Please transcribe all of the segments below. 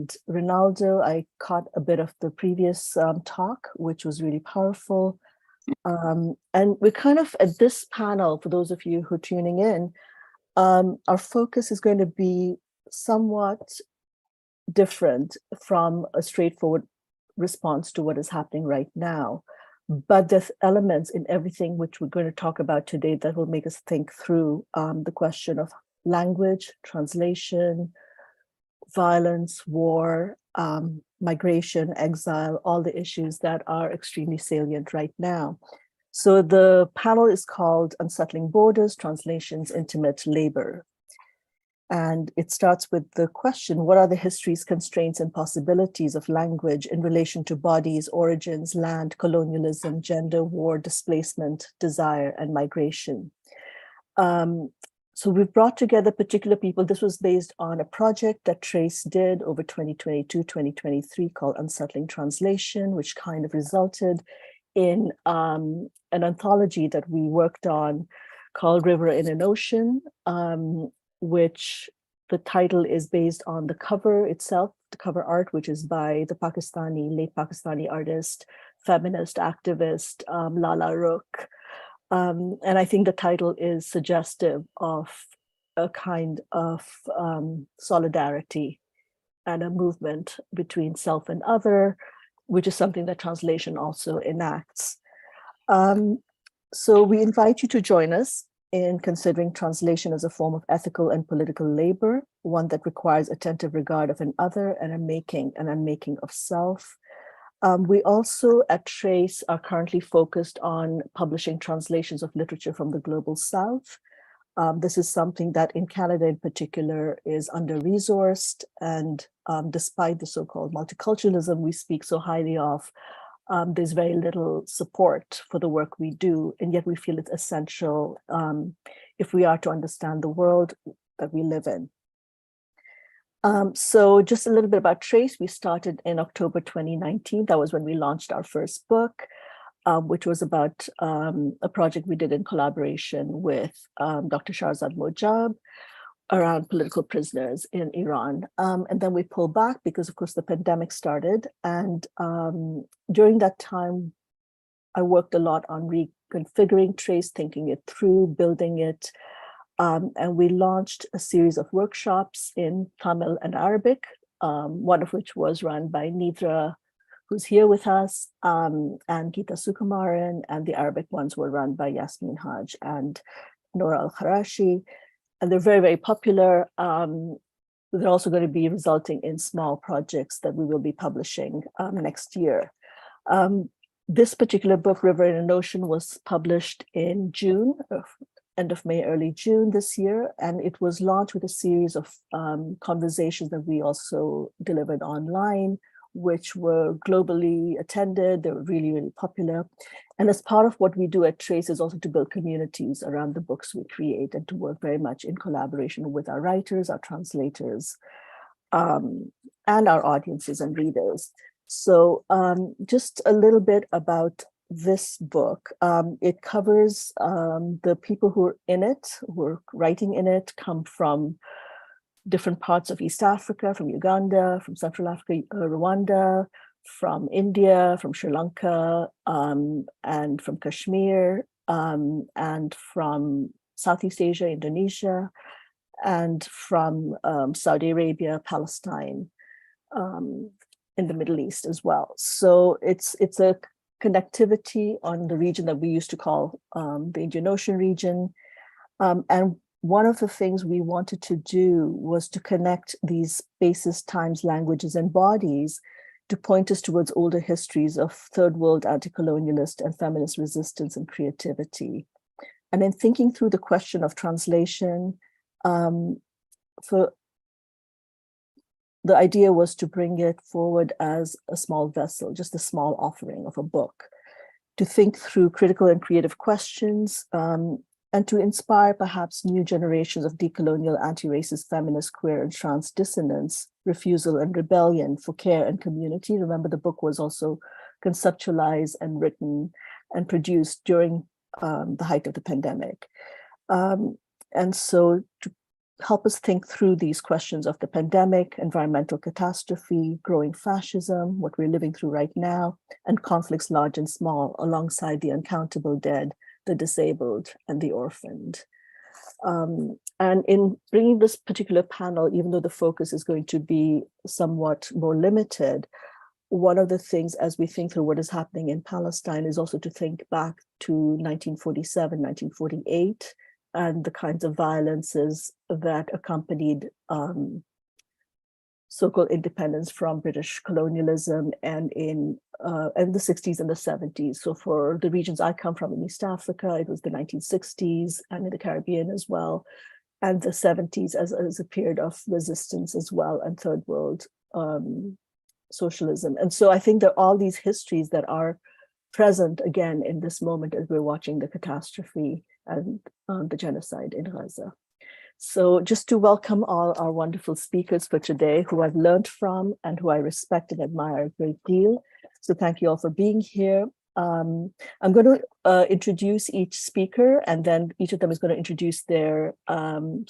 and Ronaldo. I caught a bit of the previous talk, which was really powerful. And we're kind of at this panel, for those of you who are tuning in, our focus is going to be somewhat different from a straightforward response to what is happening right now. But there's elements in everything which we're going to talk about today that will make us think through the question of language, translation, violence, war, migration, exile, all the issues that are extremely salient right now. So the panel is called Unsettling Borders, Translations, Intimate Labor. And it starts with the question, what are the histories, constraints, and possibilities of language in relation to bodies, origins, land, colonialism, gender, war, displacement, desire, and migration? So we've brought together particular people. This was based on a project that Trace did over 2022, 2023 called Unsettling Translation, which kind of resulted in an anthology that we worked on called River in an Ocean, which the title is based on the cover itself, the cover art, which is by the late Pakistani artist, feminist activist, Lala Rook. And I think the title is suggestive of a kind of solidarity and a movement between self and other, which is something that translation also enacts. So we invite you to join us in considering translation as a form of ethical and political labor, one that requires attentive regard of an other and an unmaking of self. We also at Trace are currently focused on publishing translations of literature from the global South. This is something that in Canada in particular is under-resourced, and despite the so-called multiculturalism we speak so highly of, there's very little support for the work we do, and yet we feel it's essential if we are to understand the world that we live in. So just a little bit about Trace. We started in October 2019. That was when we launched our first book, which was about a project we did in collaboration with Dr. Shahrzad Mojab around political prisoners in Iran. And then we pulled back because, of course, the pandemic started. And during that time, I worked a lot on reconfiguring Trace, thinking it through, building it. And we launched a series of workshops in Tamil and Arabic, one of which was run by NEDRA, who's here with us, and Geeta Sukumaran, and the Arabic ones were run by Yasmin Haj and Nora Al-Kharashi. And they're very, very popular. They're also going to be resulting in small projects that we will be publishing next year. This particular book, River in an Ocean, was published in June, end of May, early June this year, and it was launched with a series of conversations that we also delivered online, which were globally attended. They were really, really popular. And as part of what we do at Trace is also to build communities around the books we create and to work very much in collaboration with our writers, our translators, and our audiences and readers. So just a little bit about this book. It covers the people who are in it, who are writing in it, come from different parts of East Africa, from Uganda, from Central Africa, Rwanda, from India, from Sri Lanka, and from Kashmir, and from Southeast Asia, Indonesia, and from Saudi Arabia, Palestine, in the Middle East as well. So it's a connectivity on the region that we used to call the Indian Ocean region. And one of the things we wanted to do was to connect these spaces, times, languages, and bodies to point us towards older histories of third world anti-colonialist and feminist resistance and creativity. And in thinking through the question of translation, the idea was to bring it forward as a small vessel, just a small offering of a book, to think through critical and creative questions, and to inspire perhaps new generations of decolonial, anti-racist, feminist, queer, and trans dissonance, refusal and rebellion for care and community. Remember, the book was also conceptualized and written and produced during the height of the pandemic. And so to help us think through these questions of the pandemic, environmental catastrophe, growing fascism, what we're living through right now, and conflicts large and small, alongside the uncountable dead, the disabled, and the orphaned. And in bringing this particular panel, even though the focus is going to be somewhat more limited, one of the things as we think through what is happening in Palestine is also to think back to 1947, 1948, and the kinds of violences that accompanied so-called independence from British colonialism and in the 60s and the 70s. So for the regions I come from in East Africa, it was the 1960s, and in the Caribbean as well, and the 70s as a period of resistance as well, and third world socialism. And so I think there are all these histories that are present again in this moment as we're watching the catastrophe and the genocide in Gaza. So just to welcome all our wonderful speakers for today, who I've learned from and who I respect and admire a great deal. So thank you all for being here. I'm going to introduce each speaker, and then each of them is going to introduce their,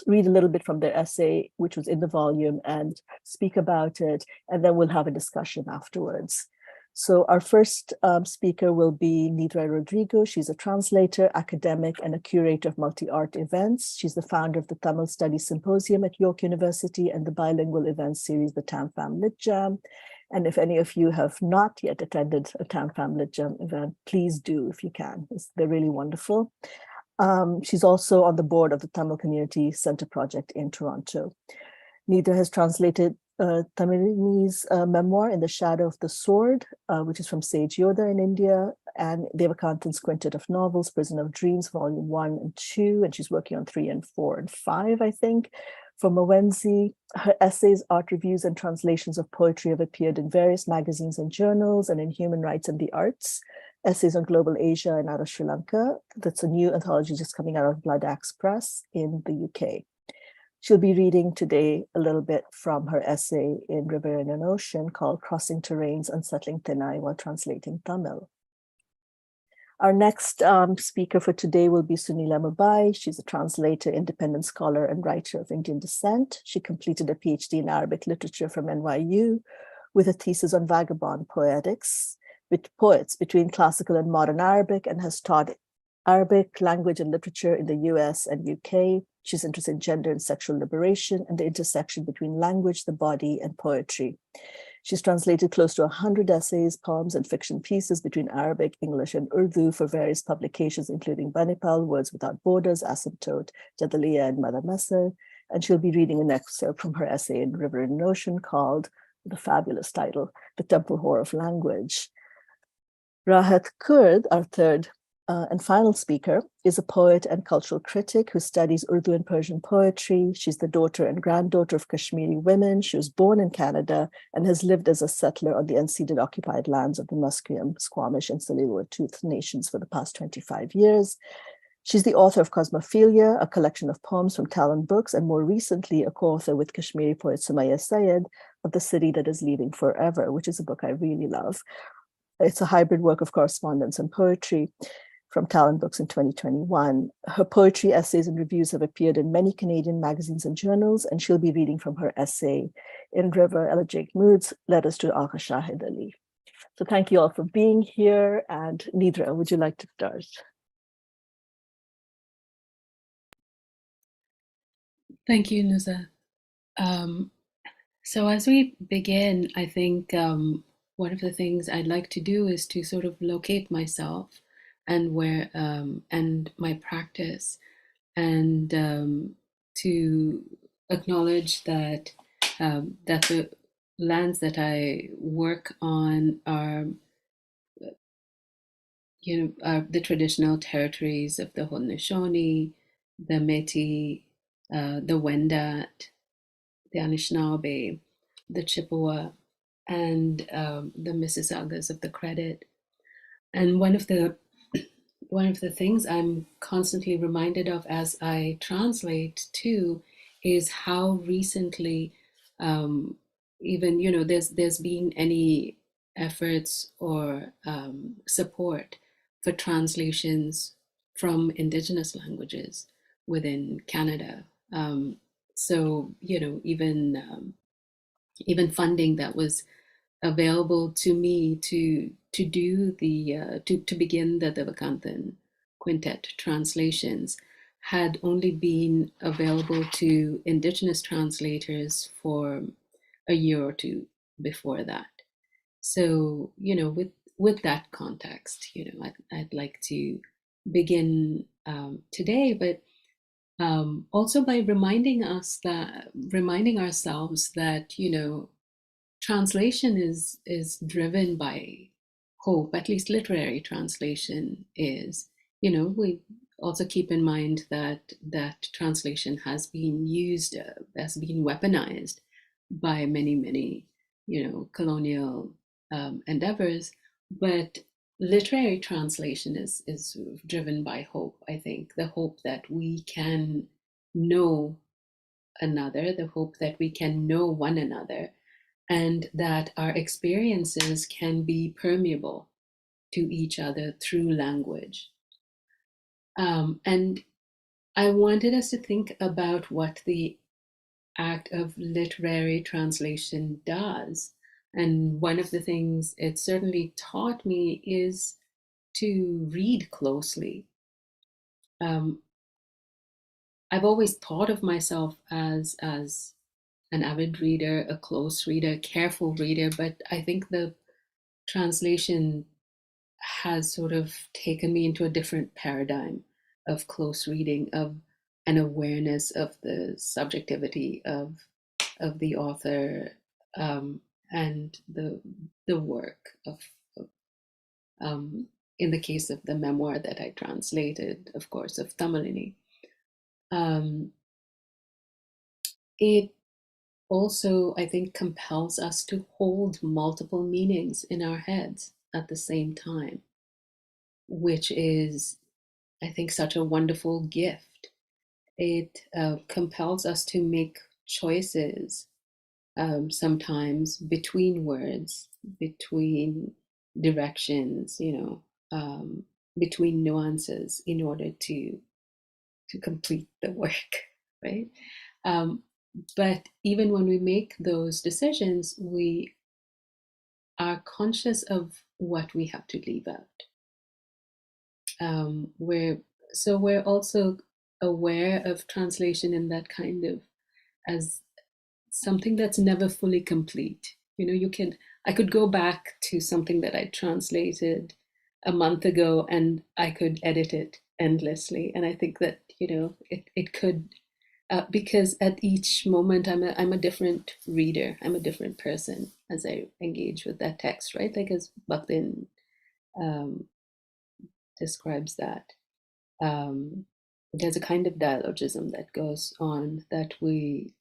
read a little bit from their essay, which was in the volume, and speak about it, and then we'll have a discussion afterwards. So our first speaker will be NEDRA Rodrigo. She's a translator, academic, and a curator of multi-art events. She's the founder of the Tamil Studies Symposium at York University and the bilingual event series, the TamFam Lit Jam. And if any of you have not yet attended a TamFam Lit Jam event, please do if you can. They're really wonderful. She's also on the board of the Tamil Community Center Project in Toronto. NEDRA has translated Tamilin's memoir, In the Shadow of the Sword, which is from Sage Yoda in India, and Devakantan's quintet of novels, Prison of Dreams, Volume 1 and 2, and she's working on 3 and 4 and 5, I think. For Mawenzi, her essays, art reviews, and translations of poetry have appeared in various magazines and journals, and in Human Rights and the Arts, essays on global Asia and out of Sri Lanka. That's a new anthology just coming out of Blood Axe Press in the UK. She'll be reading today a little bit from her essay in River and an Ocean called Crossing Terrains, Unsettling Thenai while Translating Tamil. Our next speaker for today will be Suneela Mubayi. She's a translator, independent scholar, and writer of Indian descent. She completed a PhD in Arabic literature from NYU with a thesis on vagabond poetics, with poets between classical and modern Arabic, and has taught Arabic language and literature in the US and UK. She's interested in gender and sexual liberation and the intersection between language, the body, and poetry. She's translated close to 100 essays, poems, and fiction pieces between Arabic, English, and Urdu for various publications, including Banipal, Words Without Borders, Asymptote, Jadaliya, and Mother Messer. And she'll be reading an excerpt from her essay in River and Ocean called, the fabulous title, The Temple Whore of Language. Rahat Kurd, our third and final speaker, is a poet and cultural critic who studies Urdu and Persian poetry. She's the daughter and granddaughter of Kashmiri women. She was born in Canada and has lived as a settler on the unceded occupied lands of the Musqueam, Squamish, and Tsleil-Waututh nations for the past 25 years. She's the author of Cosmophilia, a collection of poems from Talon Books, and more recently, a co-author with Kashmiri poet Sumaya Syed of The City That Is Leaving Forever, which is a book I really love. It's a hybrid work of correspondence and poetry from Talon Books in 2021. Her poetry, essays, and reviews have appeared in many Canadian magazines and journals, and she'll be reading from her essay in River Elegiac Moods, Letters to Agha Shahid Ali. So thank you all for being here. And NEDRA, would you like to start? Thank you, Nuzhat. So as we begin, I think one of the things I'd like to do is to sort of locate myself and where and my practice, and to acknowledge that that the lands that I work on are, are the traditional territories of the Haudenosaunee, the Métis, the Wendat, the Anishinaabe, the Chippewa, and the Mississaugas of the Credit. And one of the things I'm constantly reminded of as I translate too is how recently, even there's been any efforts or support for translations from Indigenous languages within Canada. So, even funding that was available to me to do the to begin the Devakanthan quintet translations had only been available to indigenous translators for a year or two before that. So, with that context, I'd like to begin today, but also by reminding ourselves that translation is driven by hope. At least literary translation is. We also keep in mind that translation has been used, has been weaponized by many colonial endeavors, but literary translation is driven by hope. I think the hope that we can know another, the hope that we can know one another, and that our experiences can be permeable to each other through language. And I wanted us to think about what the act of literary translation does. And one of the things it certainly taught me is to read closely. I've always thought of myself as an avid reader, a close reader, careful reader, but I think the translation has sort of taken me into a different paradigm of close reading, of an awareness of the subjectivity of the author, and the work of in the case of the memoir that I translated, of course, of Tamalini. It also, I think, compels us to hold multiple meanings in our heads at the same time, which is, I think, such a wonderful gift. It compels us to make choices, sometimes between words, between directions, between nuances, in order to complete the work, right? But even when we make those decisions, we are conscious of what we have to leave out. We're also aware of translation in that kind of as something that's never fully complete. I could go back to something that I translated a month ago and I could edit it endlessly. And I think that, it could, because at each moment I'm a different reader, I'm a different person as I engage with that text, right? Like as Bakhtin describes that. There's a kind of dialogism that goes on that we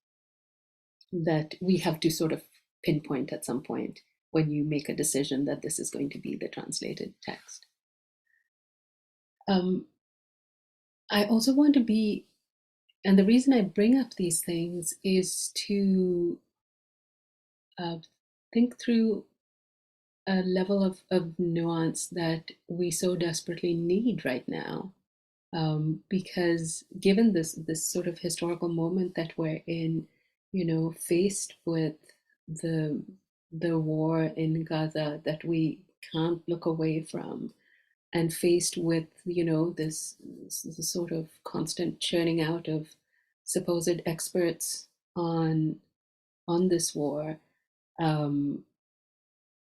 have to sort of pinpoint at some point when you make a decision that this is going to be the translated text. I also want to be, and the reason I bring up these things is to think through a level of nuance that we so desperately need right now. Because given this sort of historical moment that we're in, faced with the war in Gaza that we can't look away from, and faced with this sort of constant churning out of supposed experts on this war,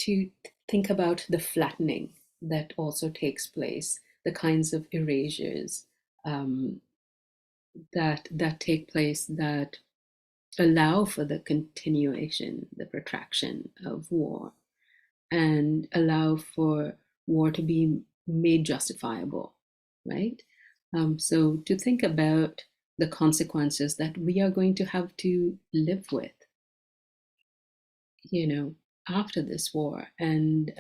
to think about the flattening that also takes place, the kinds of erasures that take place that allow for the continuation, the protraction of war, and allow for war to be made justifiable, right? So to think about the consequences that we are going to have to live with, after this war. And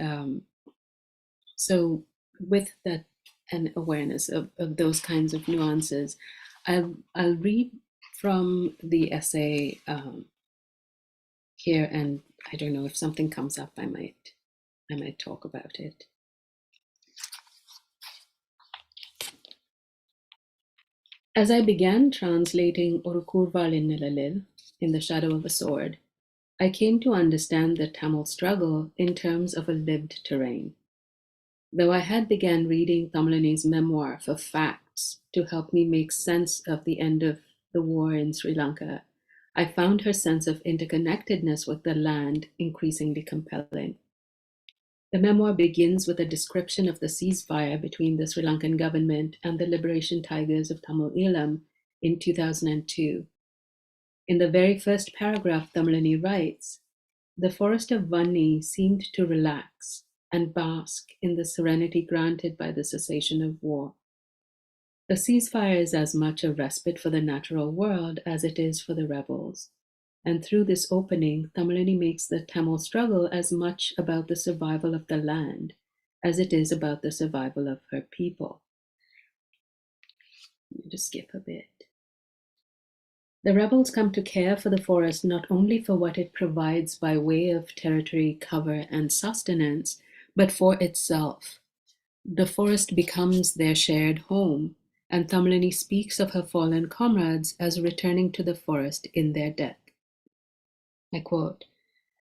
so with that, an awareness of those kinds of nuances, I'll read from the essay here, and I don't know if something comes up, I might talk about it. As I began translating Orukurvalinnilalil, In the Shadow of a Sword, I came to understand the Tamil struggle in terms of a lived terrain. Though I had begun reading Tamilini's memoir for facts to help me make sense of the end of the war in Sri Lanka, I found her sense of interconnectedness with the land increasingly compelling. The memoir begins with a description of the ceasefire between the Sri Lankan government and the Liberation Tigers of Tamil Eelam in 2002. In the very first paragraph, Tamilini writes, "The forest of Vanni seemed to relax and bask in the serenity granted by the cessation of war. The ceasefire is as much a respite for the natural world as it is for the rebels. And through this opening, Tamilini makes the Tamil struggle as much about the survival of the land as it is about the survival of her people." Let me just skip a bit. The rebels come to care for the forest not only for what it provides by way of territory, cover, and sustenance, but for itself. The forest becomes their shared home, and Tamilini speaks of her fallen comrades as returning to the forest in their death. I quote,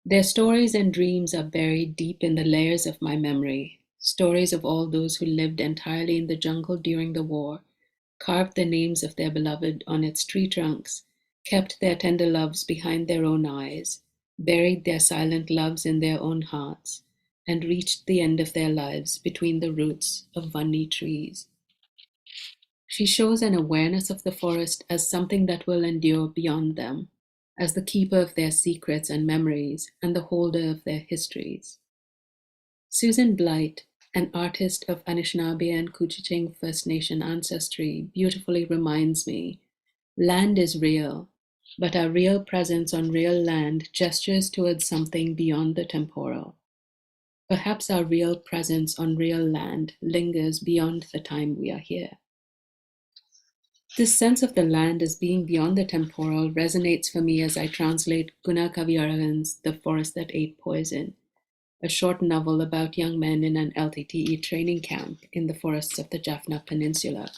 "Their stories and dreams are buried deep in the layers of my memory, stories of all those who lived entirely in the jungle during the war, carved the names of their beloved on its tree trunks, kept their tender loves behind their own eyes, buried their silent loves in their own hearts, and reached the end of their lives between the roots of Vanni trees." She shows an awareness of the forest as something that will endure beyond them, as the keeper of their secrets and memories and the holder of their histories. Susan Blight, an artist of Anishinaabe and Couchiching First Nation ancestry, beautifully reminds me, land is real, but our real presence on real land gestures towards something beyond the temporal. Perhaps our real presence on real land lingers beyond the time we are here. This sense of the land as being beyond the temporal resonates for me as I translate Gunnar Kaviyaragan's The Forest That Ate Poison, a short novel about young men in an LTTE training camp in the forests of the Jaffna Peninsula.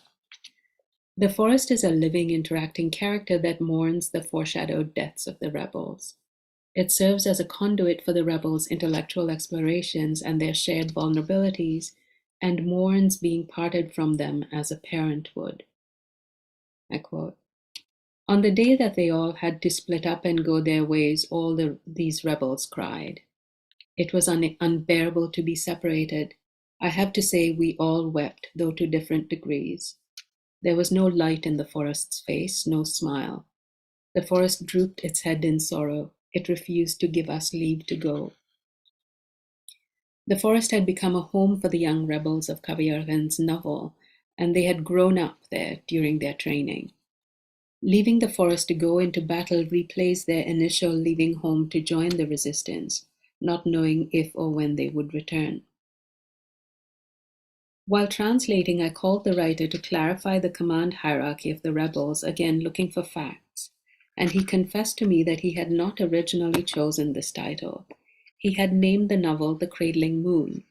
The forest is a living, interacting character that mourns the foreshadowed deaths of the rebels. It serves as a conduit for the rebels' intellectual explorations and their shared vulnerabilities, and mourns being parted from them as a parent would. I quote, "On the day that they all had to split up and go their ways, these rebels cried. It was unbearable to be separated. I have to say we all wept, though to different degrees. There was no light in the forest's face, no smile. The forest drooped its head in sorrow. It refused to give us leave to go." The forest had become a home for the young rebels of Kaviyaragan's novel, and they had grown up there during their training. Leaving the forest to go into battle replays their initial leaving home to join the resistance, not knowing if or when they would return. While translating, I called the writer to clarify the command hierarchy of the rebels, again looking for facts, and he confessed to me that he had not originally chosen this title. He had named the novel The Cradling Moon,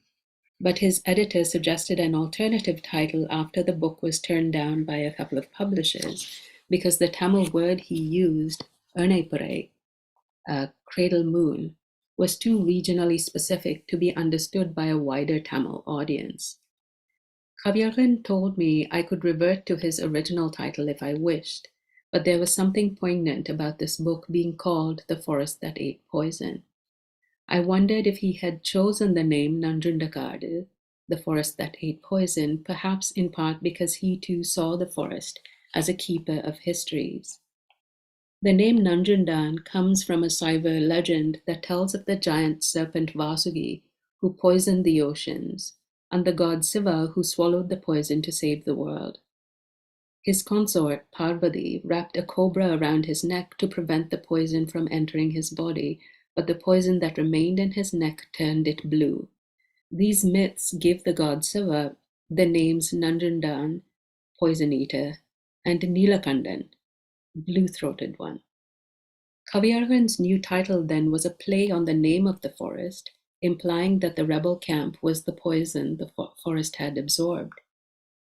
but his editor suggested an alternative title after the book was turned down by a couple of publishers, because the Tamil word he used, Ernaipurai, cradle moon, was too regionally specific to be understood by a wider Tamil audience. Kaviyaragan told me I could revert to his original title if I wished, but there was something poignant about this book being called The Forest That Ate Poison. I wondered if he had chosen the name Nanjundakadu, the forest that ate poison, perhaps in part because he too saw the forest as a keeper of histories. The name Nanjundan comes from a Saiva legend that tells of the giant serpent Vasugi who poisoned the oceans, and the god Siva who swallowed the poison to save the world. His consort, Parvati, wrapped a cobra around his neck to prevent the poison from entering his body, but the poison that remained in his neck turned it blue. These myths give the god Siva the names Nanjundan, poison eater, and Neelakandan, blue-throated one. Kaviyaragan's new title then was a play on the name of the forest, implying that the rebel camp was the poison the forest had absorbed.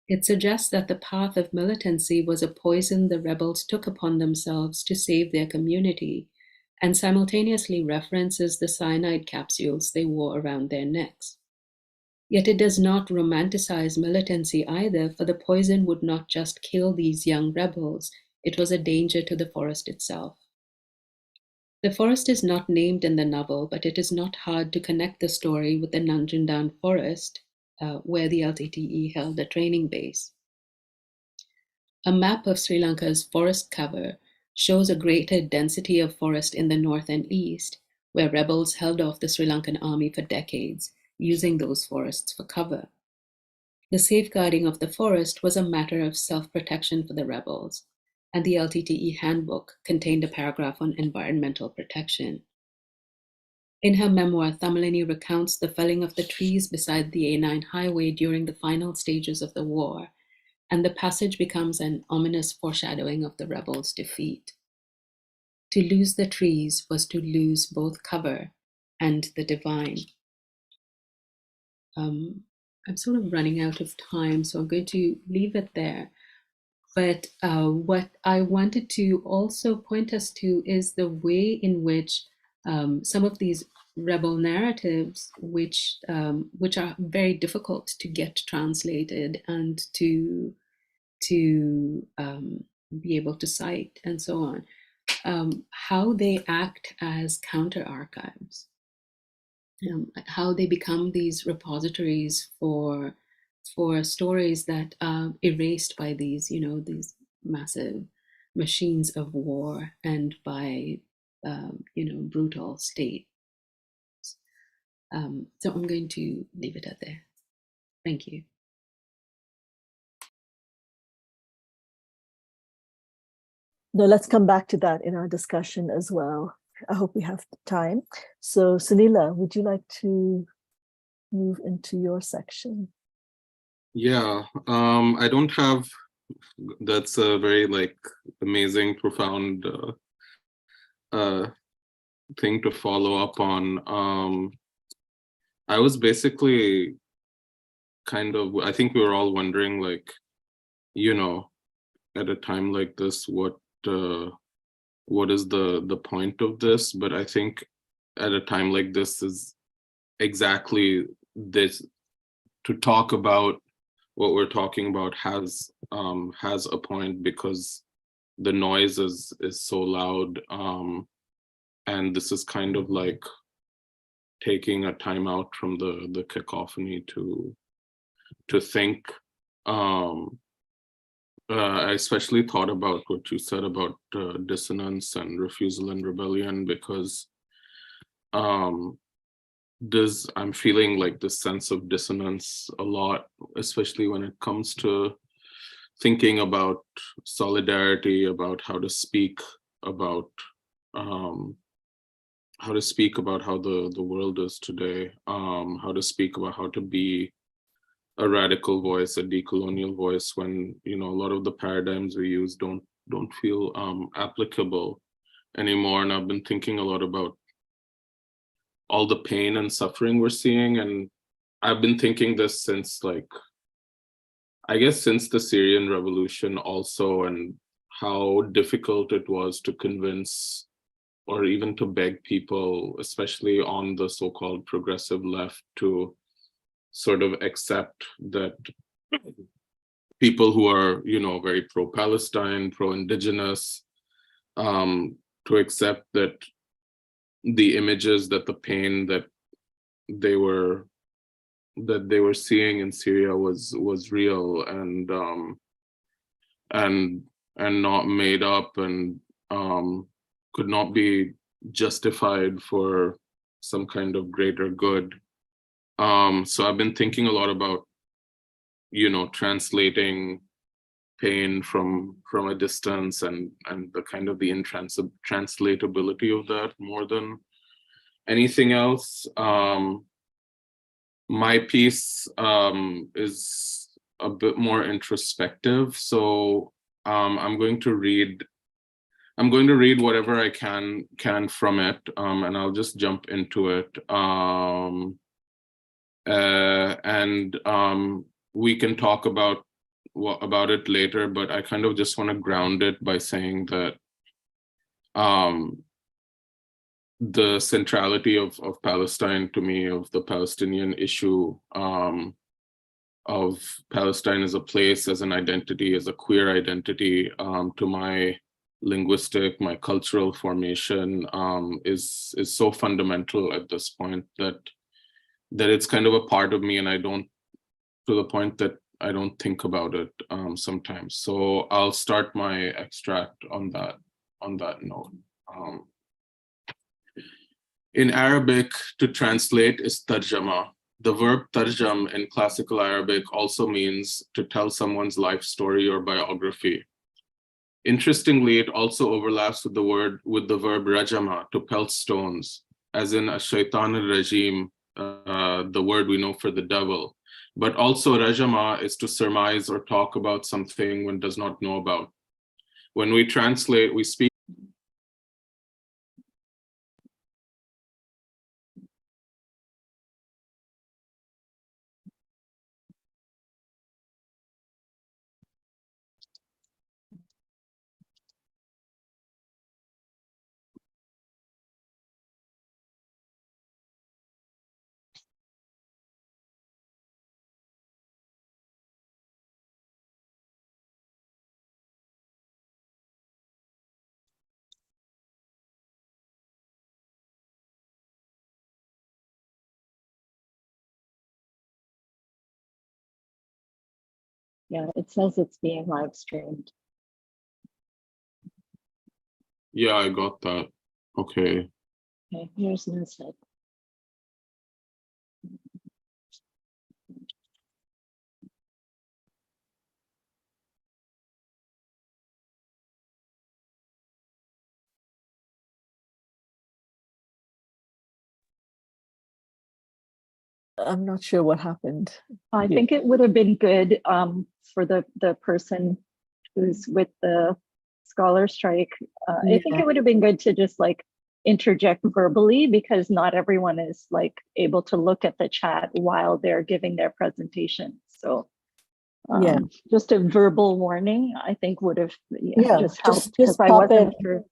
It suggests that the path of militancy was a poison the rebels took upon themselves to save their community, and simultaneously references the cyanide capsules they wore around their necks. Yet it does not romanticize militancy either, for the poison would not just kill these young rebels, it was a danger to the forest itself. The forest is not named in the novel, but it is not hard to connect the story with the Nanjindan forest, where the LTTE held a training base. A map of Sri Lanka's forest cover shows a greater density of forest in the north and east, where rebels held off the Sri Lankan army for decades, using those forests for cover. The safeguarding of the forest was a matter of self-protection for the rebels, and the LTTE handbook contained a paragraph on environmental protection. In her memoir, Thamalini recounts the felling of the trees beside the A9 highway during the final stages of the war, and the passage becomes an ominous foreshadowing of the rebels' defeat. To lose the trees was to lose both cover and the divine. I'm sort of running out of time, so I'm going to leave it there. But what I wanted to also point us to is the way in which some of these rebel narratives, which are very difficult to get translated and to be able to cite and so on, how they act as counter archives, how they become these repositories for stories that are erased by these, these massive machines of war and by, brutal state. So I'm going to leave it at there. Thank you. No, let's come back to that in our discussion as well. I hope we have time. So Suneela, would you like to move into your section? Yeah, I don't have, that's a very amazing, profound thing to follow up on. I was basically I think we were all wondering, at a time like this, what is the point of this? But I think at a time like this is exactly this, to talk about what we're talking about has a point, because the noise is so loud, and this is kind of like taking a time out from the cacophony to think. I especially thought about what you said about dissonance and refusal and rebellion, because I'm feeling like this sense of dissonance a lot, especially when it comes to thinking about solidarity, about how to speak about how the world is today, how to speak about how to be a radical voice, a decolonial voice, when a lot of the paradigms we use don't feel applicable anymore. And I've been thinking a lot about all the pain and suffering we're seeing, and I've been thinking this since since the Syrian revolution also, and how difficult it was to convince or even to beg people, especially on the so-called progressive left, to sort of accept that people who are, very pro-Palestine, pro-indigenous, to accept that the images, that the pain that they were seeing in Syria was real and not made up, and could not be justified for some kind of greater good. So I've been thinking a lot about, translating pain from a distance, and the kind of the intranslatability of that more than anything else. My piece is a bit more introspective, so I'm going to read whatever I can from it, and I'll just jump into it. And we can talk about about it later, but I kind of just want to ground it by saying that the centrality of Palestine to me, of the Palestinian issue, of Palestine as a place, as an identity, as a queer identity, to my linguistic, my cultural formation, is so fundamental at this point that it's kind of a part of me, and to the point that I don't think about it sometimes. So I'll start my extract on that note. In Arabic, to translate is tarjama. The verb tarjam in classical Arabic also means to tell someone's life story or biography. Interestingly, it also overlaps with the verb rajama, to pelt stones, as in ash-shaytan al-rajim, the word we know for the devil. But also rajama is to surmise or talk about something one does not know about. When we translate, we speak. Yeah, it says it's being live streamed. Yeah, I got that. Okay. Okay, here's NUZHAT. I'm not sure what happened. I think it would have been good for the person who's with the scholar strike. I think it would have been good to just like interject verbally, because not everyone is like able to look at the chat while they're giving their presentation. So just a verbal warning, I think would have just helped, because I wasn't sure.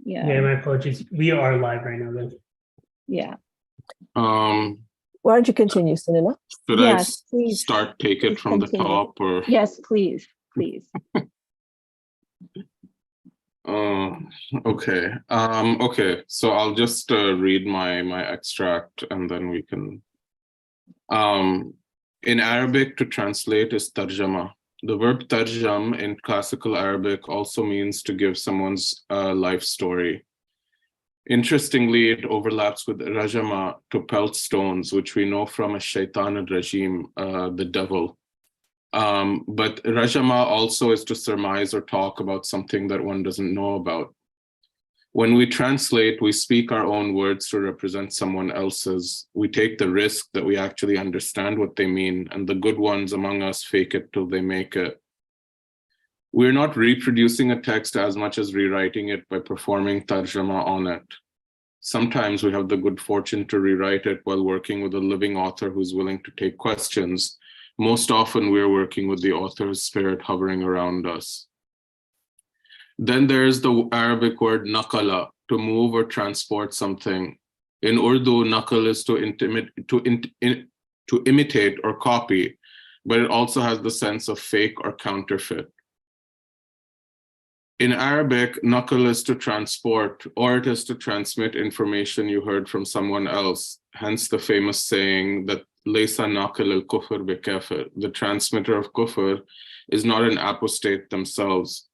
Yeah, my apologies. We are live right now, though. Yeah. Why don't you continue, Suneela? Should Yes, I start, take it from continue. the top, or? Yes, please. Okay. Okay, so I'll just read my extract, and then we can. In Arabic, to translate is tarjama. The verb tarjam in classical Arabic also means to give someone's life story. Interestingly, it overlaps with rajama, to pelt stones, which we know from ash-shaytan al-rajim, the devil. But rajama also is to surmise or talk about something that one doesn't know about. When we translate, we speak our own words to represent someone else's. We take the risk that we actually understand what they mean, and the good ones among us fake it till they make it. We're not reproducing a text as much as rewriting it by performing tarjama on it. Sometimes we have the good fortune to rewrite it while working with a living author who's willing to take questions. Most often we're working with the author's spirit hovering around us. Then there's the Arabic word nakala, to move or transport something. In Urdu, nakal is to imitate or copy, but it also has the sense of fake or counterfeit. In Arabic, nakal is to transport, or it is to transmit information you heard from someone else, hence the famous saying that laysa nakal al-kufr bi-kafir, the transmitter of kufr is not an apostate themselves.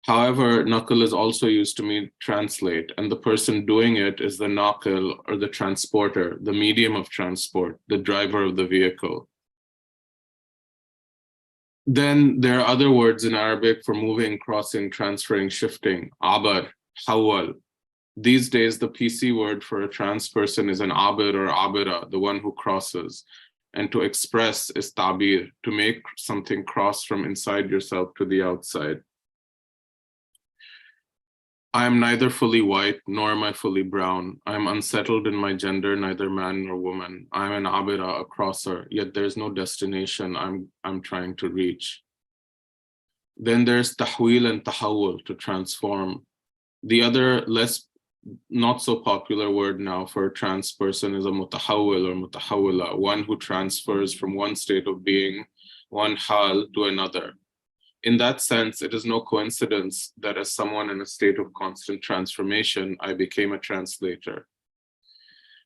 However, nakal is also used to mean translate, and the person doing it is the nakal, or the transporter, the medium of transport, the driver of the vehicle. Then there are other words in Arabic for moving, crossing, transferring, shifting. Abar, hawal. These days, the PC word for a trans person is an abir or abira, the one who crosses. And to express is tabir, to make something cross from inside yourself to the outside. I am neither fully white, nor am I fully brown. I am unsettled in my gender, neither man nor woman. I am an abira, a crosser, yet there's no destination I'm trying to reach. Then there's tahwil and tahawul, to transform. The other not so popular word now for a trans person is a mutahawil or mutahawila, one who transfers from one state of being, one hal, to another. In that sense, it is no coincidence that as someone in a state of constant transformation, I became a translator.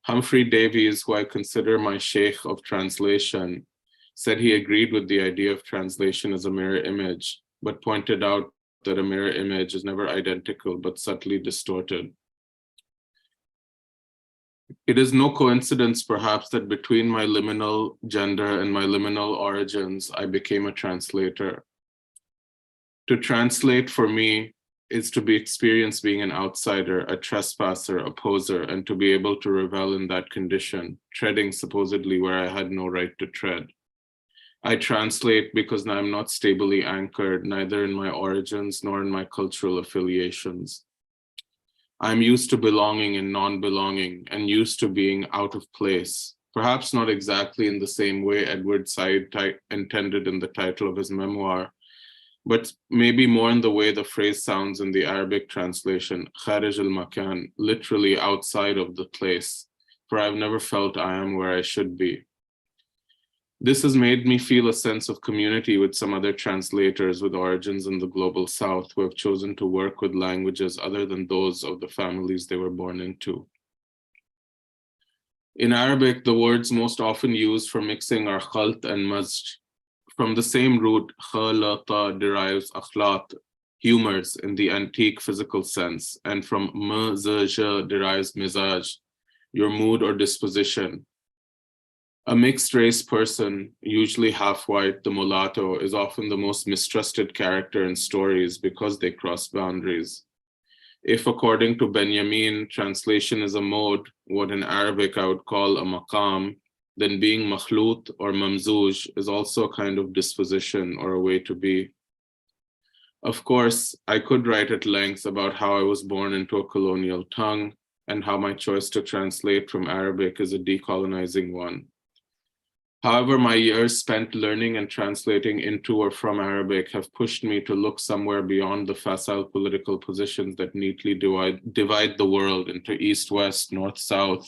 Humphrey Davies, who I consider my sheikh of translation, said he agreed with the idea of translation as a mirror image, but pointed out that a mirror image is never identical, but subtly distorted. It is no coincidence, perhaps, that between my liminal gender and my liminal origins, I became a translator. To translate for me is to be experienced being an outsider, a trespasser, a poser, and to be able to revel in that condition, treading supposedly where I had no right to tread. I translate because I am not stably anchored, neither in my origins nor in my cultural affiliations. I'm used to belonging and non-belonging, and used to being out of place, perhaps not exactly in the same way Edward Said intended in the title of his memoir, but maybe more in the way the phrase sounds in the Arabic translation, kharij al-makan, literally outside of the place, for I've never felt I am where I should be. This has made me feel a sense of community with some other translators with origins in the global South who have chosen to work with languages other than those of the families they were born into. In Arabic, the words most often used for mixing are khalt and mazj. From the same root, khalata derives akhlat, humors in the antique physical sense, and from mazaj derives mizaj, your mood or disposition. A mixed race person, usually half white, the mulatto, is often the most mistrusted character in stories because they cross boundaries. If, according to Benjamin, translation is a mode, what in Arabic I would call a maqam, then being makhlut or mamzouj is also a kind of disposition or a way to be. Of course, I could write at length about how I was born into a colonial tongue and how my choice to translate from Arabic is a decolonizing one. However, my years spent learning and translating into or from Arabic have pushed me to look somewhere beyond the facile political positions that neatly divide the world into East-West, North-South,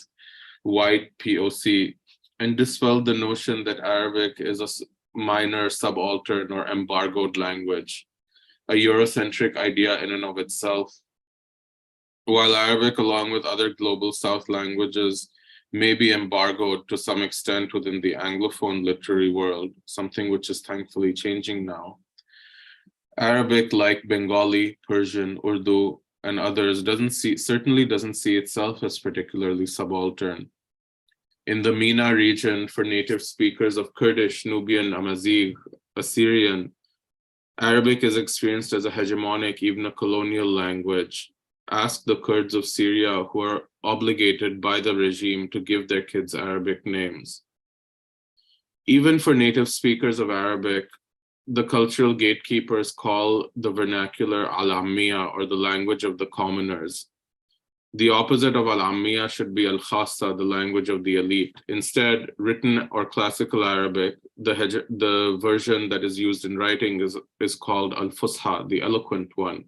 white, POC, and dispel the notion that Arabic is a minor, subaltern, or embargoed language, a Eurocentric idea in and of itself. While Arabic, along with other global South languages, may be embargoed to some extent within the Anglophone literary world, something which is thankfully changing now, Arabic, like Bengali, Persian, Urdu, and others, certainly doesn't see itself as particularly subaltern. In the MENA region, for native speakers of Kurdish, Nubian, Amazigh, Assyrian, Arabic is experienced as a hegemonic, even a colonial language. Ask the Kurds of Syria, who are obligated by the regime to give their kids Arabic names. Even for native speakers of Arabic, the cultural gatekeepers call the vernacular al-Ammiya, or the language of the commoners. The opposite of al-Ammiya should be al-Khassa, the language of the elite. Instead, written or classical Arabic, the version that is used in writing is called al-Fusha, the eloquent one.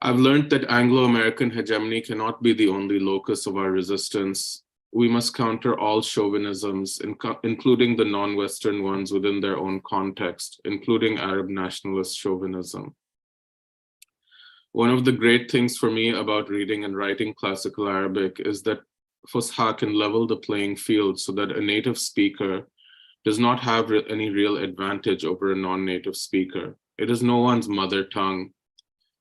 I've learned that Anglo-American hegemony cannot be the only locus of our resistance. We must counter all chauvinisms, including the non-Western ones within their own context, including Arab nationalist chauvinism. One of the great things for me about reading and writing classical Arabic is that Fusha can level the playing field so that a native speaker does not have any real advantage over a non-native speaker. It is no one's mother tongue.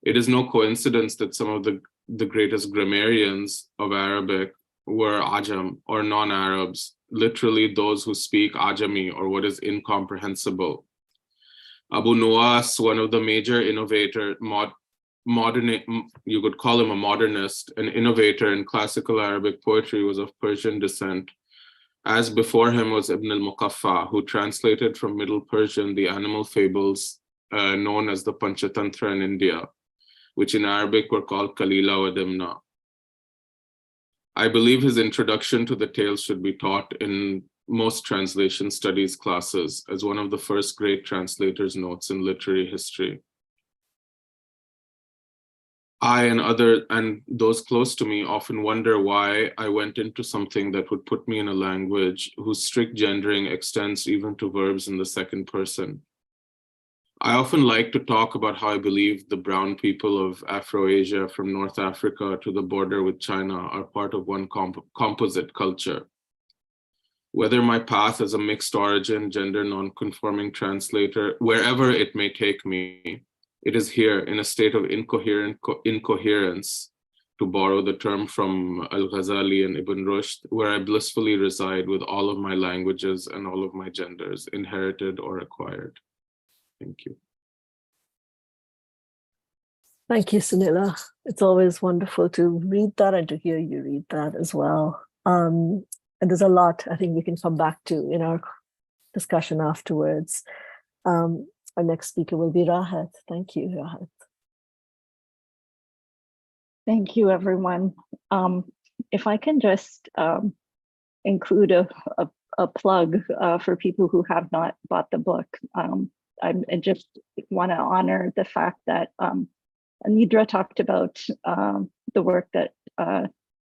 It is no coincidence that some of the greatest grammarians of Arabic were Ajam or non-Arabs, literally those who speak Ajami, or what is incomprehensible. Abu Nuwas, one of the major innovators, you could call him a modernist, an innovator in classical Arabic poetry, was of Persian descent, as before him was Ibn al-Muqaffa, who translated from Middle Persian the animal fables known as the Panchatantra in India. which in Arabic were called Kalila wa Dimna. I believe his introduction to the tales should be taught in most translation studies classes as one of the first great translators' notes in literary history. I and those close to me often wonder why I went into something that would put me in a language whose strict gendering extends even to verbs in the second person. I often like to talk about how I believe the brown people of Afro-Asia from North Africa to the border with China are part of one composite culture. Whether my path as a mixed origin, gender non-conforming translator, wherever it may take me, it is here in a state of incoherence, to borrow the term from Al-Ghazali and Ibn Rushd, where I blissfully reside with all of my languages and all of my genders, inherited or acquired. Thank you. Thank you, Suneela. It's always wonderful to read that and to hear you read that as well. And there's a lot I think we can come back to in our discussion afterwards. Our next speaker will be Rahat. Thank you, Rahat. Thank you, everyone. If I can just include a plug for people who have not bought the book. I just want to honor the fact that NEDRA talked about the work that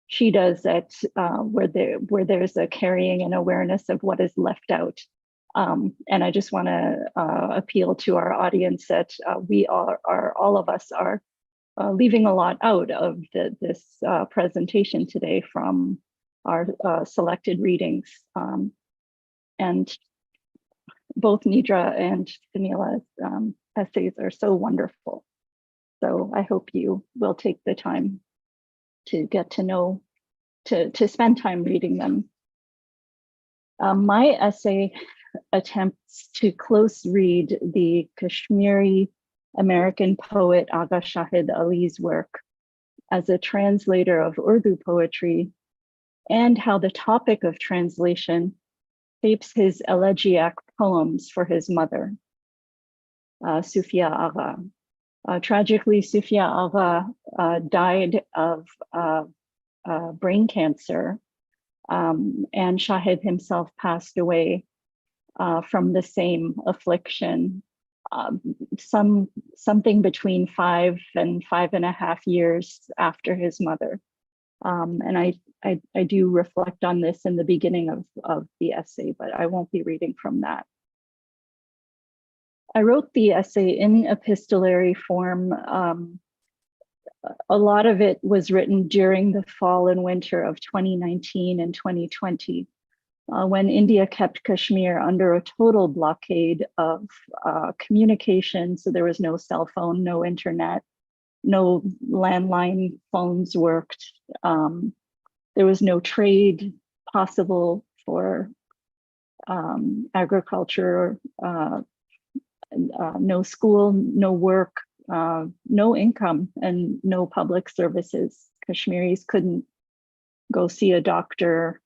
she does at where there's a carrying and awareness of what is left out. And I just want to appeal to our audience that we are all of us are leaving a lot out of this presentation today from our selected readings. And both Nidra and Suneela's essays are so wonderful. So I hope you will take the time to get to know, to spend time reading them. My essay attempts to close read the Kashmiri American poet Agha Shahid Ali's work as a translator of Urdu poetry, and how the topic of translation shapes his elegiac poems for his mother, Sufia Agha. Tragically, Sufia Agha died of brain cancer, and Shahid himself passed away from the same affliction, something between 5 and 5.5 years after his mother. And I do reflect on this in the beginning of the essay, but I won't be reading from that. I wrote the essay in epistolary form. A lot of it was written during the fall and winter of 2019 and 2020, when India kept Kashmir under a total blockade of communication. So there was no cell phone, no internet, no landline phones worked. There was no trade possible for agriculture, no school, no work, no income, and no public services. Kashmiris couldn't go see a doctor.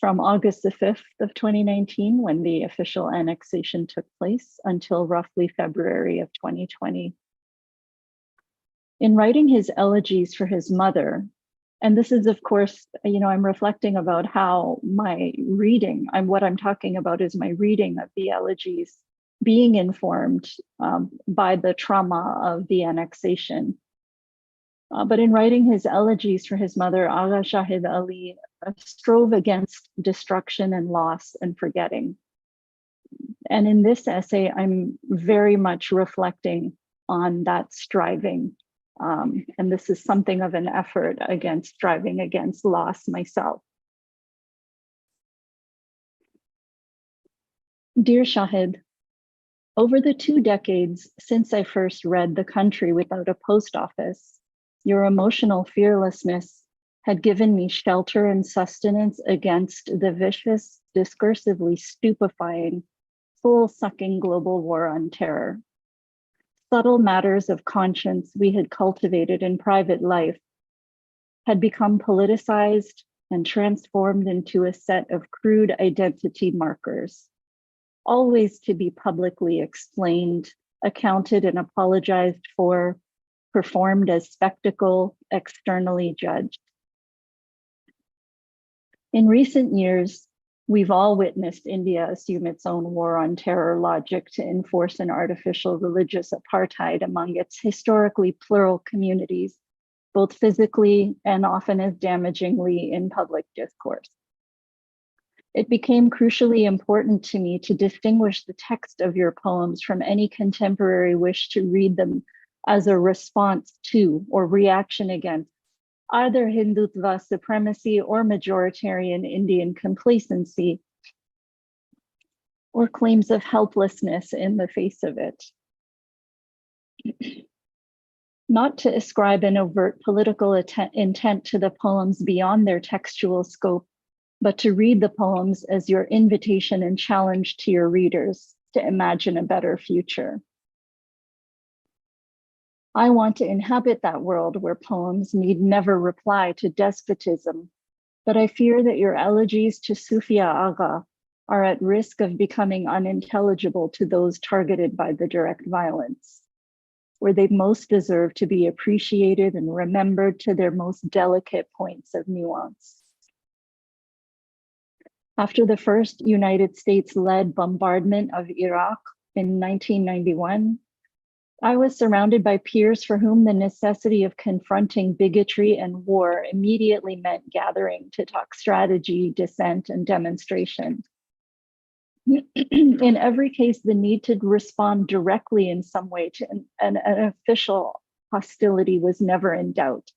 From August the 5th of 2019, when the official annexation took place, until roughly February of 2020. In writing his elegies for his mother, and this is, of course, I'm reflecting about how my reading, what I'm talking about is my reading of the elegies being informed by the trauma of the annexation. But in writing his elegies for his mother, Agha Shahid Ali strove against destruction and loss and forgetting. And in this essay, I'm very much reflecting on that striving. And this is something of an effort against striving against loss myself. Dear Shahid, over the 2 decades since I first read The Country Without a Post Office, your emotional fearlessness had given me shelter and sustenance against the vicious, discursively stupefying, soul-sucking global war on terror. Subtle matters of conscience we had cultivated in private life had become politicized and transformed into a set of crude identity markers, always to be publicly explained accounted and apologized for, performed as spectacle, externally judged. In recent years, we've all witnessed India assume its own war on terror logic to enforce an artificial religious apartheid among its historically plural communities, both physically and often as damagingly in public discourse. It became crucially important to me to distinguish the text of your poems from any contemporary wish to read them as a response to or reaction against either Hindutva supremacy or majoritarian Indian complacency, or claims of helplessness in the face of it. Not to ascribe an overt political intent to the poems beyond their textual scope, but to read the poems as your invitation and challenge to your readers to imagine a better future. I want to inhabit that world where poems need never reply to despotism, but I fear that your elegies to Sufia Agha are at risk of becoming unintelligible to those targeted by the direct violence, where they most deserve to be appreciated and remembered to their most delicate points of nuance. After the first United States-led bombardment of Iraq in 1991, I was surrounded by peers for whom the necessity of confronting bigotry and war immediately meant gathering to talk strategy, dissent, and demonstration. In every case, the need to respond directly in some way to an official hostility was never in doubt.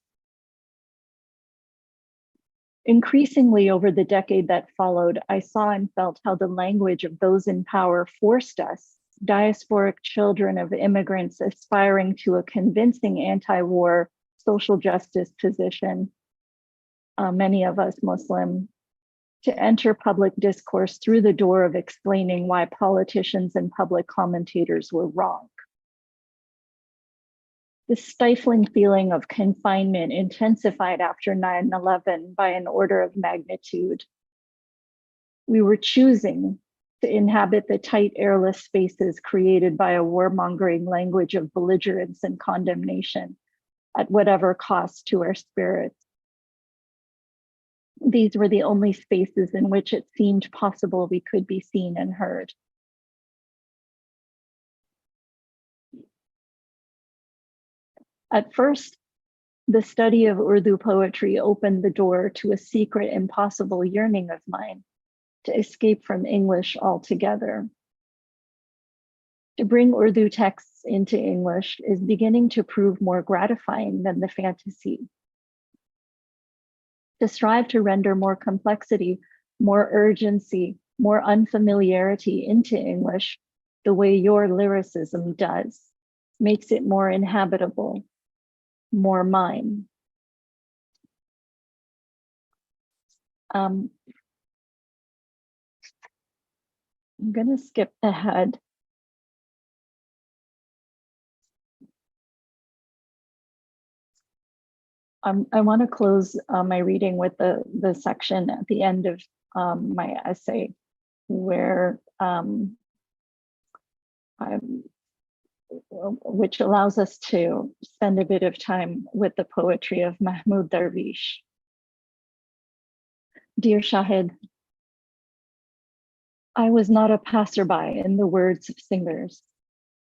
Increasingly over the decade that followed, I saw and felt how the language of those in power forced us, diasporic children of immigrants aspiring to a convincing anti-war social justice position, many of us Muslim, to enter public discourse through the door of explaining why politicians and public commentators were wrong. The stifling feeling of confinement intensified after 9/11 by an order of magnitude. We were choosing to inhabit the tight, airless spaces created by a warmongering language of belligerence and condemnation at whatever cost to our spirits. These were the only spaces in which it seemed possible we could be seen and heard. At first, the study of Urdu poetry opened the door to a secret, impossible yearning of mine to escape from English altogether. To bring Urdu texts into English is beginning to prove more gratifying than the fantasy. To strive to render more complexity, more urgency, more unfamiliarity into English, the way your lyricism does, makes it more inhabitable, more mine. I'm going to skip ahead. I want to close my reading with the section at the end of my essay where which allows us to spend a bit of time with the poetry of Mahmoud Darwish. Dear Shahid, I was not a passerby in the words of singers.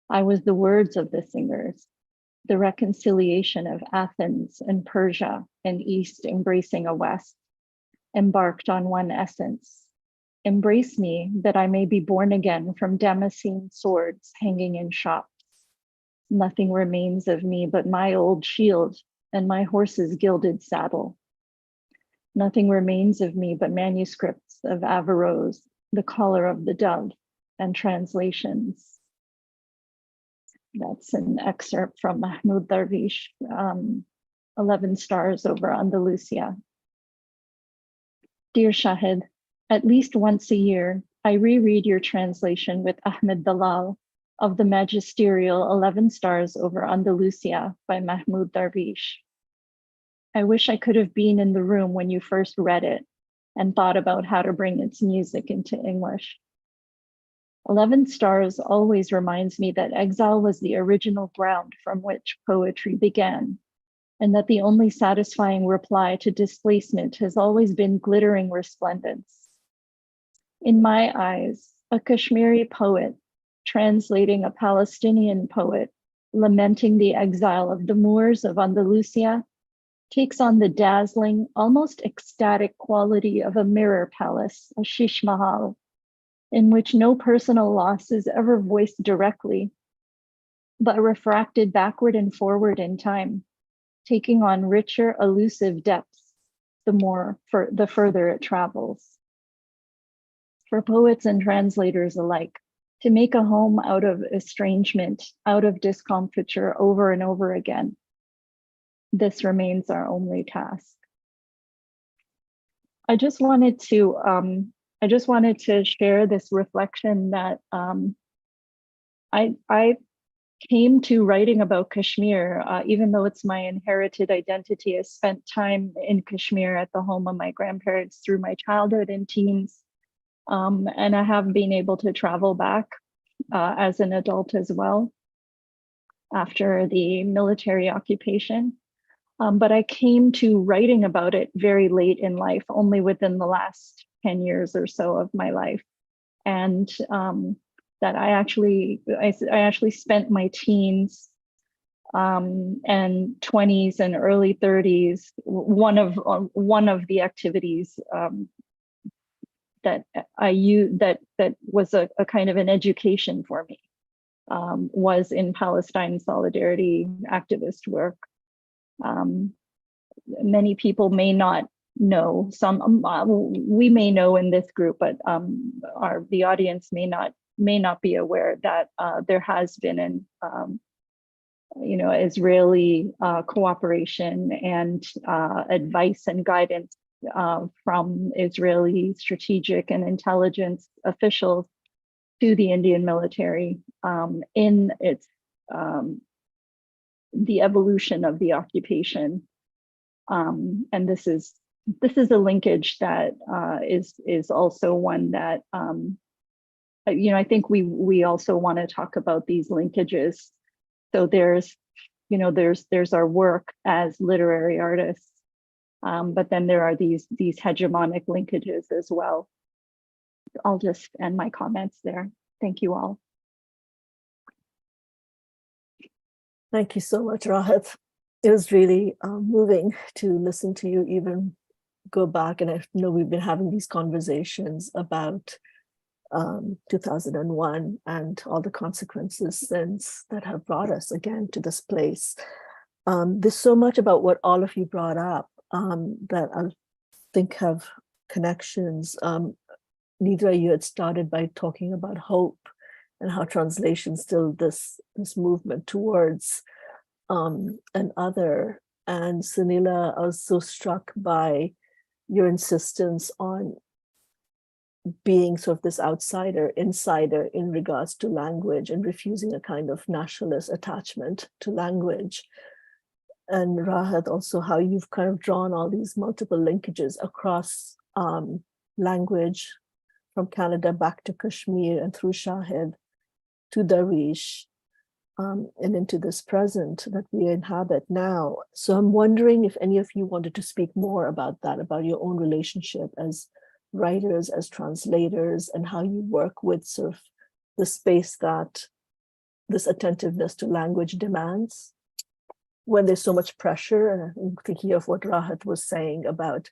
I was the words of the singers, the reconciliation of Athens and Persia, an East embracing a West, embarked on one essence. Embrace me that I may be born again from Damascene swords hanging in shops. Nothing remains of me but my old shield and my horse's gilded saddle. Nothing remains of me but manuscripts of Averroes, the collar of the dove, and translations. That's an excerpt from Mahmoud Darwish, 11 Stars over Andalusia. Dear Shahid, at least once a year, I reread your translation with Ahmed Dalal of the magisterial 11 Stars over Andalusia by Mahmoud Darwish. I wish I could have been in the room when you first read it and thought about how to bring its music into English. 11 stars always reminds me that exile was the original ground from which poetry began, and that the only satisfying reply to displacement has always been glittering resplendence. In my eyes, a Kashmiri poet translating a Palestinian poet lamenting the exile of the Moors of Andalusia takes on the dazzling, almost ecstatic quality of a mirror palace, a Shish Mahal, in which no personal loss is ever voiced directly, but refracted backward and forward in time, taking on richer, elusive depths the further it travels. For poets and translators alike, to make a home out of estrangement, out of discomfiture over and over again, this remains our only task. I just wanted to share this reflection that I came to writing about Kashmir, even though it's my inherited identity. I spent time in Kashmir at the home of my grandparents through my childhood and teens. And I have been able to travel back as an adult as well after the military occupation. But I came to writing about it very late in life, only within the last 10 years or so of my life. And that I actually spent my teens and 20s and early 30s. One of the activities that I used that was a kind of an education for me was in Palestine solidarity activist work. Many people may not know, we may know in this group, but the audience may not be aware that there has been an Israeli cooperation and advice and guidance from Israeli strategic and intelligence officials to the Indian military in its the evolution of the occupation, and this is a linkage that is also one that I think we also want to talk about these linkages. So there's our work as literary artists, but then there are these hegemonic linkages as well. I'll just end my comments there. Thank you all. Thank you so much, Rahat. It was really moving to listen to you even go back. And I know we've been having these conversations about 2001 and all the consequences since that have brought us again to this place. There's so much about what all of you brought up that I think have connections. Nedra, you had started by talking about hope and how translation still this movement towards an other. And Suneela, I was so struck by your insistence on being sort of this outsider, insider in regards to language and refusing a kind of nationalist attachment to language. And Rahat, also how you've kind of drawn all these multiple linkages across language from Canada back to Kashmir and through Shahid to Darwish and into this present that we inhabit now. So I'm wondering if any of you wanted to speak more about that, about your own relationship as writers, as translators, and how you work with sort of the space that this attentiveness to language demands when there's so much pressure. And I'm thinking of what Rahat was saying about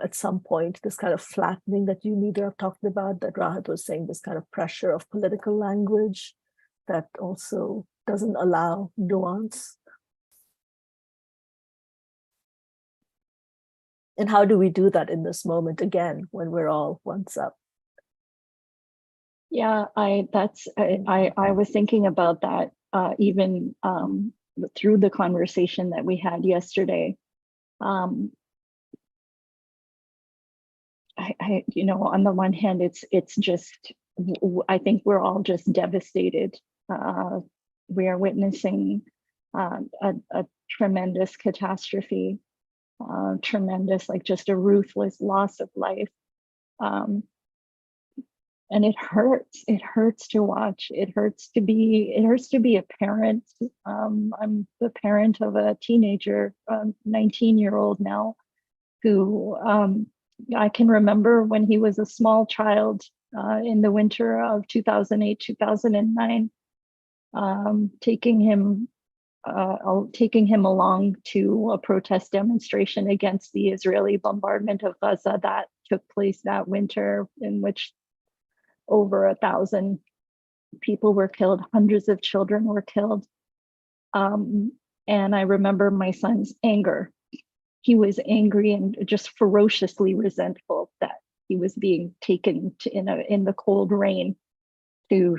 at some point, this kind of flattening that you neither have talked about, that Rahat was saying, this kind of pressure of political language that also doesn't allow nuance. And how do we do that in this moment again, when we're all once up? Yeah, I was thinking about that even through the conversation that we had yesterday. On the one hand, it's just, I think we're all just devastated. We are witnessing a tremendous catastrophe, tremendous, like just a ruthless loss of life. and it hurts. It hurts to watch. It hurts to be a parent. I'm the parent of a teenager, 19-year-old now, who I can remember when he was a small child in the winter of 2008, 2009, taking him along to a protest demonstration against the Israeli bombardment of Gaza that took place that winter, in which over 1,000 people were killed, hundreds of children were killed. And I remember my son's anger. He was angry and just ferociously resentful that he was being taken in the cold rain to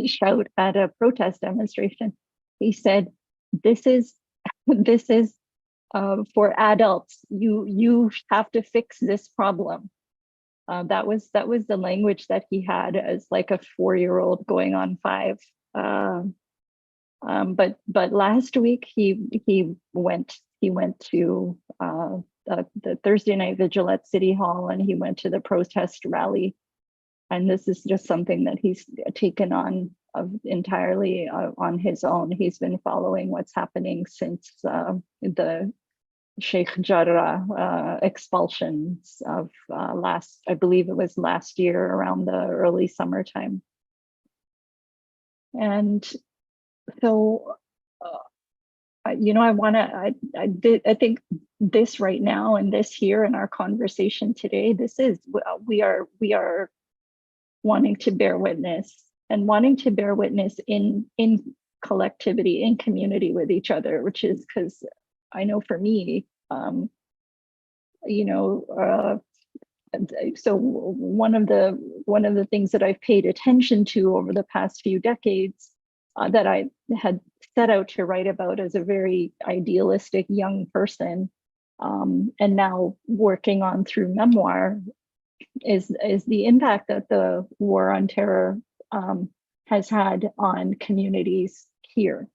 shout at a protest demonstration. He said, "This is for adults. You have to fix this problem." That was the language that he had as like a 4-year-old going on 5. But last week he went to the Thursday night vigil at City Hall, and he went to the protest rally. And this is just something that he's taken on entirely on his own. He's been following what's happening since the Sheikh Jarrah expulsions of I believe it was last year around the early summertime. And so, I think this right now and this here in our conversation today, we are wanting to bear witness in collectivity, in community with each other, which is because I know for me, so one of the things that I've paid attention to over the past few decades that I had set out to write about as a very idealistic young person, and now working on through memoir, is the impact that the war on terror has had on communities here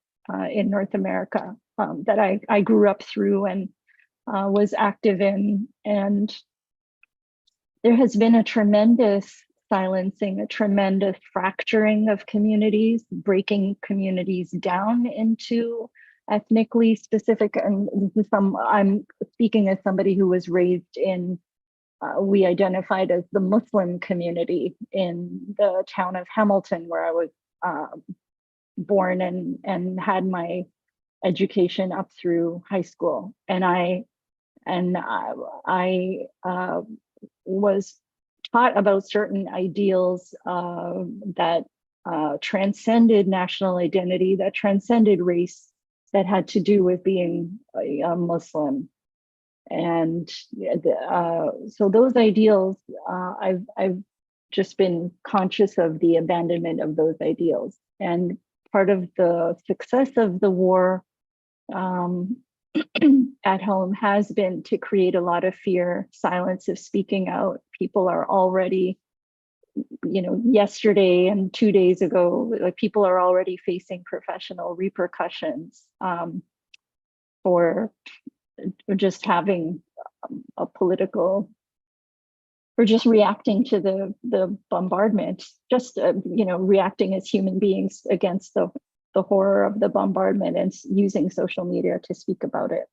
in North America, that I grew up through and was active in. And there has been a tremendous silencing, a tremendous fracturing of communities, breaking communities down into ethnically specific. And I'm speaking as somebody who was raised in, we identified as the Muslim community in the town of Hamilton, where I was born and had my education up through high school. And I was taught about certain ideals that transcended national identity, that transcended race, that had to do with being a Muslim. And so those ideals, I've just been conscious of the abandonment of those ideals. And part of the success of the war at home has been to create a lot of fear, silence of speaking out. People are already, yesterday and 2 days ago, like people are already facing professional repercussions for just having a political, or just reacting to the bombardment, just reacting as human beings against the horror of the bombardment and using social media to speak about it.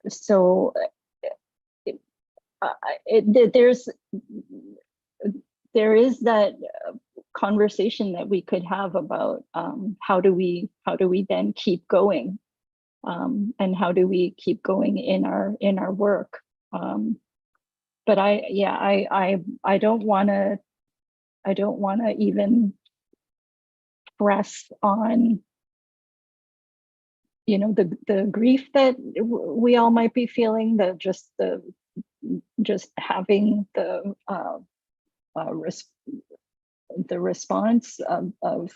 So there is that conversation that we could have about how do we then keep going, and how do we keep going in our work. But I don't want to even press on the grief that we all might be feeling, just having the response of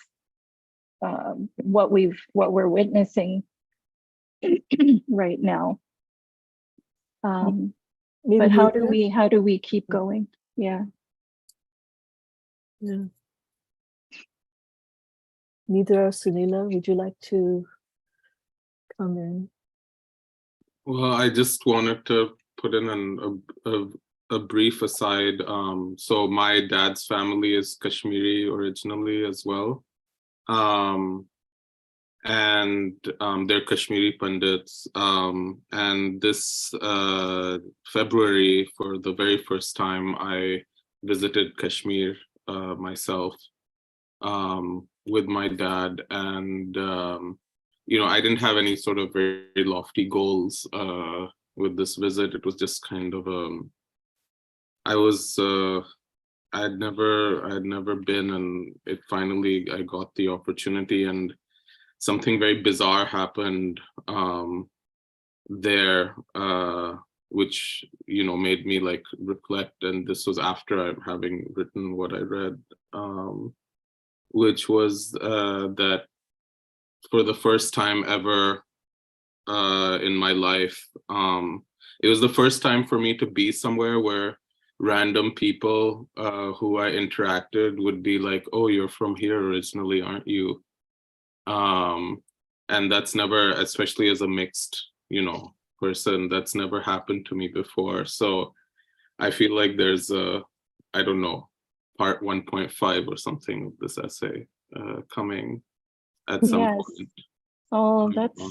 what we're witnessing right now. But how do we keep going? Yeah. NEDRA, Suneela, would you like to come in? Well, I just wanted to put in a a brief aside. So my dad's family is Kashmiri originally as well. And they're Kashmiri Pandits. And this February, for the very first time, I visited Kashmir myself with my dad. And, you know, I didn't have any sort of very lofty goals with this visit. It was just kind of, I had never been, and it finally, I got the opportunity, and something very bizarre happened there, which, you know, made me like reflect. And this was after having written what I read, which was that for the first time ever in my life, it was the first time for me to be somewhere where random people who I interacted would be like, "Oh, you're from here originally, aren't you?" And that's never, especially as a mixed, you know, person, that's never happened to me before. So I feel like there's a, I don't know, part 1.5 or something of this essay coming at some point. Oh, that's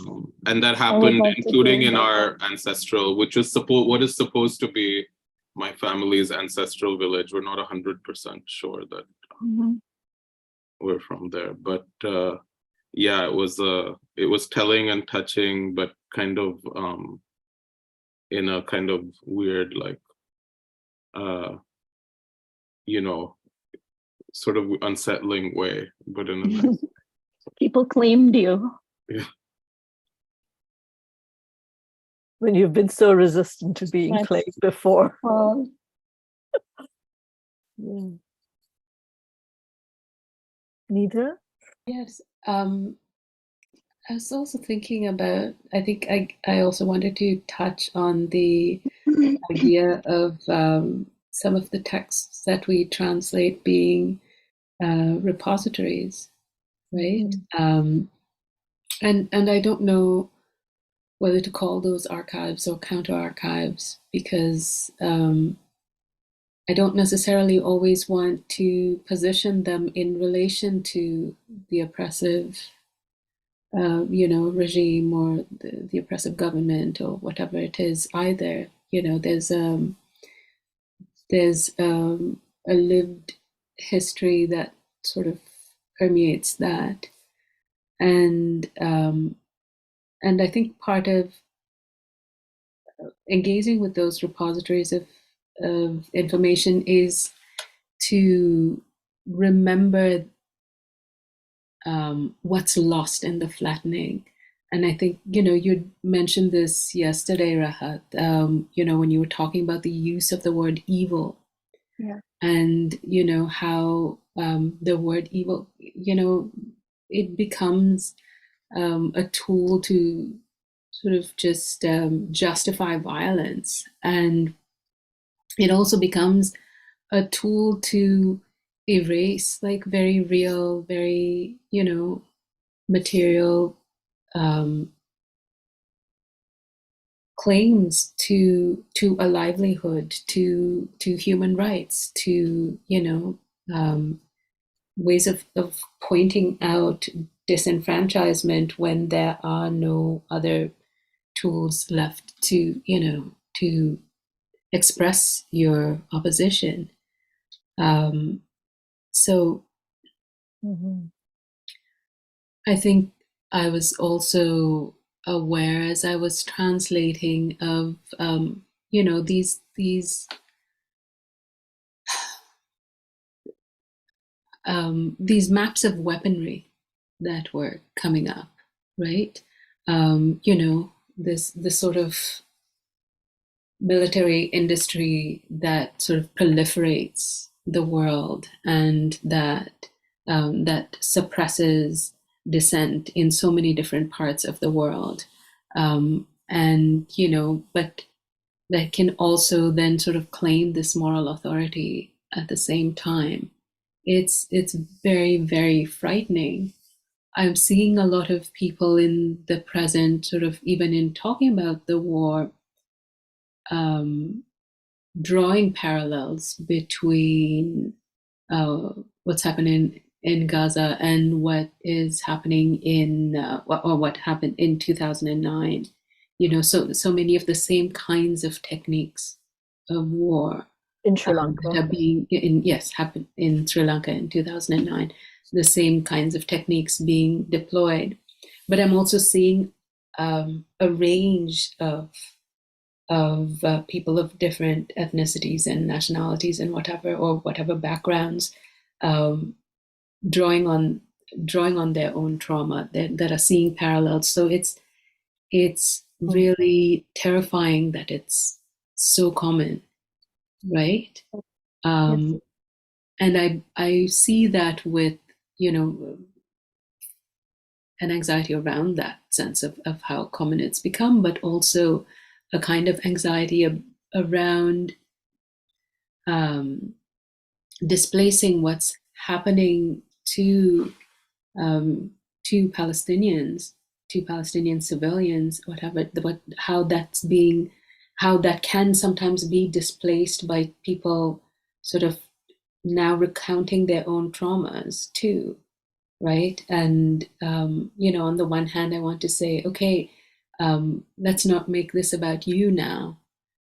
and that happened, including in that. our ancestral, which is what is supposed to be my family's ancestral village. We're not 100% sure that we're from there, but yeah, it was telling and touching, but kind of in a kind of weird, like you know, sort of unsettling way, but in a nice way. People claimed you. Yeah. When you've been so resistant to being claimed before. Yeah. Nedra? Yes. I was also thinking about, I think I also wanted to touch on the idea of some of the texts that we translate being repositories, right? And I don't know whether to call those archives or counter archives, because I don't necessarily always want to position them in relation to the oppressive you know, regime or the oppressive government or whatever it is either. You know, there's a lived history that sort of permeates that, and I think part of engaging with those repositories of information is to remember what's lost in the flattening. And I think, you know, you mentioned this yesterday, Rahat, you know, when you were talking about the use of the word evil. Yeah. And, you know, how the word evil, you know, it becomes a tool to sort of just justify violence. And it also becomes a tool to erase like very real, very, you know, material claims to a livelihood, to human rights, to, you know, ways of pointing out disenfranchisement when there are no other tools left to, you know, to express your opposition. So I think I was also aware as I was translating of, you know, these maps of weaponry that were coming up, right? You know, this sort of military industry that sort of proliferates the world, and that that suppresses dissent in so many different parts of the world, and, you know, but that can also then sort of claim this moral authority at the same time. It's very, very frightening. I'm seeing a lot of people in the present, sort of even in talking about the war, drawing parallels between what's happening in Gaza and what is happening in or what happened in 2009. You know, so many of the same kinds of techniques of war in Sri Lanka that are being happened in Sri Lanka in 2009. The same kinds of techniques being deployed, but I'm also seeing a range of people of different ethnicities and nationalities and whatever backgrounds, drawing on their own trauma that are seeing parallels. So it's really terrifying that it's so common, right? Yes. And I see that with, you know, an anxiety around that sense of how common it's become, but also a kind of anxiety around displacing what's happening to Palestinians, to Palestinian civilians, how that can sometimes be displaced by people sort of now recounting their own traumas too, right? And you know, on the one hand, I want to say, okay, let's not make this about you now,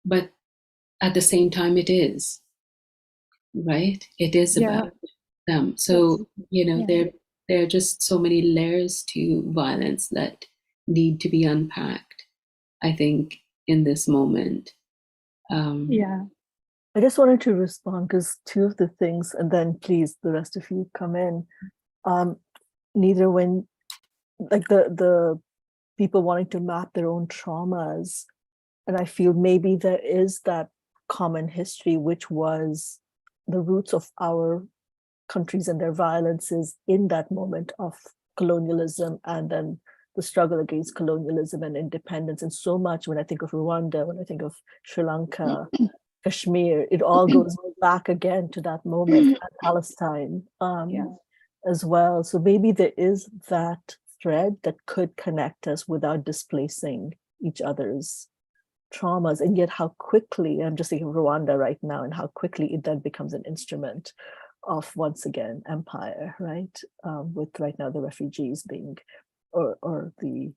but at the same time, it is, right? It is about them. So you know, there are just so many layers to violence that need to be unpacked, I think, in this moment. I just wanted to respond because two of the things, and then please the rest of you come in. Neither when like the people wanting to map their own traumas, and I feel maybe there is that common history which was the roots of our countries and their violences in that moment of colonialism, and then the struggle against colonialism and independence. And so much, when I think of Rwanda, when I think of Sri Lanka, Kashmir, it all goes back again to that moment, and Palestine as well. So maybe there is that thread that could connect us without displacing each other's traumas. And yet how quickly, I'm just thinking of Rwanda right now, and how quickly it then becomes an instrument of, once again, empire, right? With right now the refugees being, or the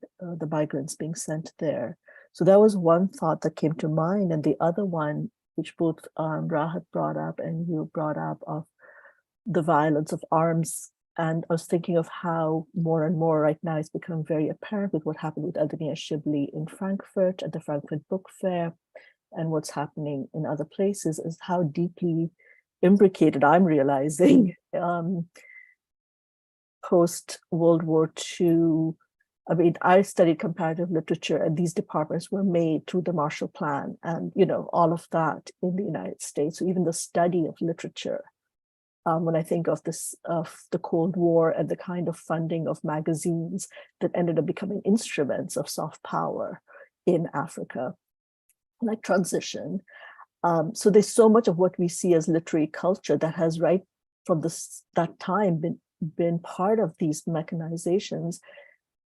migrants being sent there. So that was one thought that came to mind. And the other one, which both Rahat brought up and you brought up, of the violence of arms. And I was thinking of how more and more right now it's become very apparent with what happened with Adenia Shibli in Frankfurt at the Frankfurt Book Fair, and what's happening in other places, is how deeply imbricated I'm realizing post-World War II. I mean, I studied comparative literature, and these departments were made through the Marshall Plan and, you know, all of that in the United States. So even the study of literature, when I think of this, of the Cold War and the kind of funding of magazines that ended up becoming instruments of soft power in Africa, like Transition. So there's so much of what we see as literary culture that has, right from that time, been part of these mechanizations.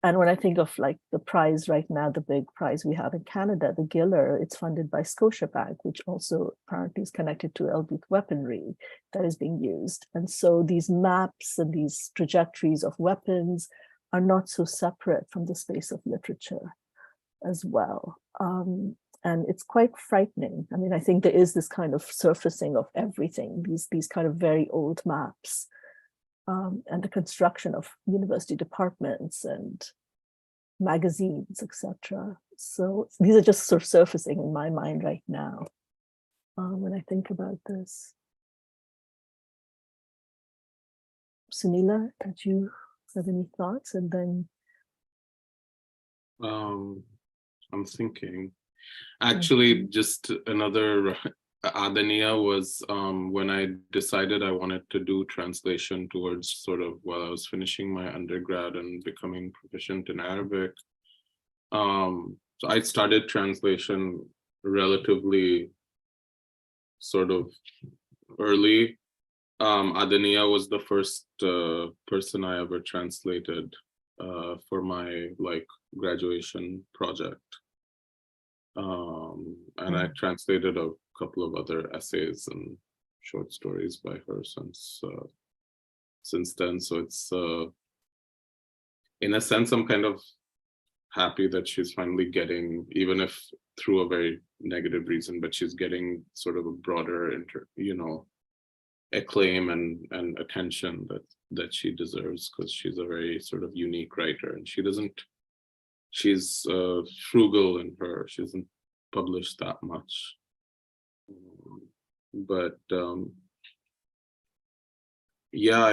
And when I think of like the prize right now, the big prize we have in Canada, the Giller, it's funded by Scotiabank, which also apparently is connected to elite weaponry that is being used. And so these maps and these trajectories of weapons are not so separate from the space of literature as well. And it's quite frightening. I mean, I think there is this kind of surfacing of everything, these kind of very old maps, and the construction of university departments and magazines, etc. So these are just sort of surfacing in my mind right now when I think about this. Suneela, did you have any thoughts? And then I'm thinking, actually, just another Adania was when I decided I wanted to do translation towards sort of while I was finishing my undergrad and becoming proficient in Arabic. So I started translation relatively sort of early. Adania was the first person I ever translated for my graduation project. And I translated a couple of other essays and short stories by her since then. So it's in a sense, I'm kind of happy that she's finally getting, even if through a very negative reason, but she's getting sort of a broader acclaim and attention that she deserves, because she's a very sort of unique writer, and she's frugal in her. She doesn't publish that much, but yeah,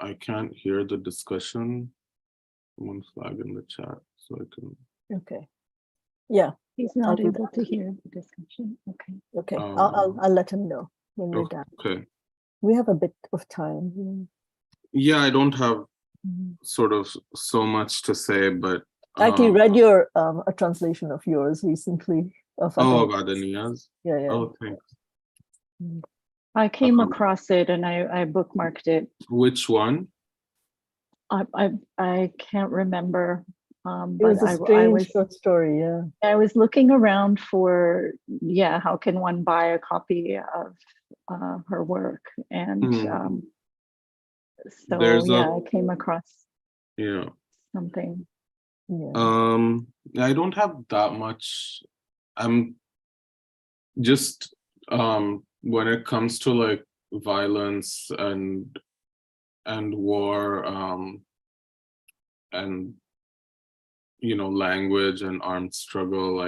I can't hear the discussion. Someone flag in the chat so I can. Okay. Yeah. He's not able to hear the discussion. Okay. Okay. I'll let him know when we're done. Okay. We have a bit of time. Yeah, I don't have sort of so much to say, but I actually read your a translation of yours recently. About Aniyaz. Yeah. Oh, thanks. I came across it and I bookmarked it. Which one? I can't remember. It was a strange short story. Yeah. I was looking around for how can one buy a copy of her work, and I came across something. Yeah. I don't have that much. I'm just when it comes to like violence and war and language and armed struggle,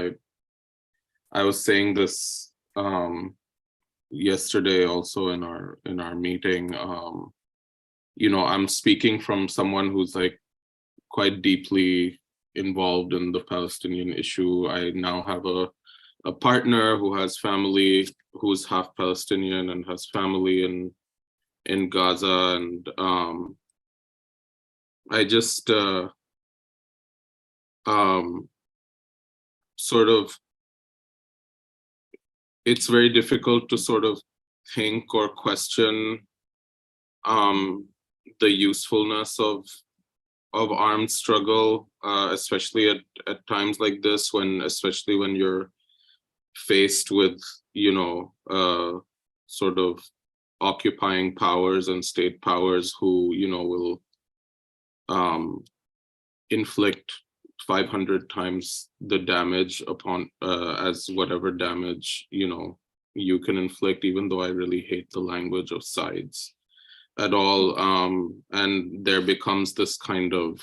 I was saying this yesterday also in our meeting. I'm speaking from someone who's like quite deeply involved in the Palestinian issue. I now have a partner who has family, who's half Palestinian and has family in Gaza, and I just sort of, it's very difficult to sort of think or question the usefulness of armed struggle, especially at times like this, especially when you're faced with sort of occupying powers and state powers who will inflict 500 times the damage upon as whatever damage you can inflict, even though I really hate the language of sides at all. And there becomes this kind of,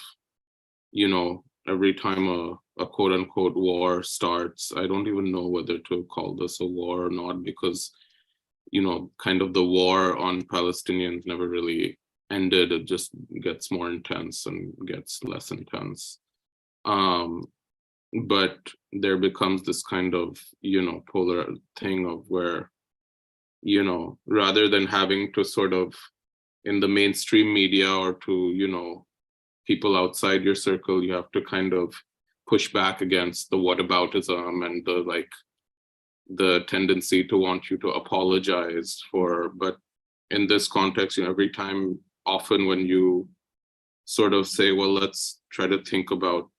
every time a quote unquote war starts, I don't even know whether to call this a war or not, because kind of the war on Palestinians never really ended. It just gets more intense and gets less intense. But there becomes this kind of, polar thing of where, rather than having to sort of in the mainstream media or to, people outside your circle, you have to kind of push back against the whataboutism and the tendency to want you to apologize for. But in this context, often when you sort of say, well, let's try to think about,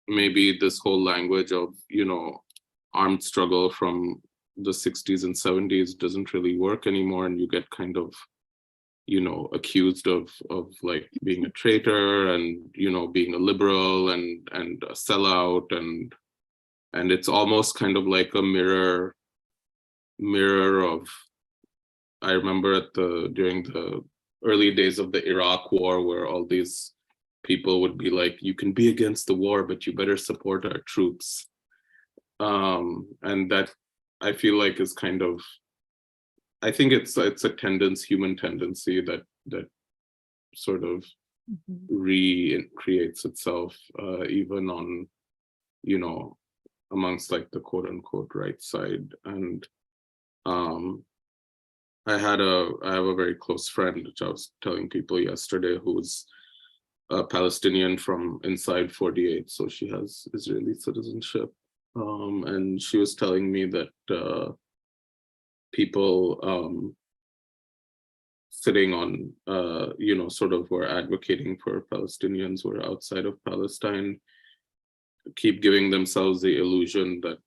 maybe this whole language of, armed struggle from the 60s and 70s doesn't really work anymore, and you get kind of, accused of like being a traitor and, being a liberal and a sellout, and it's almost kind of like a mirror of, I remember during the early days of the Iraq war, where all these people would be like, you can be against the war, but you better support our troops. And that I feel like is kind of, I think it's a human tendency that sort of recreates itself, even on, amongst like the quote unquote right side. And I have a very close friend, which I was telling people yesterday, who's a Palestinian from inside 48, so she has Israeli citizenship. And she was telling me that people sitting on, sort of were advocating for Palestinians who are outside of Palestine, keep giving themselves the illusion that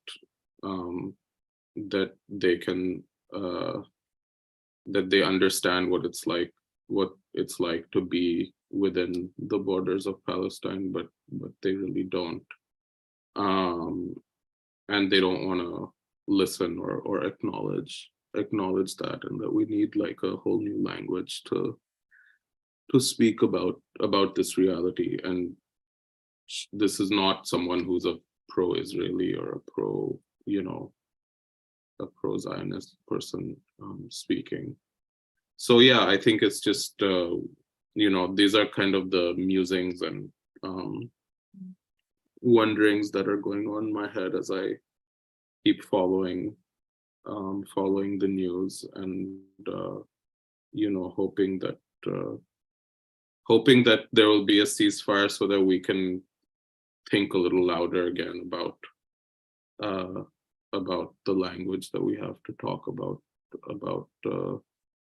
that they can that they understand what it's like to be within the borders of Palestine, but they really don't, and they don't want to listen or acknowledge that, and that we need like a whole new language to speak about this reality. And this is not someone who's a pro-Israeli or a pro-Zionist person speaking. So yeah, I think it's just these are kind of the musings and wonderings that are going on in my head as I keep following the news, and hoping that there will be a ceasefire so that we can think a little louder again about the language that we have to talk about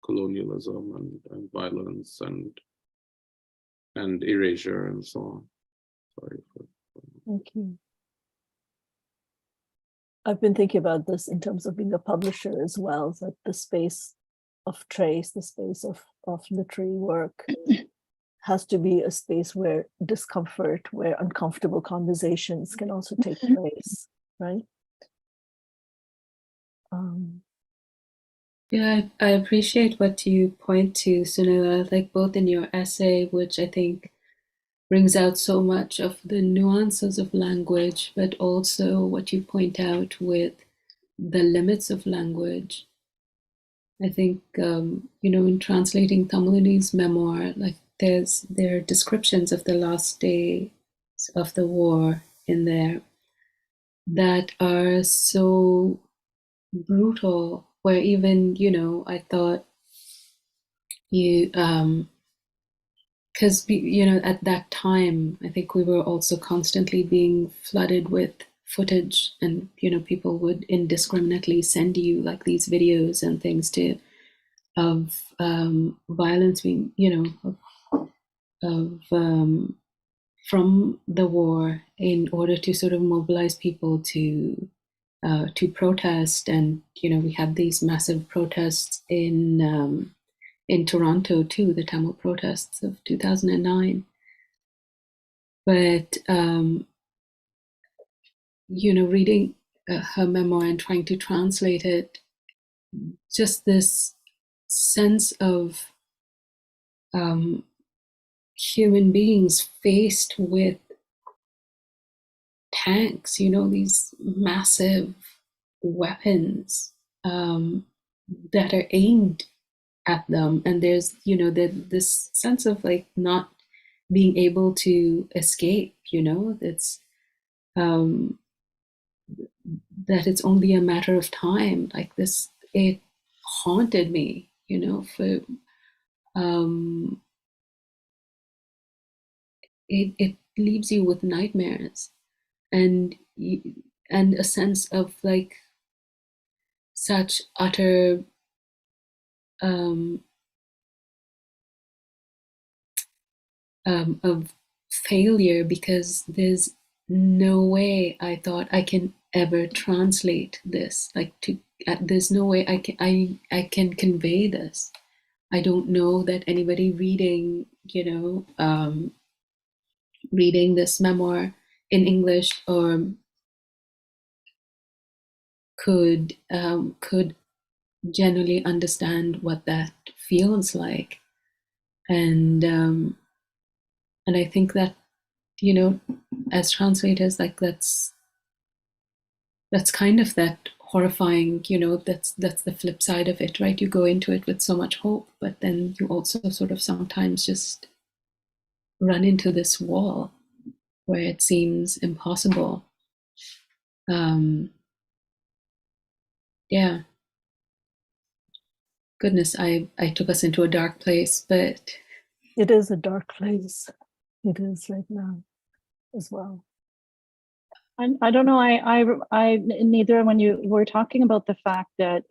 colonialism and violence and erasure and so on. Sorry for. Thank you. I've been thinking about this in terms of being a publisher as well, that the space of trace, the space of literary work has to be a space where discomfort, where uncomfortable conversations can also take place, right? Yeah, I appreciate what you point to, Suneela, like both in your essay, which I think brings out so much of the nuances of language, but also what you point out with the limits of language. I think, in translating Thamulini's memoir, like there are descriptions of the last days of the war in there that are so brutal, where even, I thought you, because, at that time, I think we were also constantly being flooded with footage, and, people would indiscriminately send you like these videos and things of violence being, from the war, in order to sort of mobilize people to protest. And, we had these massive protests in Toronto too, the Tamil protests of 2009. But, reading her memoir and trying to translate it, just this sense of human beings faced with tanks, these massive weapons that are aimed at them, and there's this sense of like not being able to escape, it's that it's only a matter of time. Like this, it haunted me, for it leaves you with nightmares and a sense of like such utter of failure, because there's no way I thought I can ever translate this. Like there's no way I can convey this. I don't know that anybody reading, reading this memoir in English or could genuinely understand what that feels like. And I think that, as translators, like that's kind of that horrifying, that's the flip side of it, right? You go into it with so much hope, but then you also sort of sometimes just run into this wall where it seems impossible. Yeah. Goodness, I took us into a dark place, but it is a dark place. It is right now as well. I don't know. I neither. When you were talking about the fact that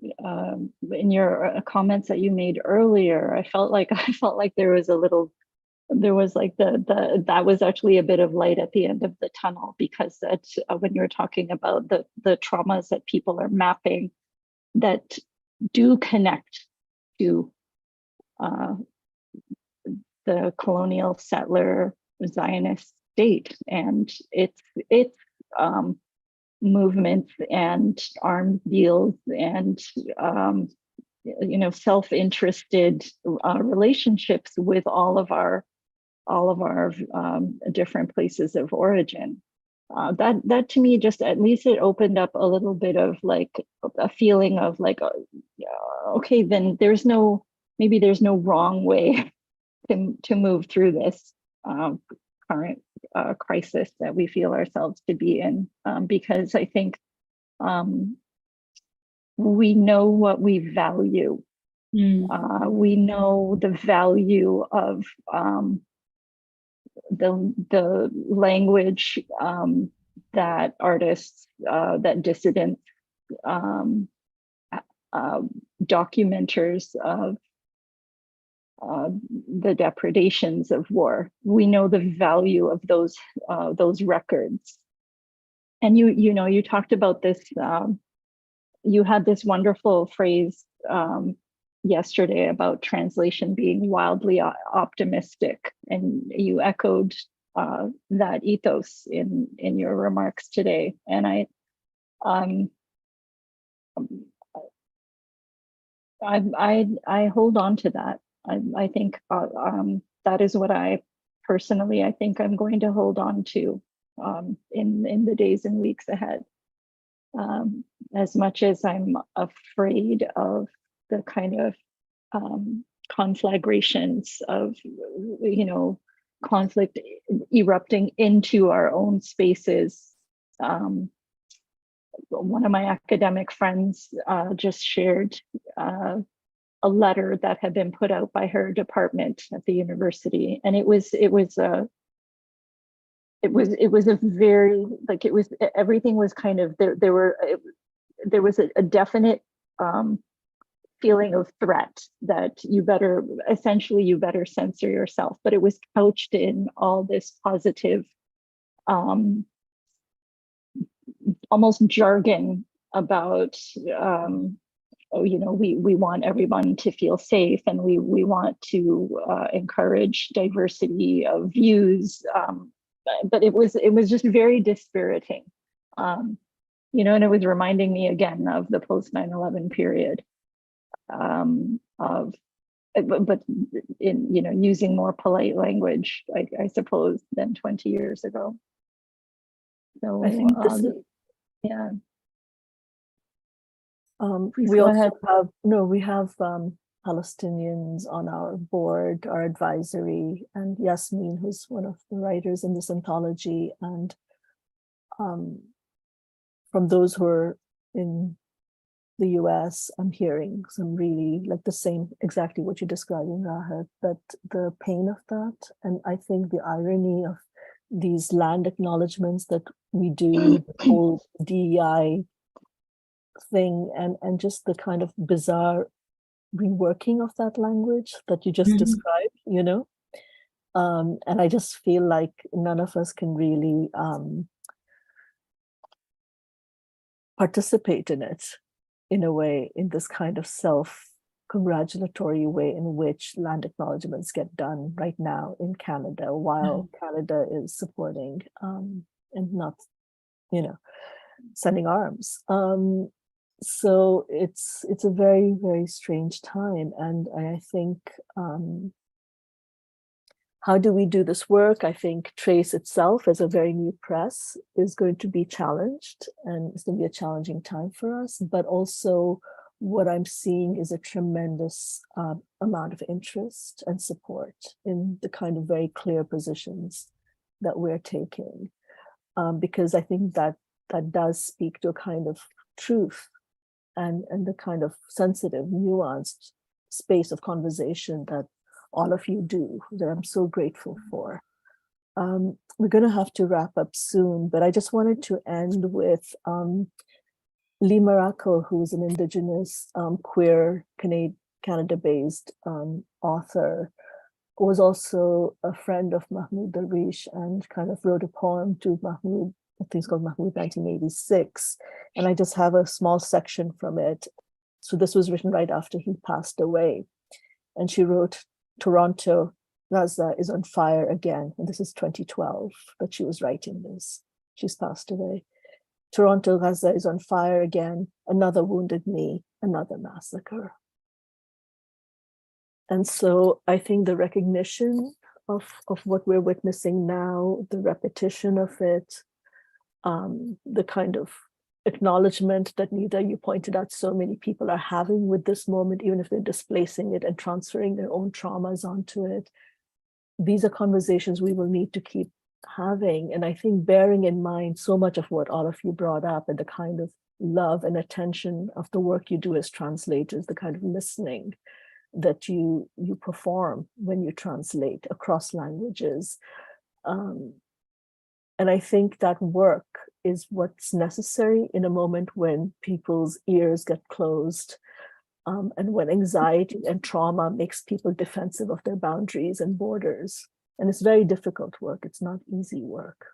in your comments that you made earlier, I felt like there was a little there was like that was actually a bit of light at the end of the tunnel, because that when you're talking about the traumas that people are mapping that do connect to the colonial settler Zionist state and its movements and arms deals and self-interested relationships with all of our different places of origin. That to me, just at least it opened up a little bit of like a feeling of like, okay, then maybe there's no wrong way to move through this current crisis that we feel ourselves to be in, because I think we know what we value. We know the value of the language that artists, that dissidents, documenters of the depredations of war. We know the value of those records. And you talked about this. You had this wonderful phrase yesterday about translation being wildly optimistic, and you echoed that ethos in your remarks today. And I hold on to that. I think that is what I personally, I think I'm going to hold on to in the days and weeks ahead. As much as I'm afraid of the kind of conflagrations of, conflict erupting into our own spaces. One of my academic friends just shared a letter that had been put out by her department at the university, and it was a very, like, everything was kind of there was a definite feeling of threat that you better censor yourself, but it was couched in all this positive almost jargon about we want everyone to feel safe, and we want to encourage diversity of views, but it was just very dispiriting, and it was reminding me again of the post 9/11 period, but in using more polite language, I suppose, than 20 years ago. So I think this yeah. We have Palestinians on our board, our advisory, and Yasmin, who's one of the writers in this anthology. And from those who are in the US, I'm hearing some really like the same, exactly what you're describing, Rahat, that the pain of that. And I think the irony of these land acknowledgements that we do, the whole DEI thing, and just the kind of bizarre reworking of that language that you just described, and I just feel like none of us can really participate in it in a way, in this kind of self-congratulatory way in which land acknowledgements get done right now in Canada, while Canada is supporting and not, sending arms. So it's a very, very strange time. And I think, how do we do this work? I think Trace itself as a very new press is going to be challenged, and it's going to be a challenging time for us. But also what I'm seeing is a tremendous amount of interest and support in the kind of very clear positions that we're taking. Because I think that does speak to a kind of truth and the kind of sensitive, nuanced space of conversation that all of you do, that I'm so grateful for. We're going to have to wrap up soon, but I just wanted to end with Lee Maracle, who's an Indigenous queer Canada-based author, was also a friend of Mahmoud Darwish and kind of wrote a poem to Mahmoud, I think it's called Mahmoud 1986. And I just have a small section from it. So this was written right after he passed away. And she wrote, Toronto, Gaza is on fire again. And this is 2012 that she was writing this. She's passed away. Toronto, Gaza is on fire again. Another wounded knee, another massacre. And so I think the recognition of what we're witnessing now, the repetition of it, the kind of acknowledgement that Nida, you pointed out, so many people are having with this moment, even if they're displacing it and transferring their own traumas onto it. These are conversations we will need to keep having. And I think bearing in mind so much of what all of you brought up and the kind of love and attention of the work you do as translators, the kind of listening that you perform when you translate across languages. And I think that work is what's necessary in a moment when people's ears get closed, and when anxiety and trauma makes people defensive of their boundaries and borders. And it's very difficult work. It's not easy work.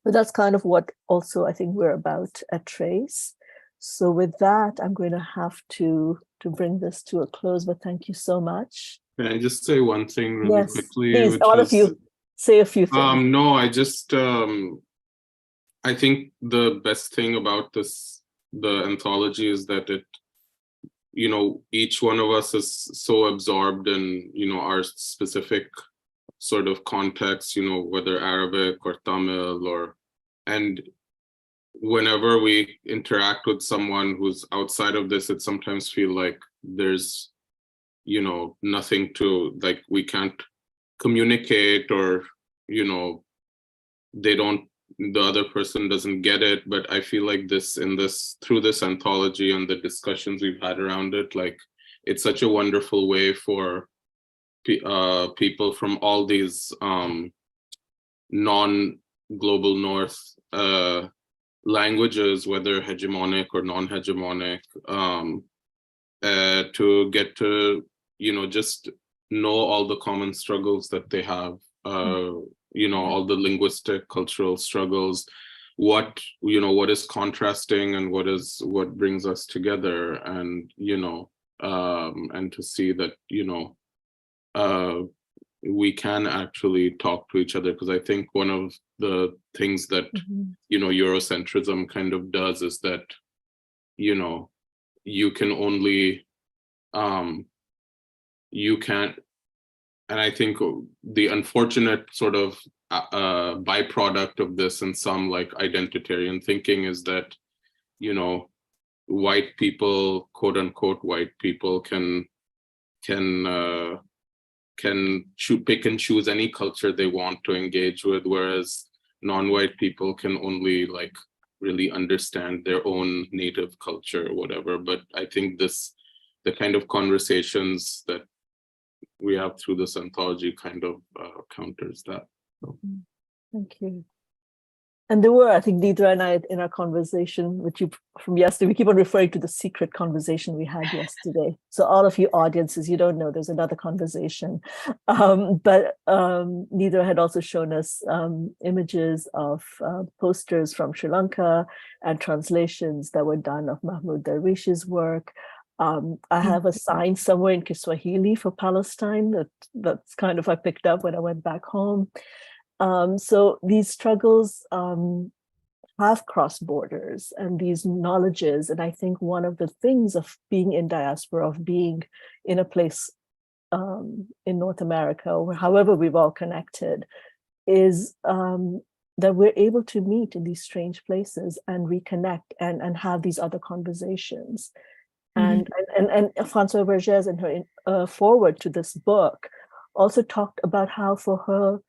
But that's kind of what also I think we're about at Trace. So with that, I'm going to have to bring this to a close, but thank you so much. Can I just say one thing really quickly? Please, all of you, say a few things. No, I think the best thing about the anthology is that it, each one of us is so absorbed in, our specific sort of context, whether Arabic or Tamil and whenever we interact with someone who's outside of this, it sometimes feels like there's, nothing to, like, we can't communicate or, the other person doesn't get it. But I feel like through this anthology and the discussions we've had around it, like, it's such a wonderful way for people from all these non-global North languages, whether hegemonic or non-hegemonic, to get to, just know all the common struggles that they have, all the linguistic, cultural struggles, what is contrasting and what brings us together, and, and to see that, we can actually talk to each other. Because I think one of the things that, Eurocentrism kind of does is that, you can only, you can't, and I think the unfortunate sort of byproduct of this in some like identitarian thinking is that, white people, quote unquote, white people can pick and choose any culture they want to engage with, whereas non-white people can only like really understand their own native culture or whatever. But I think the kind of conversations that we have through this anthology kind of counters that. So. Thank you. And there were, I think, Nidra and I, in our conversation with you from yesterday, we keep on referring to the secret conversation we had yesterday. So all of you audiences, you don't know, there's another conversation. But Nidra had also shown us images of posters from Sri Lanka and translations that were done of Mahmoud Darwish's work. I have a sign somewhere in Kiswahili for Palestine that's kind of I picked up when I went back home. So these struggles have crossed borders and these knowledges. And I think one of the things of being in diaspora, of being in a place in North America, or however we've all connected, is that we're able to meet in these strange places and reconnect and have these other conversations. And Françoise Vergès in her foreword to this book also talked about how for her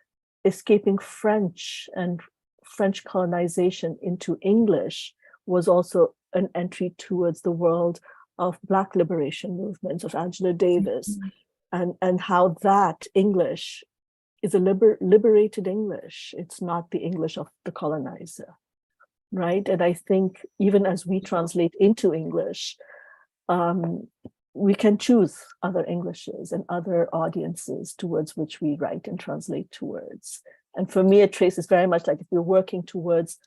escaping French and French colonization into English was also an entry towards the world of Black liberation movements of Angela Davis, and how that English is a liberated English. It's not the English of the colonizer, right? And I think even as we translate into English, we can choose other Englishes and other audiences towards which we write and translate towards. And for me, a trace is very much like if we're working towards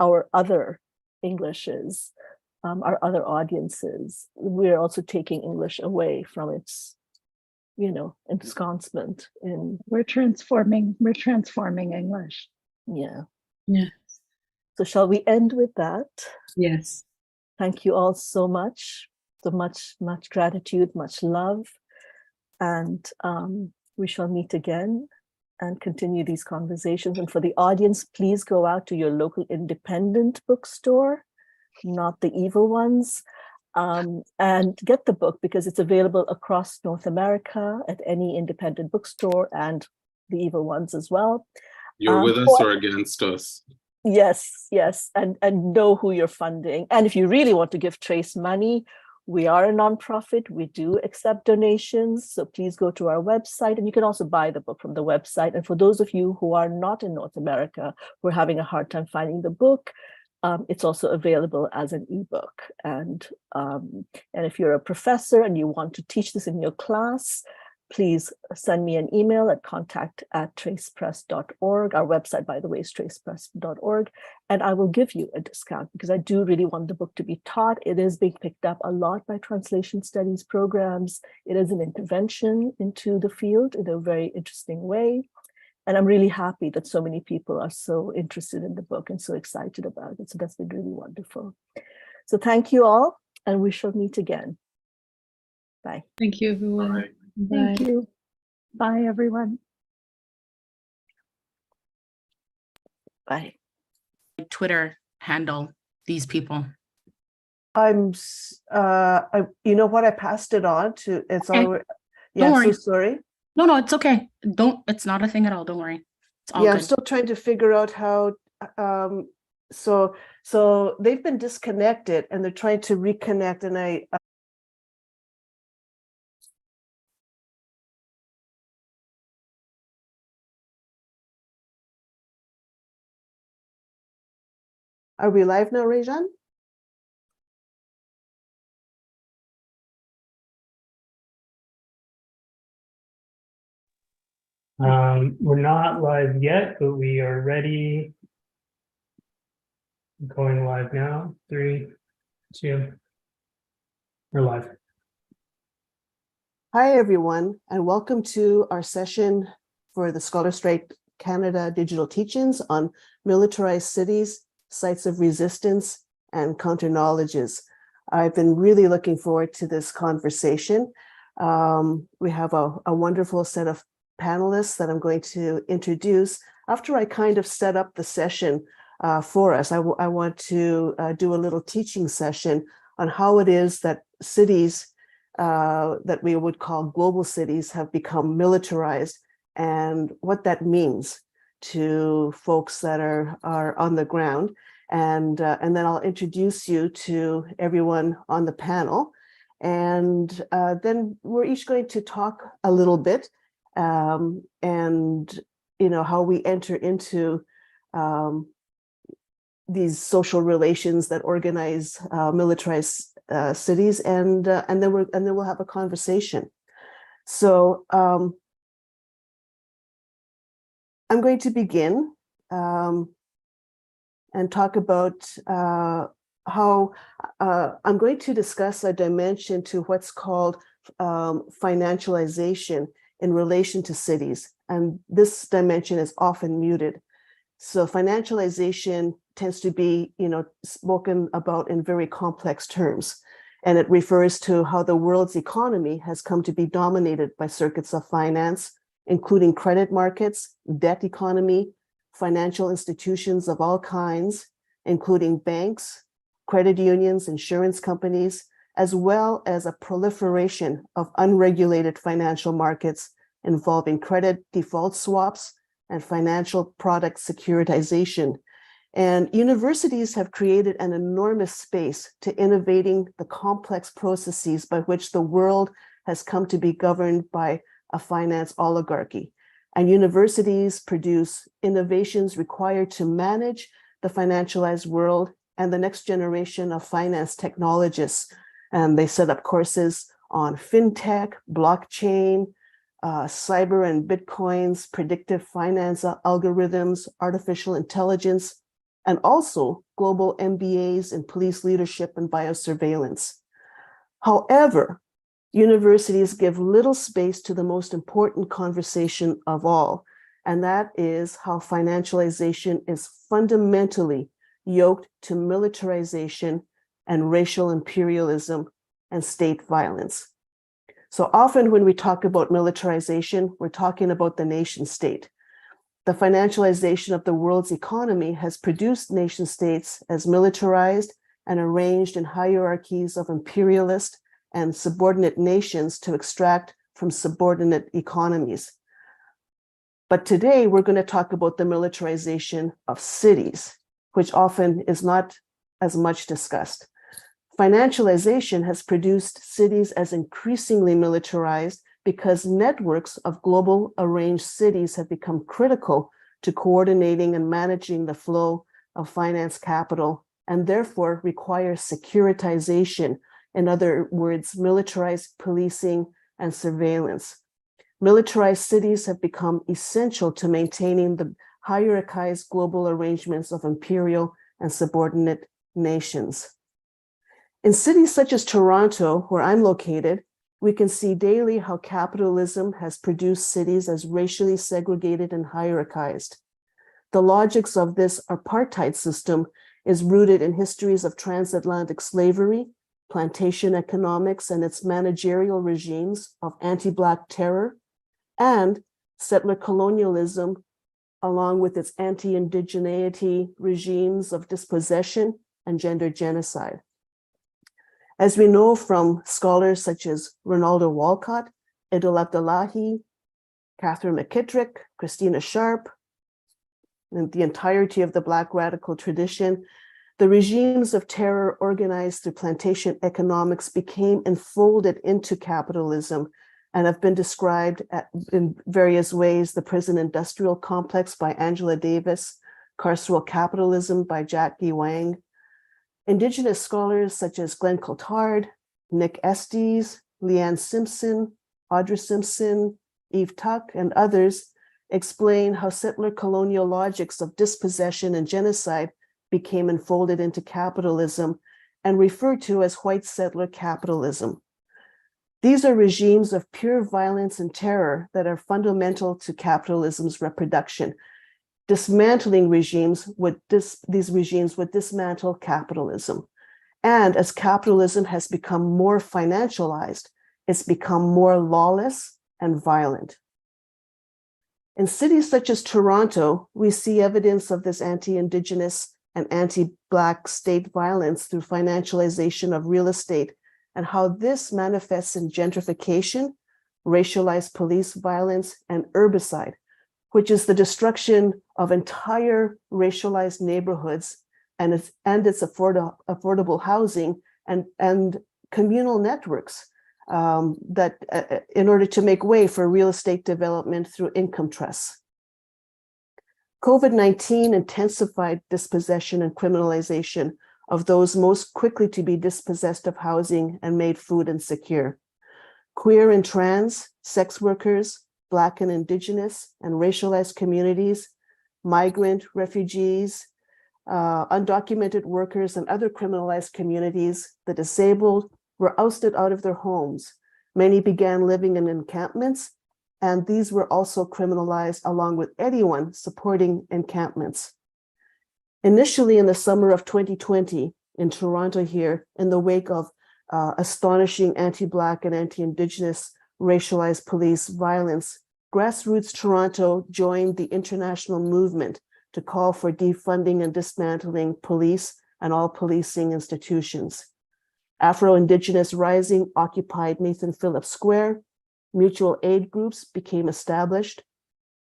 our other Englishes, our other audiences, we're also taking English away from its, ensconcement in. We're transforming English. Yeah. Yeah. So shall we end with that? Yes. Thank you all so much. So much gratitude, much love. And we shall meet again and continue these conversations. And for the audience, please go out to your local independent bookstore, not the evil ones, and get the book, because it's available across North America at any independent bookstore and the evil ones as well. You're with us or against us? Yes, and know who you're funding. And if you really want to give Trace money, we are a nonprofit. We do accept donations. So please go to our website, and you can also buy the book from the website. And for those of you who are not in North America, who are having a hard time finding the book, it's also available as an ebook. And if you're a professor and you want to teach this in your class, please send me an email at contact@tracepress.org. Our website, by the way, is tracepress.org, and I will give you a discount because I do really want the book to be taught. It is being picked up a lot by translation studies programs. It is an intervention into the field in a very interesting way. And I'm really happy that so many people are so interested in the book and so excited about it. So that's been really wonderful. So thank you all, and we shall meet again. Bye. Thank you, everyone. Bye. Thank you. Bye, everyone. Bye. Twitter handle these people. You know what? I passed it on to. It's Okay. already. Don't Yeah. worry. So sorry. No, it's okay. It's not a thing at all. Don't worry. It's all Yeah, good. I'm still trying to figure out how. So they've been disconnected, and they're trying to reconnect. And are we live now, Rejan? We're not live yet, but we are ready. Going live now. 3, 2. We're live. Hi, everyone, and welcome to our session for the Scholar Strike Canada Digital Teach-ins on militarized cities, sites of resistance, and counter-knowledges. I've been really looking forward to this conversation. We have a wonderful set of panelists that I'm going to introduce. After I kind of set up the session for us, I want to do a little teaching session on how it is that cities that we would call global cities have become militarized and what that means to folks that are on the ground. And then I'll introduce you to everyone on the panel. And then we're each going to talk a little bit and how we enter into these social relations that organize militarized cities, and then we'll have a conversation. So I'm going to begin and talk about how I'm going to discuss a dimension to what's called financialization in relation to cities. And this dimension is often muted. So financialization tends to be, spoken about in very complex terms. And it refers to how the world's economy has come to be dominated by circuits of finance, including credit markets, debt economy, financial institutions of all kinds, including banks, credit unions, insurance companies, as well as a proliferation of unregulated financial markets involving credit default swaps and financial product securitization. And universities have created an enormous space to innovating the complex processes by which the world has come to be governed by a finance oligarchy. And universities produce innovations required to manage the financialized world and the next generation of finance technologists. And they set up courses on fintech, blockchain, cyber and bitcoins, predictive finance algorithms, artificial intelligence, and also global MBAs in police leadership and biosurveillance. However, universities give little space to the most important conversation of all, and that is how financialization is fundamentally yoked to militarization and racial imperialism and state violence. So often when we talk about militarization, we're talking about the nation state. The financialization of the world's economy has produced nation states as militarized and arranged in hierarchies of imperialist and subordinate nations to extract from subordinate economies. But today we're going to talk about the militarization of cities, which often is not as much discussed. Financialization has produced cities as increasingly militarized because networks of global arranged cities have become critical to coordinating and managing the flow of finance capital, and therefore require securitization, in other words, militarized policing and surveillance. Militarized cities have become essential to maintaining the hierarchized global arrangements of imperial and subordinate nations. In cities such as Toronto, where I'm located, we can see daily how capitalism has produced cities as racially segregated and hierarchized. The logics of this apartheid system is rooted in histories of transatlantic slavery, plantation economics and its managerial regimes of anti-Black terror, and settler colonialism, along with its anti-indigeneity regimes of dispossession and gender genocide. As we know from scholars such as Ronaldo Walcott, Idil Abdullahi, Catherine McKittrick, Christina Sharp, and the entirety of the Black radical tradition, the regimes of terror organized through plantation economics became enfolded into capitalism and have been described in various ways: the prison industrial complex by Angela Davis, carceral capitalism by Jackie Wang. Indigenous scholars such as Glenn Coulthard, Nick Estes, Leanne Simpson, Audra Simpson, Eve Tuck, and others explain how settler colonial logics of dispossession and genocide became enfolded into capitalism and referred to as white settler capitalism. These are regimes of pure violence and terror that are fundamental to capitalism's reproduction. Dismantling regimes these regimes would dismantle capitalism. And as capitalism has become more financialized, it's become more lawless and violent. In cities such as Toronto, we see evidence of this anti-Indigenous and anti-Black state violence through financialization of real estate, and how this manifests in gentrification, racialized police violence, and urbicide, which is the destruction of entire racialized neighborhoods and its affordable housing and communal networks that in order to make way for real estate development through income trusts. COVID-19 intensified dispossession and criminalization of those most quickly to be dispossessed of housing and made food insecure. Queer and trans, sex workers, Black and Indigenous and racialized communities, migrant, refugees, undocumented workers, and other criminalized communities, the disabled, were ousted out of their homes. Many began living in encampments, and these were also criminalized along with anyone supporting encampments. Initially in the summer of 2020 in Toronto here, in the wake of astonishing anti-Black and anti-Indigenous racialized police violence, Grassroots Toronto joined the international movement to call for defunding and dismantling police and all policing institutions. Afro-Indigenous Rising occupied Nathan Phillips Square. Mutual aid groups became established.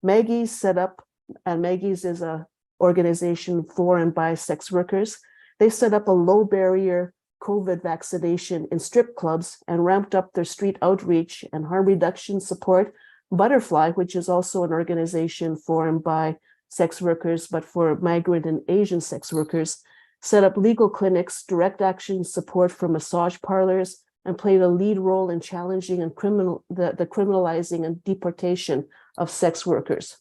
Maggie's set up, and Maggie's is an organization for and by sex workers. They set up a low barrier COVID vaccination in strip clubs and ramped up their street outreach and harm reduction support. Butterfly, which is also an organization for and by sex workers, but for migrant and Asian sex workers, set up legal clinics, direct action support for massage parlors, and played a lead role in challenging and the criminalizing and deportation of sex workers.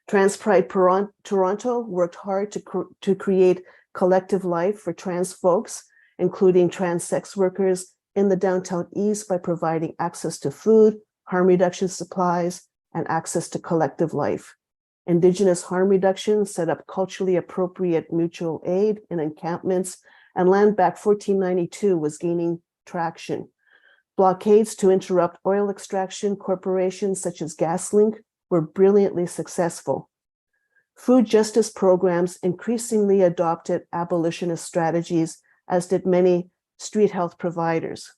Trans Pride Toronto worked hard to create collective life for trans folks, including trans sex workers in the downtown east by providing access to food, harm reduction supplies, and access to collective life. Indigenous harm reduction set up culturally appropriate mutual aid in encampments, and Land Back 1492 was gaining traction. Blockades to interrupt oil extraction corporations such as GasLink were brilliantly successful. Food justice programs increasingly adopted abolitionist strategies, as did many street health providers.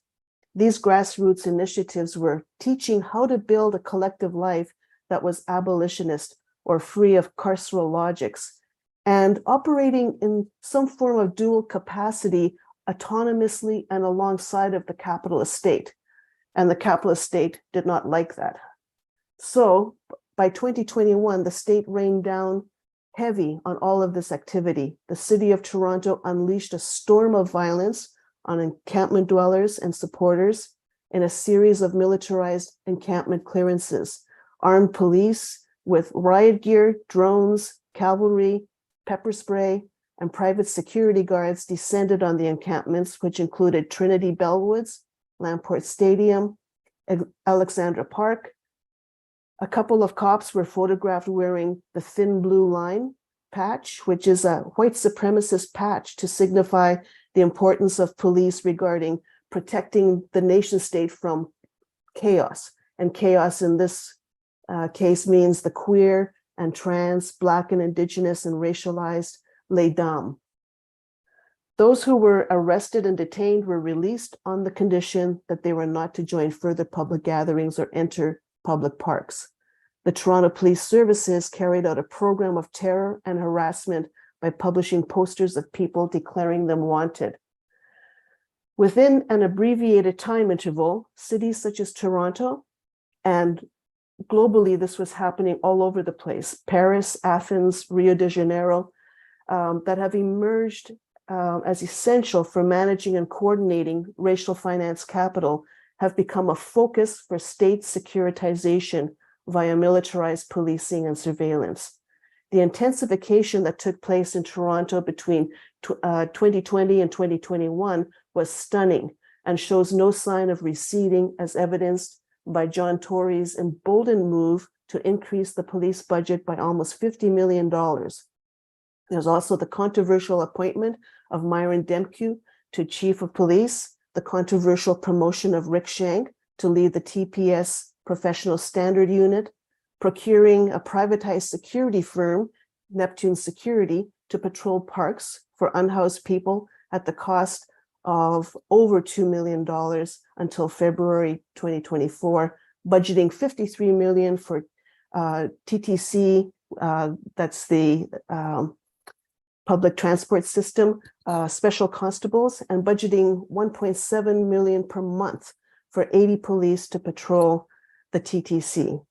These grassroots initiatives were teaching how to build a collective life that was abolitionist or free of carceral logics, and operating in some form of dual capacity autonomously and alongside of the capitalist state. And the capitalist state did not like that. So by 2021, the state rained down heavy on all of this activity. The city of Toronto unleashed a storm of violence on encampment dwellers and supporters in a series of militarized encampment clearances. Armed police with riot gear, drones, cavalry, pepper spray, and private security guards descended on the encampments, which included Trinity Bellwoods, Lamport Stadium, Alexandra Park. A couple of cops were photographed wearing the thin blue line patch, which is a white supremacist patch to signify the importance of police regarding protecting the nation state from chaos. And chaos in this case means the queer and trans, Black and Indigenous and racialized les dames. Those who were arrested and detained were released on the condition that they were not to join further public gatherings or enter public parks. The Toronto Police Services carried out a program of terror and harassment by publishing posters of people declaring them wanted. Within an abbreviated time interval, cities such as Toronto, and globally this was happening all over the place, Paris, Athens, Rio de Janeiro, that have emerged as essential for managing and coordinating racial finance capital, have become a focus for state securitization via militarized policing and surveillance. The intensification that took place in Toronto between 2020 and 2021 was stunning and shows no sign of receding, as evidenced by John Tory's emboldened move to increase the police budget by almost $50 million. There's also the controversial appointment of Myron Demke to Chief of Police, the controversial promotion of Rick Shank to lead the TPS Professional Standard Unit, procuring a privatized security firm, Neptune Security, to patrol parks for unhoused people at the cost of over $2 million until February 2024, budgeting $53 million for TTC, that's the public transport system, special constables, and budgeting $1.7 million per month for 80 police to patrol the TTC.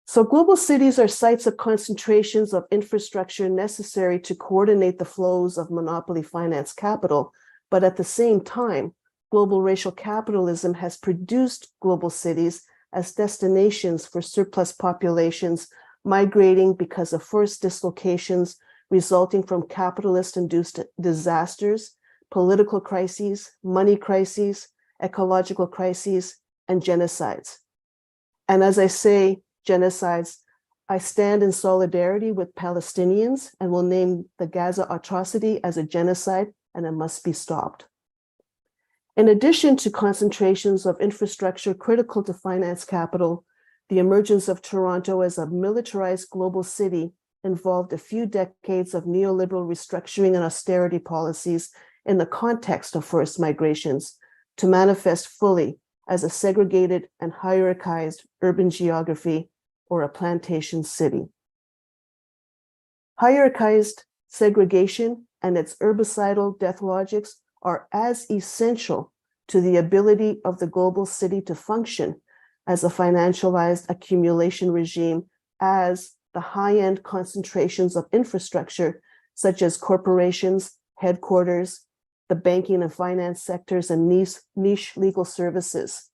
So global cities are sites of concentrations of infrastructure necessary to coordinate the flows of monopoly finance capital, but at the same time, global racial capitalism has produced global cities as destinations for surplus populations migrating because of forced dislocations resulting from capitalist-induced disasters, political crises, money crises, ecological crises, and genocides. And as I say, genocides, I stand in solidarity with Palestinians and will name the Gaza atrocity as a genocide, and it must be stopped. In addition to concentrations of infrastructure critical to finance capital, the emergence of Toronto as a militarized global city involved a few decades of neoliberal restructuring and austerity policies in the context of forced migrations to manifest fully as a segregated and hierarchized urban geography or a plantation city. Hierarchized segregation and its herbicidal death logics are as essential to the ability of the global city to function as a financialized accumulation regime as the high-end concentrations of infrastructure, such as corporations, headquarters, the banking and finance sectors, and niche legal services.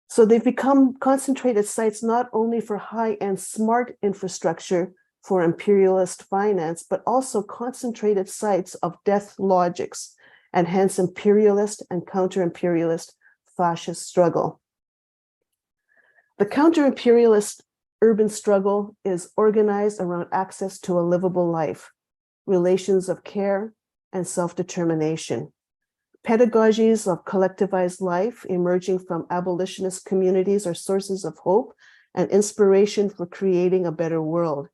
So they've become concentrated sites not only for high-end smart infrastructure for imperialist finance, but also concentrated sites of death logics, and hence imperialist and counter-imperialist fascist struggle. The counter-imperialist urban struggle is organized around access to a livable life, relations of care, and self-determination. Pedagogies of collectivized life emerging from abolitionist communities are sources of hope and inspiration for creating a better world.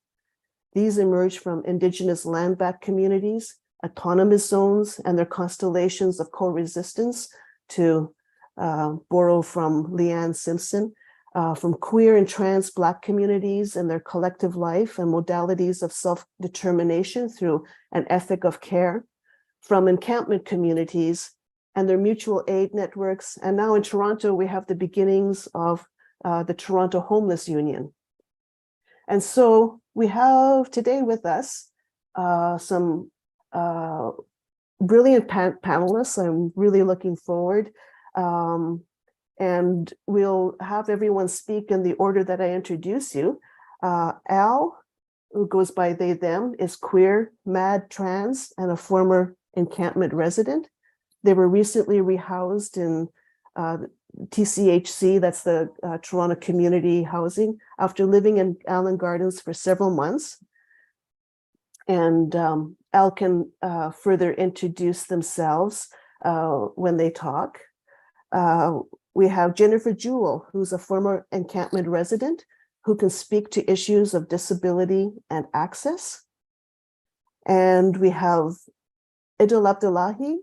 These emerge from indigenous land-backed communities, autonomous zones, and their constellations of co-resistance, to borrow from Leanne Simpson, from queer and trans Black communities and their collective life and modalities of self-determination through an ethic of care, from encampment communities and their mutual aid networks. And now in Toronto, we have the beginnings of the Toronto Homeless Union. And so we have today with us some brilliant panelists. I'm really looking forward. And we'll have everyone speak in the order that I introduce you. Al, who goes by they, them, is queer, mad, trans, and a former encampment resident. They were recently rehoused in TCHC, that's the Toronto Community Housing, after living in Allen Gardens for several months. And Al can further introduce themselves when they talk. We have Jennifer Jewell, who's a former encampment resident who can speak to issues of disability and access. And we have Idil Abdullahi,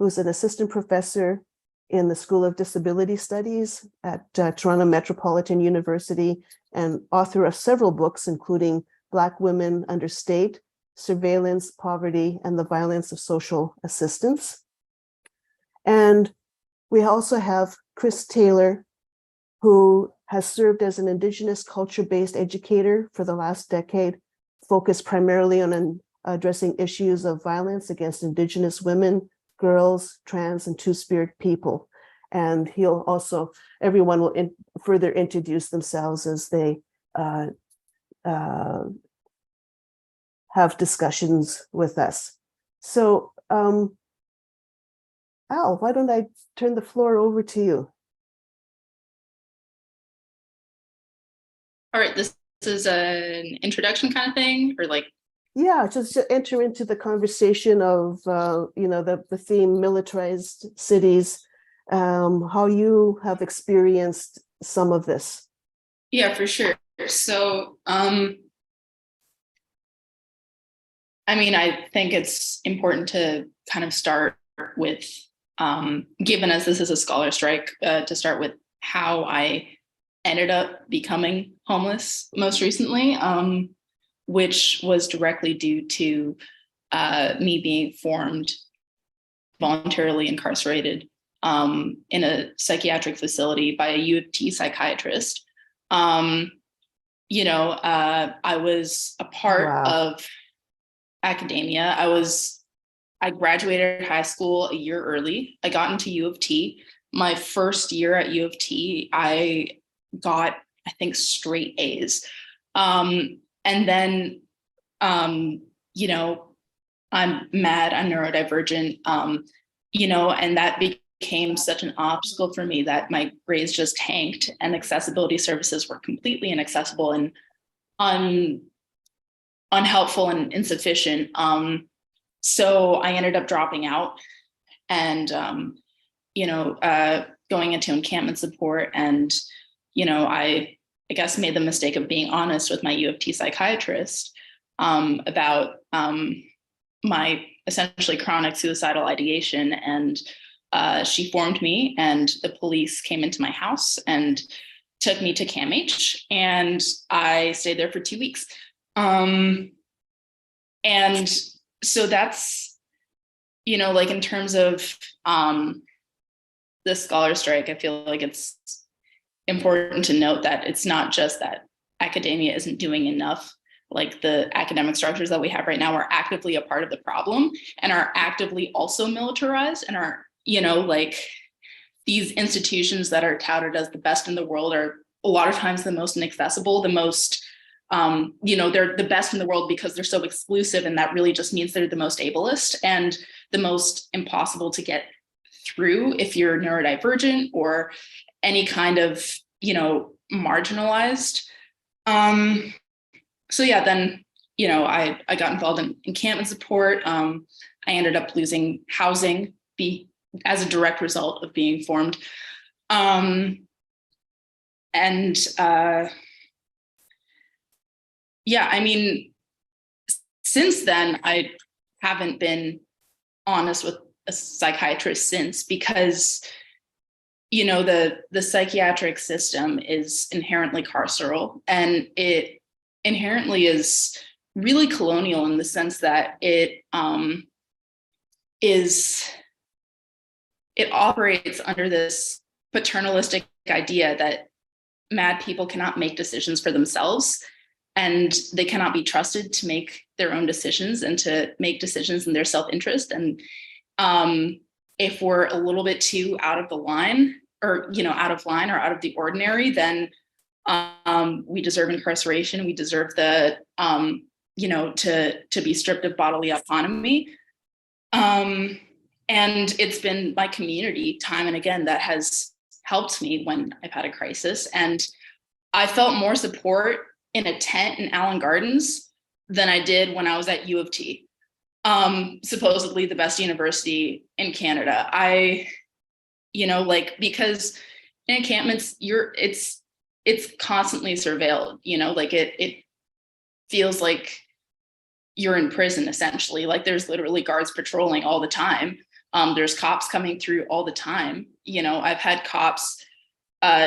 who's an assistant professor in the School of Disability Studies at Toronto Metropolitan University and author of several books, including Black Women Under State, Surveillance, Poverty, and the Violence of Social Assistance. And we also have Chris Taylor, who has served as an Indigenous culture-based educator for the last decade, focused primarily on addressing issues of violence against Indigenous women, girls, trans, and two-spirit people. And he'll also, everyone will further introduce themselves as they have discussions with us. So, Al, why don't I turn the floor over to you? All right, this is an introduction kind of thing, or like? Yeah, just to enter into the conversation of, the theme militarized cities, how you have experienced some of this. Yeah, for sure. So, I mean, I think it's important to kind of start with, given as this is a scholar strike, to start with how I ended up becoming homeless most recently, which was directly due to me being voluntarily incarcerated in a psychiatric facility by a U of T psychiatrist. I was a part of academia. I graduated high school a year early. I got into U of T. My first year at U of T, I got, I think, straight A's. And then, I'm mad, I'm neurodivergent, and that became such an obstacle for me that my grades just tanked and accessibility services were completely inaccessible and unhelpful and insufficient. So I ended up dropping out and, going into encampment support. And, I guess made the mistake of being honest with my U of T psychiatrist about my essentially chronic suicidal ideation. And she formed me, and the police came into my house and took me to CAMH, and I stayed there for 2 weeks. And so that's, like in terms of the scholar strike, I feel like it's important to note that it's not just that academia isn't doing enough. like the academic structures that we have right now are actively a part of the problem and are actively also militarized and are, you know, like these institutions that are touted as the best in the world are a lot of times the most inaccessible, the most, you know, they're the best in the world because they're so exclusive, and that really just means they're the most ableist and the most impossible to get through if you're neurodivergent or any kind of, you know, marginalized. So yeah, then, you know, I got involved in encampment support. I ended up losing housing as a direct result of being formed. Yeah, I mean, since then, I haven't been honest with a psychiatrist since, because, you know, the psychiatric system is inherently carceral, and it inherently is really colonial in the sense that it operates under this paternalistic idea that mad people cannot make decisions for themselves, and they cannot be trusted to make their own decisions and to make decisions in their self-interest. And if we're a little bit too out of the line, or, you know, out of line or out of the ordinary, then we deserve incarceration. We deserve the, you know, to be stripped of bodily autonomy. And it's been my community time and again that has helped me when I've had a crisis. And I felt more support in a tent in Allen Gardens than I did when I was at U of T, supposedly the best university in Canada. You know, like, because in encampments, it's constantly surveilled, you know, like it feels like you're in prison, essentially. Like, there's literally guards patrolling all the time. There's cops coming through all the time. You know, I've had cops,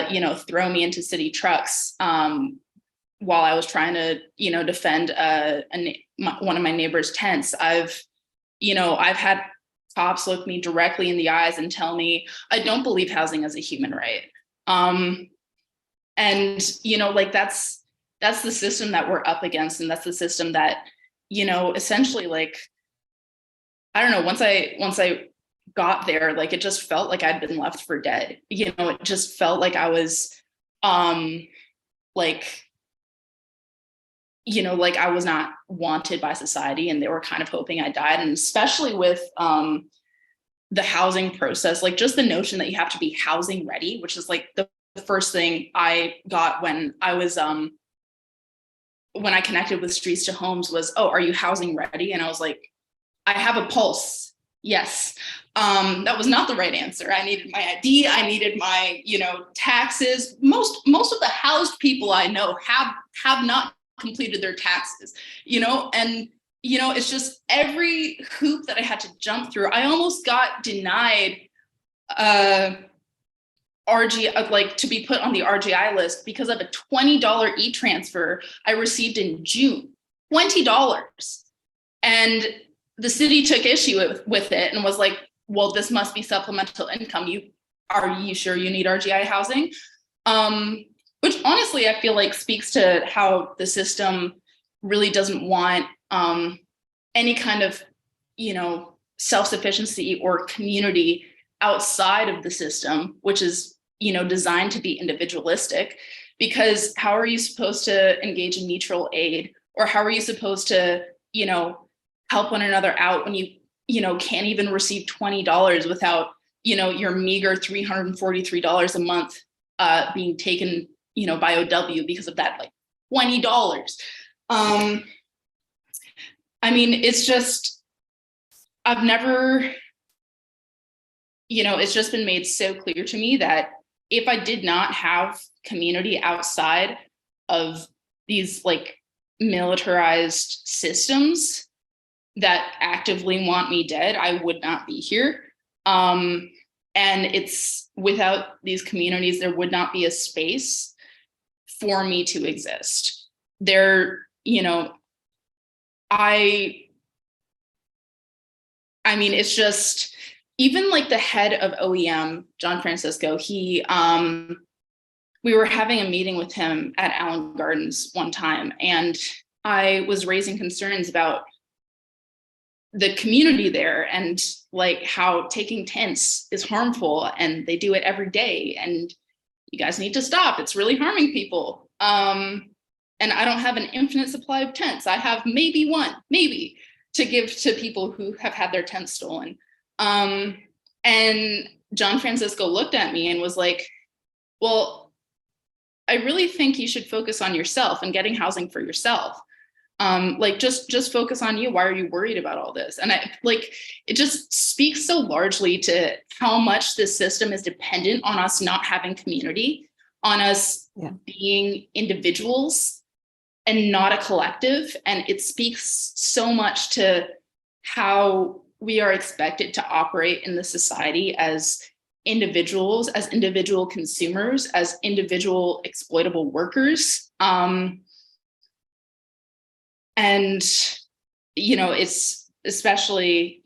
you know, throw me into city trucks while I was trying to, you know, defend one of my neighbor's tents. I've had cops look me directly in the eyes and tell me, I don't believe housing is a human right. And, you know, like, that's the system that we're up against. And that's the system that, you know, essentially, like, I don't know, once I got there, like, it just felt like I'd been left for dead. You know, it just felt like I was, like, you know, like I was not wanted by society, and they were kind of hoping I died. And especially with the housing process, like, just the notion that you have to be housing ready, which is like the first thing I got when I was when I connected with Streets to Homes was, oh, are you housing ready? And I was like, I have a pulse. Yes. That was not the right answer. I needed my ID. I needed my, you know, taxes. Most of the housed people I know have not completed their taxes, you know, and, you know, it's just every hoop that I had to jump through. I almost got denied RG, like, to be put on the RGI list because of a $20 e-transfer I received in June, $20. And the city took issue with it and was like, well, this must be supplemental income. Are you sure you need RGI housing? Which honestly, I feel like speaks to how the system really doesn't want any kind of, you know, self-sufficiency or community outside of the system, which is, you know, designed to be individualistic. Because how are you supposed to engage in mutual aid, or how are you supposed to, you know, help one another out when you know, can't even receive $20 without, you know, your meager $343 a month being taken, you know, by OW because of that, like, $20. I mean, it's just, I've never, you know, it's just been made so clear to me that if I did not have community outside of these, like, militarized systems that actively want me dead, I would not be here. And it's without these communities, there would not be a space for me to exist. There, you know, I mean, it's just, even like the head of OEM, John Francisco, we were having a meeting with him at Allen Gardens one time, and I was raising concerns about the community there and like how taking tents is harmful and they do it every day and you guys need to stop. It's really harming people. And I don't have an infinite supply of tents. I have maybe one, maybe, to give to people who have had their tents stolen. And John Francisco looked at me and was like, well, I really think you should focus on yourself and getting housing for yourself. Like just focus on you. Why are you worried about all this? And it just speaks so largely to how much this system is dependent on us not having community, on us being individuals and not a collective. And it speaks so much to how we are expected to operate in the society as individuals, as individual consumers, as individual exploitable workers. And, it's especially,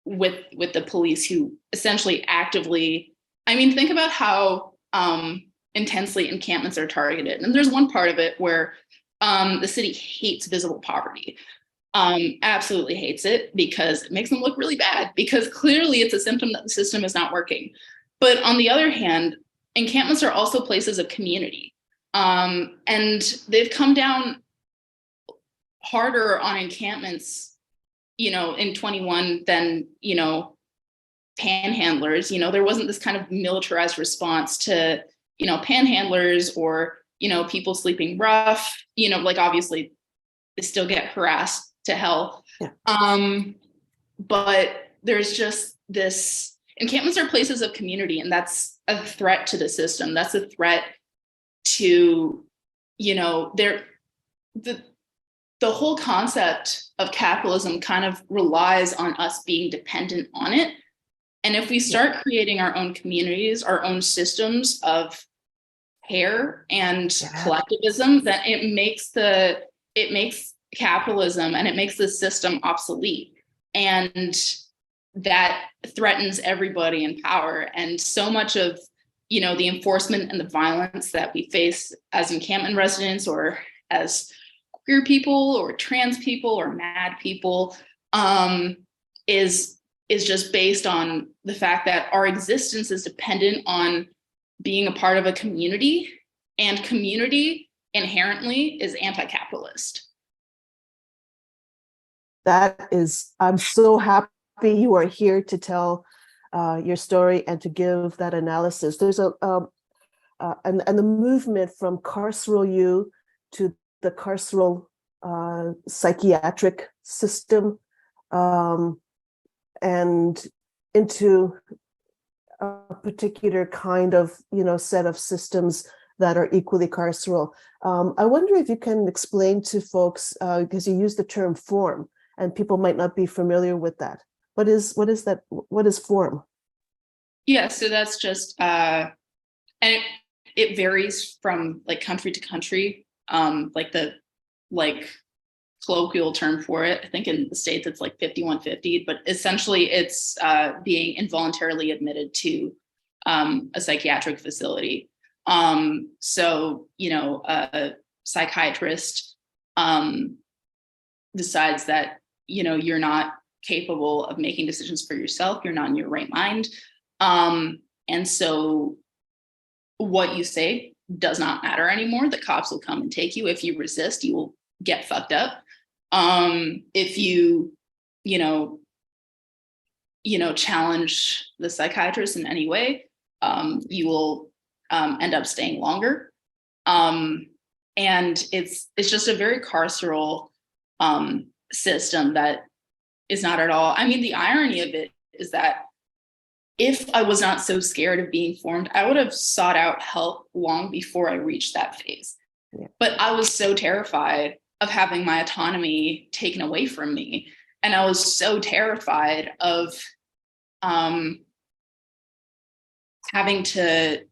with the police who essentially actively, think about how intensely encampments are targeted. And there's one part of it where the city hates visible poverty, absolutely hates it because it makes them look really bad, because clearly it's a symptom that the system is not working. But on the other hand, encampments are also places of community. And they've come down harder on encampments, in 21 than, panhandlers. There wasn't this kind of militarized response to, panhandlers or, people sleeping rough, obviously they still get harassed to hell. Yeah. But there's just this, encampments are places of community, and that's a threat to the system. That's a threat to, the whole concept of capitalism kind of relies on us being dependent on it. And if we start creating our own communities, our own systems of care and collectivism, then it makes capitalism and it makes the system obsolete. And that threatens everybody in power. And so much of, the enforcement and the violence that we face as encampment residents or as queer people or trans people or mad people is just based on the fact that our existence is dependent on being a part of a community, and community inherently is anti-capitalist. I'm so happy you are here to tell your story and to give that analysis. There's and the movement from carceral you to the carceral psychiatric system, and into a particular kind of set of systems that are equally carceral. I wonder if you can explain to folks, because you use the term form and people might not be familiar with that. What is that? What is form? Yeah, so that's just and it varies from country to country. The colloquial term for it, I think in the States it's 5150, but essentially it's being involuntarily admitted to a psychiatric facility. So a psychiatrist decides that you're not capable of making decisions for yourself, you're not in your right mind, and so what you say does not matter anymore. The cops will come and take you. If you resist, you will get fucked up. If you challenge the psychiatrist in any way, you will end up staying longer. And it's just a very carceral system that is not at all. The irony of it is that if I was not so scared of being formed, I would have sought out help long before I reached that phase. Yeah. But I was so terrified of having my autonomy taken away from me. And I was so terrified of having to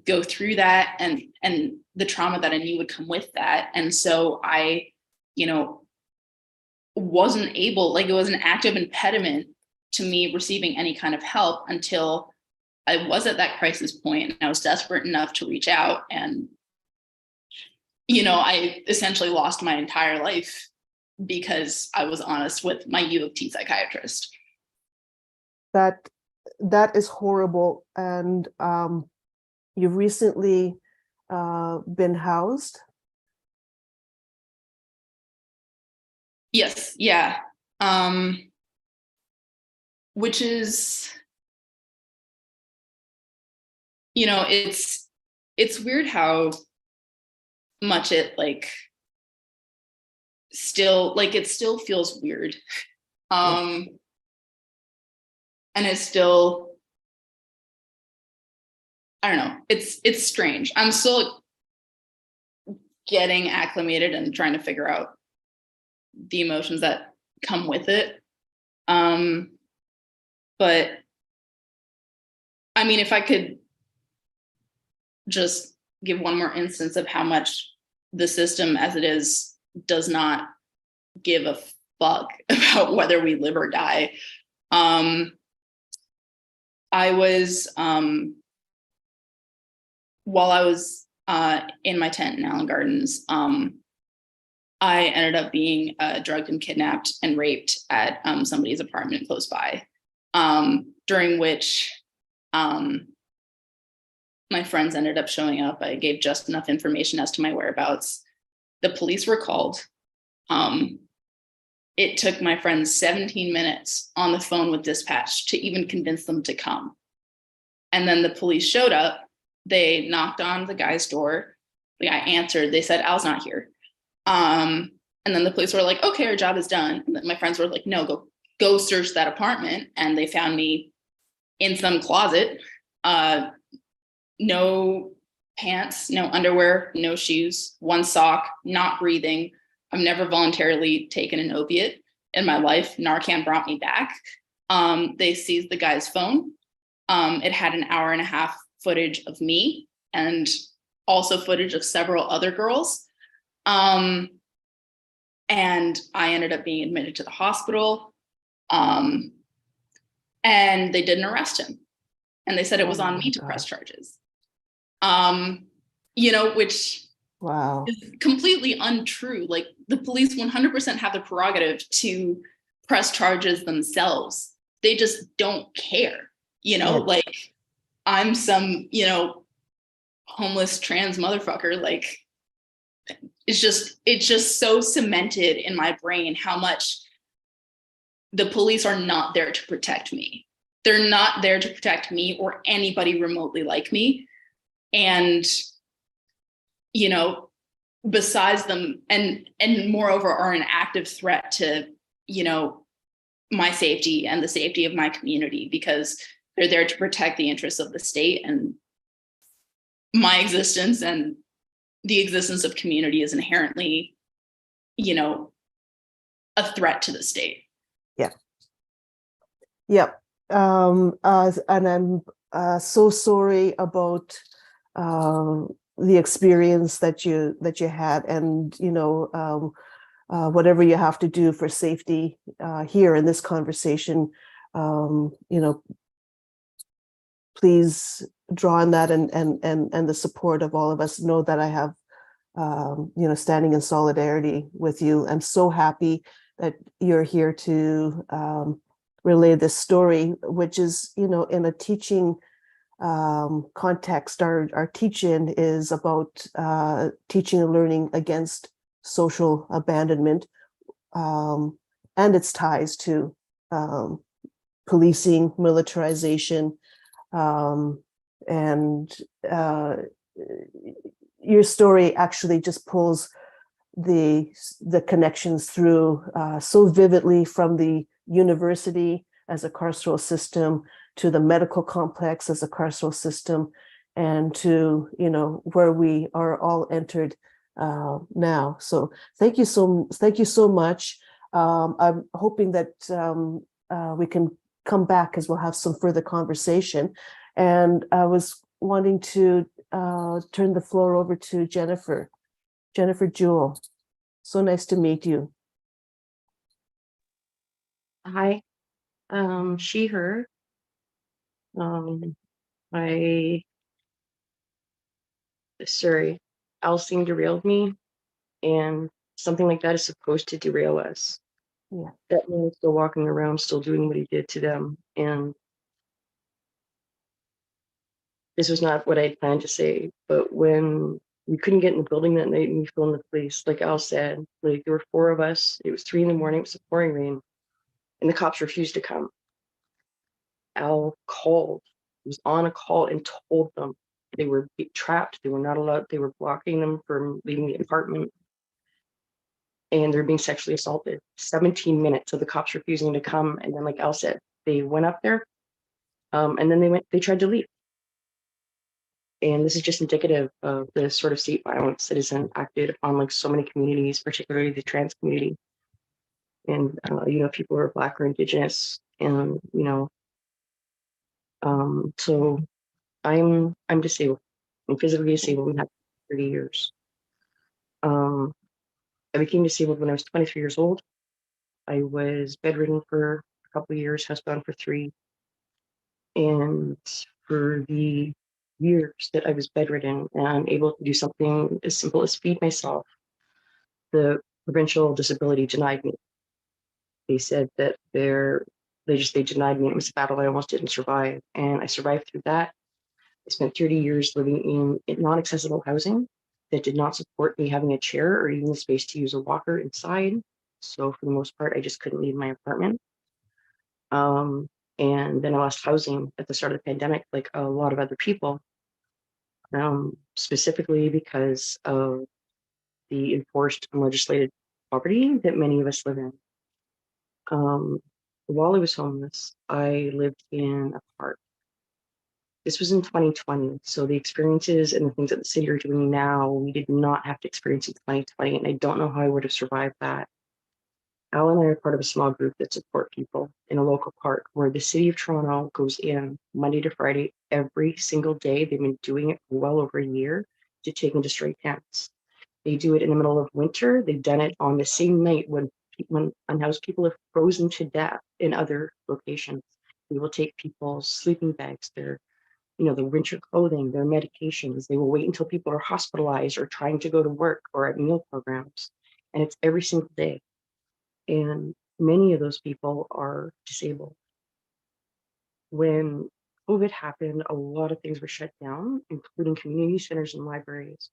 go through that and the trauma that I knew would come with that. And so I, wasn't able, it was an active impediment to me receiving any kind of help until I was at that crisis point and I was desperate enough to reach out. And I essentially lost my entire life because I was honest with my U of T psychiatrist. That is horrible. And you've recently been housed. Yes, yeah. Which is, it's weird how much it still feels weird. And it's still, I don't know, it's strange. I'm still getting acclimated and trying to figure out the emotions that come with it. But I mean, if I could just give one more instance of how much the system as it is does not give a fuck about whether we live or die. I was, while I was in my tent in Allen Gardens, I ended up being drugged and kidnapped and raped at somebody's apartment close by, during which my friends ended up showing up. I gave just enough information as to my whereabouts. The police were called. It took my friends 17 minutes on the phone with dispatch to even convince them to come. And then the police showed up. They knocked on the guy's door. The guy answered. They said, Al's not here. And then the police were like, okay, our job is done. And then my friends were like, no, go search that apartment. And they found me in some closet, no pants, no underwear, no shoes, one sock, not breathing. I've never voluntarily taken an opiate in my life. Narcan brought me back. They seized the guy's phone. It had an hour and a half footage of me and also footage of several other girls. And I ended up being admitted to the hospital. And they didn't arrest him. And they said it was on me to press charges. Which Wow. is completely untrue. Like, the police 100% have the prerogative to press charges themselves. They just don't care, like, I'm some, homeless trans motherfucker. Like, it's just so cemented in my brain how much the police are not there to protect me. They're not there to protect me or anybody remotely like me. And, besides them, and moreover are an active threat to, my safety and the safety of my community, because they're there to protect the interests of the state, and my existence and the existence of community is inherently, a threat to the state. Yeah. Yep. And I'm so sorry about the experience that you had, and whatever you have to do for safety here in this conversation, please draw on that and the support of all of us. Know that I have standing in solidarity with you. I'm so happy that you're here to relay this story, which is, in a teaching context. Our teaching is about teaching and learning against social abandonment, and its ties to policing, militarization, and your story actually just pulls the connections through so vividly, from the university as a carceral system to the medical complex as a carceral system, and to where we are all entered now. So thank you so much. I'm hoping that we can come back, because we'll have some further conversation. And I was wanting to turn the floor over to Jennifer Jewell. So nice to meet you. Hi, she, her. Sorry. Alcine derailed me, and something like that is supposed to derail us. Yeah. That man is still walking around, still doing what he did to them. And this was not what I planned to say, but when we couldn't get in the building that night and we phoned the police, like Al said, like there were 4 of us, it was 3 in the morning, it was pouring rain, and the cops refused to come. Al called, he was on a call and told them they were trapped, they were not allowed, they were blocking them from leaving the apartment, and they're being sexually assaulted. 17 minutes of the cops refusing to come, and then like Al said, they went up there, and then they tried to leave. And this is just indicative of the sort of state violence that is enacted on like so many communities, particularly the trans community. And you know, people who are Black or Indigenous, and you know, so I'm disabled. I'm physically disabled and have 30 years. I became disabled when I was 23 years old. I was bedridden for a couple of years, housebound for 3. And for the years that I was bedridden and unable to do something as simple as feed myself, the provincial disability denied me. They said that they denied me. It was a battle I almost didn't survive, and I survived through that. I spent 30 years living in non-accessible housing that did not support me having a chair or even the space to use a walker inside. So for the most part, I just couldn't leave my apartment. And then I lost housing at the start of the pandemic, like a lot of other people, specifically because of the enforced and legislated poverty that many of us live in. While I was homeless, I lived in a park. This was in 2020, so the experiences and the things that the city are doing now, we did not have to experience in 2020, and I don't know how I would have survived that. Al and I are part of a small group that support people in a local park where the city of Toronto goes in Monday to Friday every single day. They've been doing it for well over a year to take and destroy tents. They do it in the middle of winter. They've done it on the same night when unhoused people are frozen to death in other locations. They will take people's sleeping bags, their winter clothing, their medications. They will wait until people are hospitalized or trying to go to work or at meal programs. And it's every single day. And many of those people are disabled. When COVID happened, a lot of things were shut down, including community centers and libraries.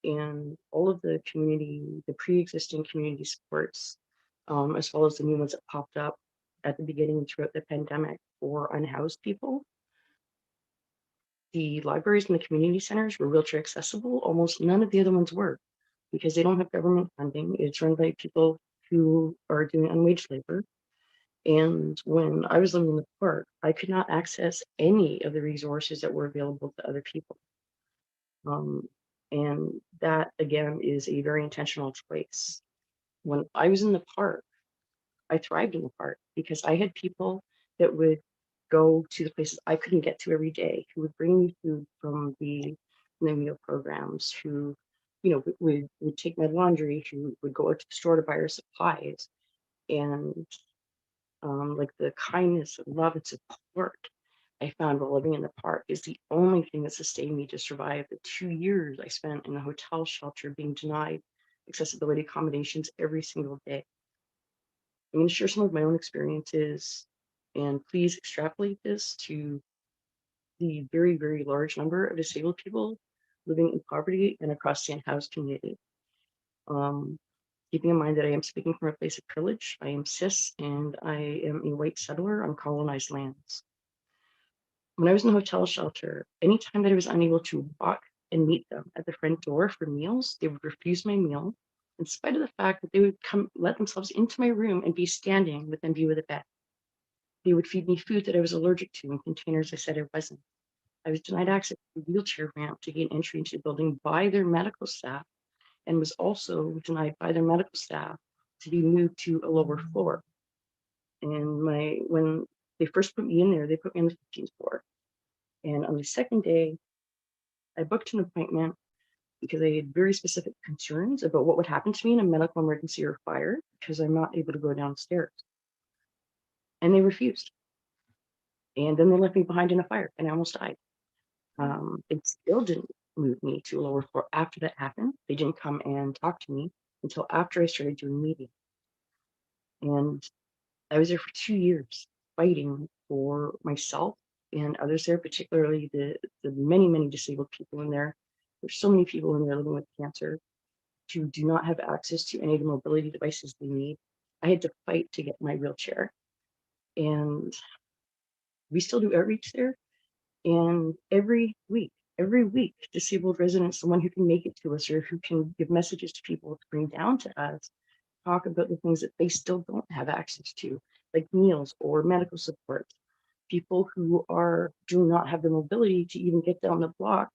And all of the pre-existing community supports, as well as the new ones that popped up at the beginning and throughout the pandemic for unhoused people. The libraries and the community centers were wheelchair accessible. Almost none of the other ones were, because they don't have government funding. It's run by people who are doing unwaged labor. And when I was living in the park, I could not access any of the resources that were available to other people. And that, again, is a very intentional choice. When I was in the park, I thrived in the park because I had people that would go to the places I couldn't get to every day, who would bring me food from the meal programs, who, would take my laundry, who would go out to the store to buy our supplies. And like the kindness and love and support I found while living in the park is the only thing that sustained me to survive the 2 years I spent in a hotel shelter being denied accessibility accommodations every single day. I'm going to share some of my own experiences, and please extrapolate this to the very, very large number of disabled people living in poverty and across the unhoused community. Keeping in mind that I am speaking from a place of privilege, I am cis, and I am a white settler on colonized lands. When I was in a hotel shelter, anytime that I was unable to walk and meet them at the front door for meals, they would refuse my meal, in spite of the fact that they would come let themselves into my room and be standing within view of the bed. They would feed me food that I was allergic to in containers I said I wasn't. I was denied access to a wheelchair ramp to gain entry into the building by their medical staff, and was also denied by their medical staff to be moved to a lower floor. And when they first put me in there, they put me on the 15th floor. And on the second day, I booked an appointment because I had very specific concerns about what would happen to me in a medical emergency or fire, because I'm not able to go downstairs. And they refused. And then they left me behind in a fire, and I almost died. They still didn't moved me to a lower floor. After that happened, they didn't come and talk to me until after I started doing media. And I was there for 2 years fighting for myself and others there, particularly the many, many disabled people in there. There's so many people in there living with cancer who do not have access to any of the mobility devices they need. I had to fight to get my wheelchair. And we still do outreach there. And every week, disabled residents, someone who can make it to us or who can give messages to people to bring down to us, talk about the things that they still don't have access to, like meals or medical support. People who do not have the mobility to even get down the block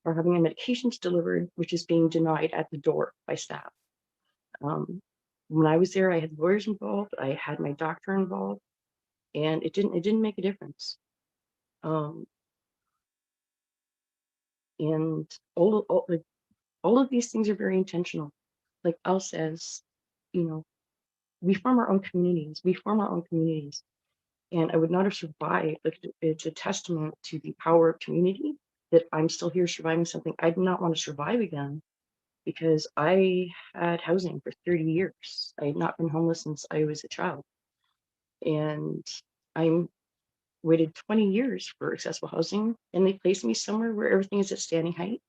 are having their medications delivered, which is being denied at the door by staff. When I was there, I had lawyers involved, I had my doctor involved, and it didn't make a difference. And all of these things are very intentional. Like Al says, you know, we form our own communities. And I would not have survived. Like, it's a testament to the power of community that I'm still here surviving something I do not want to survive again, because I had housing for 30 years. I had not been homeless since I was a child. And I waited 20 years for accessible housing, and they placed me somewhere where everything is at standing height,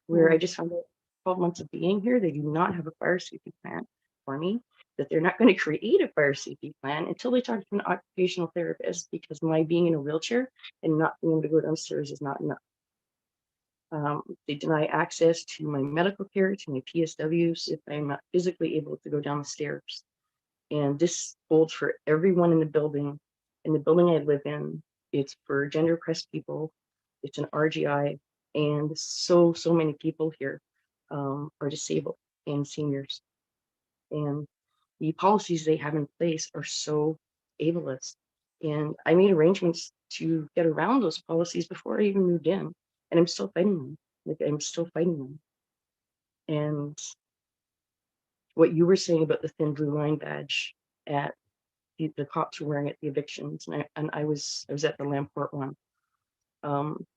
where I just found out 12 months of being here, they do not have a fire safety plan for me, that they're not going to create a fire safety plan until they talk to an occupational therapist, because my being in a wheelchair and not being able to go downstairs is not enough. They deny access to my medical care, to my PSWs, if I'm not physically able to go down the stairs. And this holds for everyone in the building. In the building I live in, it's for gender oppressed people. It's an RGI, and so many people here are disabled and seniors. And the policies they have in place are so ableist. And I made arrangements to get around those policies before I even moved in, and I'm still fighting them. I'm still fighting them. And what you were saying about the thin blue line badge at the cops were wearing at the evictions, and I was at the Lamport one.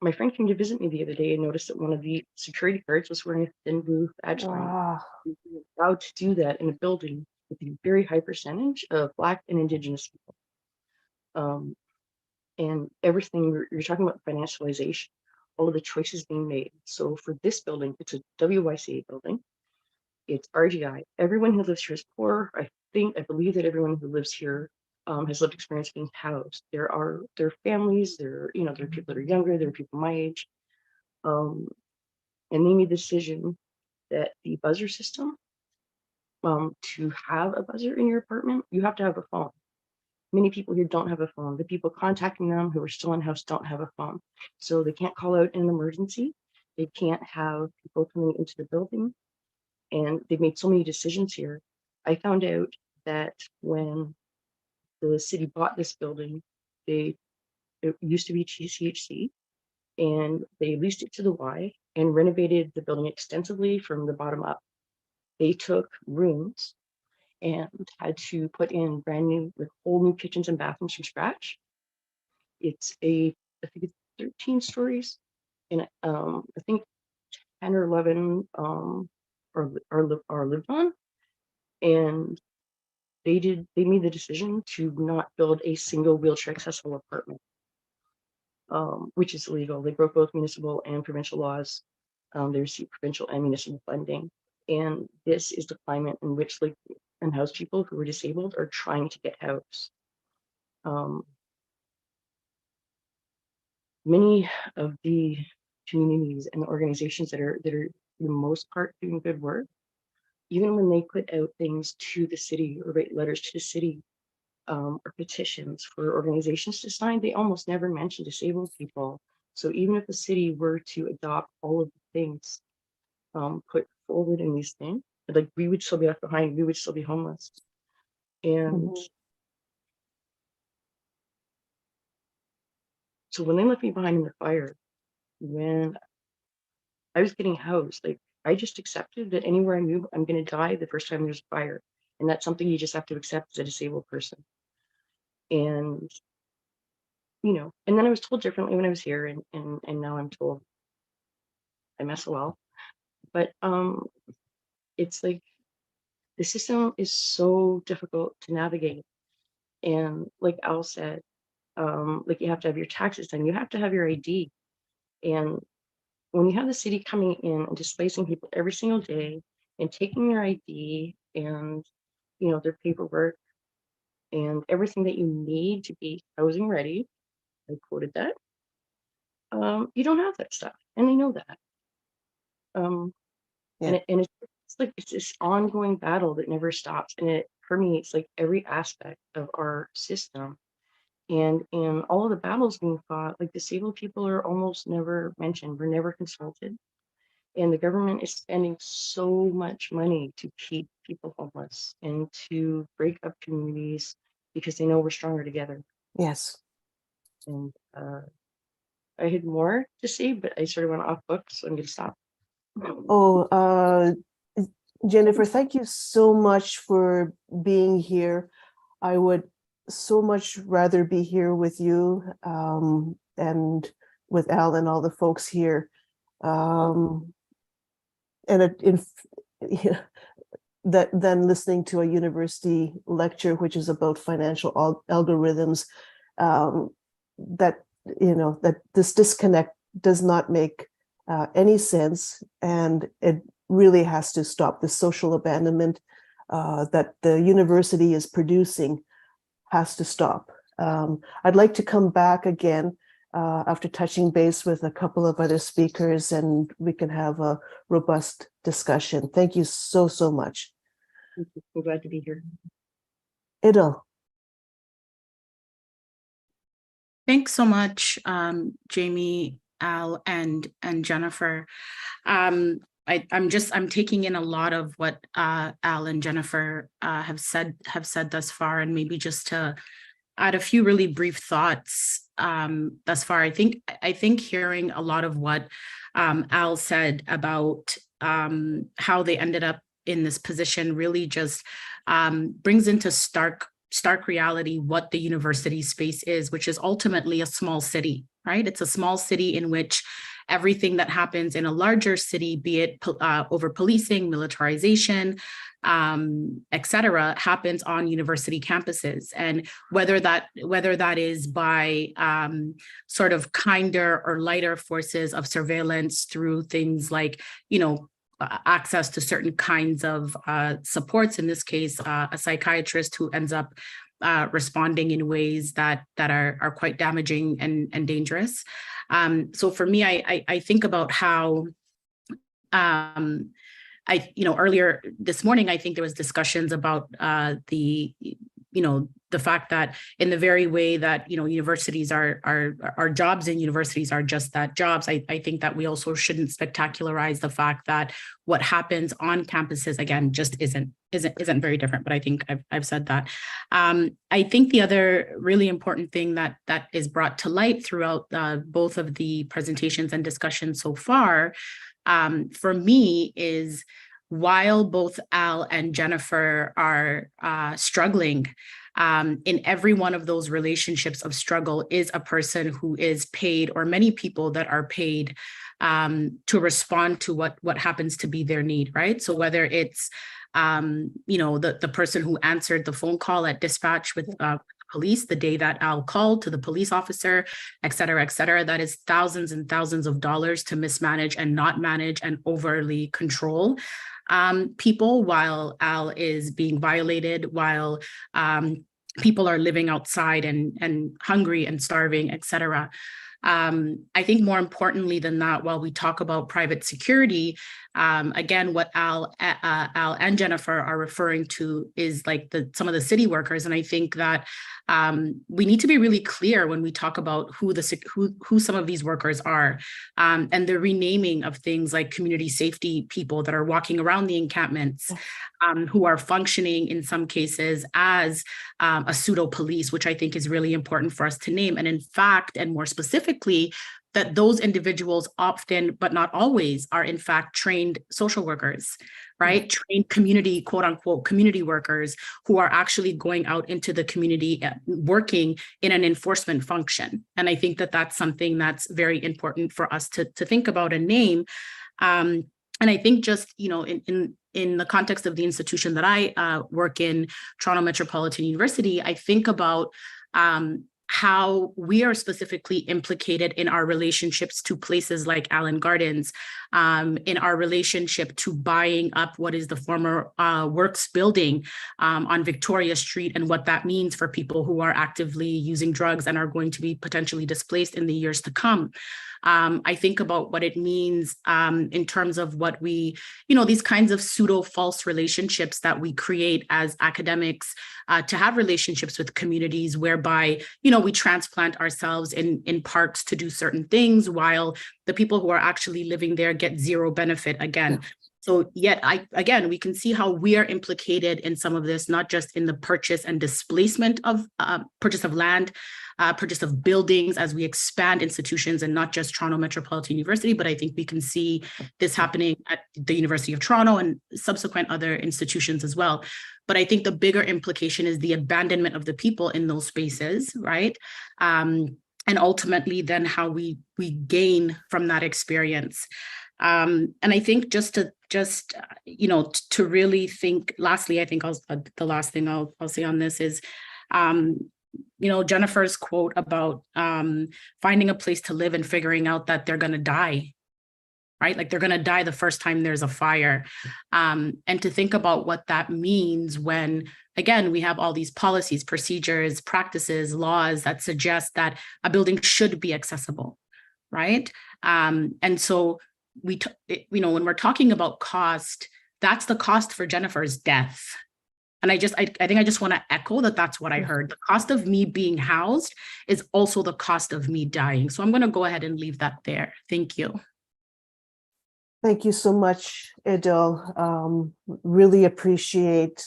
My friend came to visit me the other day and noticed that one of the security guards was wearing a thin blue badge line. We were allowed to do that in a building with a very high percentage of Black and Indigenous people. And everything, you're talking about financialization, all of the choices being made. So for this building, it's a WYCA building. It's RGI. Everyone who lives here is poor. I believe that everyone who lives here has lived experience being housed. There are families, there are people that are younger, there are people my age. And they made the decision that the buzzer system, to have a buzzer in your apartment, you have to have a phone. Many people here don't have a phone. The people contacting them who are still in house don't have a phone. So they can't call out in an emergency. They can't have people coming into the building. And they've made so many decisions here. I found out that when the city bought this building, it used to be TCHC, and they leased it to the Y and renovated the building extensively from the bottom up. They took rooms and had to put in brand new, like, whole new kitchens and bathrooms from scratch. I think it's 13 stories, and I think 10 or 11 are lived on. And they made the decision to not build a single wheelchair accessible apartment, which is illegal. They broke both municipal and provincial laws. They received provincial and municipal funding. And this is the climate in which unhoused people who are disabled are trying to get housed. Many of the communities and the organizations that are the most part doing good work, even when they put out things to the city or write letters to the city, or petitions for organizations to sign, they almost never mention disabled people. So even if the city were to adopt all of the things put forward in these things, like, we would still be left behind, we would still be homeless. And so when they left me behind in the fire, when I was getting housed, like, I just accepted that anywhere I move, I'm going to die the first time there's a fire. And that's something you just have to accept as a disabled person. And, and then I was told differently when I was here, and now I'm told I'm SOL. But it's like the system is so difficult to navigate. And like Al said, like you have to have your taxes done, you have to have your ID. And when you have the city coming in and displacing people every single day and taking their ID and, you know, their paperwork and everything that you need to be housing ready, I quoted that, you don't have that stuff, and they know that. Yeah. And it's like it's this ongoing battle that never stops. And it, for me, it's like every aspect of our system. And in all of the battles being fought, like disabled people are almost never mentioned. We're never consulted. And the government is spending so much money to keep people homeless and to break up communities because they know we're stronger together. Yes. And I had more to say, but I sort of went off book, so I'm going to stop. Oh, Jennifer, thank you so much for being here. I would so much rather be here with you and with Al and all the folks here. And than listening to a university lecture, which is about financial algorithms, that, you know, that this disconnect does not make any sense, and it really has to stop. The social abandonment that the university is producing has to stop. I'd like to come back again after touching base with a couple of other speakers, and we can have a robust discussion. Thank you so, so much. I'm glad to be here. Idil. Thanks so much, Jamie, Al, and Jennifer. I'm taking in a lot of what Al and Jennifer have said thus far, and maybe just to add a few really brief thoughts thus far. I think hearing a lot of what Al said about how they ended up in this position really just brings into stark reality what the university space is, which is ultimately a small city, right? It's a small city in which everything that happens in a larger city, be it over policing, militarization, et cetera, happens on university campuses. And whether that is by sort of kinder or lighter forces of surveillance through things like, you know, access to certain kinds of supports, in this case, a psychiatrist who ends up responding in ways that are quite damaging and dangerous. So for me, I think about how earlier this morning, I think there was discussions about the fact that in the very way that, universities are jobs and universities are just that, jobs. I think that we also shouldn't spectacularize the fact that what happens on campuses, again, just isn't very different, but I think I've said that. I think the other really important thing that is brought to light throughout both of the presentations and discussions so far, for me, is while both Al and Jennifer are struggling, in every one of those relationships of struggle is a person who is paid, or many people that are paid to respond to what happens to be their need, right? So whether it's the person who answered the phone call at dispatch with police the day that Al called to the police officer, et cetera, that is thousands and thousands of dollars to mismanage and not manage and overly control people while Al is being violated, while people are living outside and hungry and starving, et cetera. I think more importantly than that, while we talk about private security, again, what Al and Jennifer are referring to is like some of the city workers. And I think that we need to be really clear when we talk about who some of these workers are, and the renaming of things like community safety people that are walking around the encampments, who are functioning in some cases as a pseudo police, which I think is really important for us to name. And in fact, and more specifically, that those individuals often, but not always, are in fact trained social workers, right? Trained community, quote unquote, community workers who are actually going out into the community, working in an enforcement function. And I think that that's something that's very important for us to think about and name. And I think just, in the context of the institution that I work in, Toronto Metropolitan University, I think about how we are specifically implicated in our relationships to places like Allen Gardens, in our relationship to buying up what is the former Works building on Victoria Street, and what that means for people who are actively using drugs and are going to be potentially displaced in the years to come. I think about what it means in terms of what we, these kinds of pseudo false relationships that we create as academics to have relationships with communities whereby, we transplant ourselves in parks to do certain things while the people who are actually living there get zero benefit again. So yet, we can see how we are implicated in some of this, not just in the purchase and displacement of purchase of land, purchase of buildings as we expand institutions, and not just Toronto Metropolitan University, but I think we can see this happening at the University of Toronto and subsequent other institutions as well. But I think the bigger implication is the abandonment of the people in those spaces, right? And ultimately then how we gain from that experience. And I think just to really think, lastly, I think the last thing I'll say on this is, Jennifer's quote about finding a place to live and figuring out that they're going to die, right? Like they're going to die the first time there's a fire. And to think about what that means when, again, we have all these policies, procedures, practices, laws that suggest that a building should be accessible, right? And so when we're talking about cost, that's the cost for Jennifer's death. And I think I just want to echo that that's what I heard. The cost of me being housed is also the cost of me dying. So I'm going to go ahead and leave that there. Thank you. Thank you so much, Edel. Really appreciate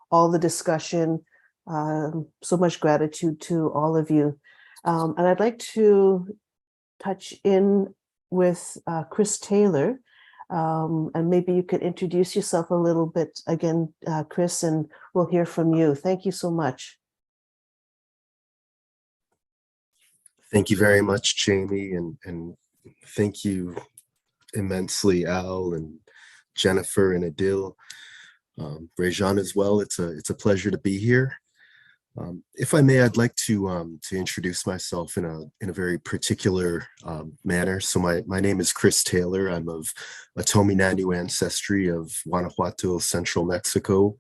all the discussion. So much gratitude to all of you. And I'd like to touch in with Chris Taylor. And maybe you could introduce yourself a little bit again, Chris, and we'll hear from you. Thank you so much. Thank you very much, Jamie, and thank you immensely, Al and Jennifer and Adil, Rejan as well. It's a pleasure to be here. If I may, I'd like to introduce myself in a very particular manner. So my name is Chris Taylor. I'm of Atomi Nanu ancestry of Guanajuato, Central Mexico.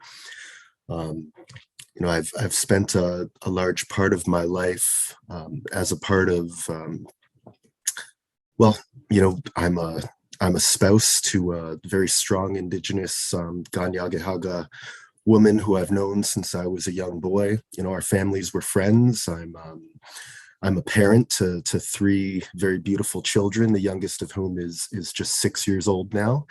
I've spent a large part of my life as a part of, I'm a spouse to a very strong Indigenous Ganyagehaga woman who I've known since I was a young boy. Our families were friends. I'm a parent to three very beautiful children, the youngest of whom is just 6 years old now.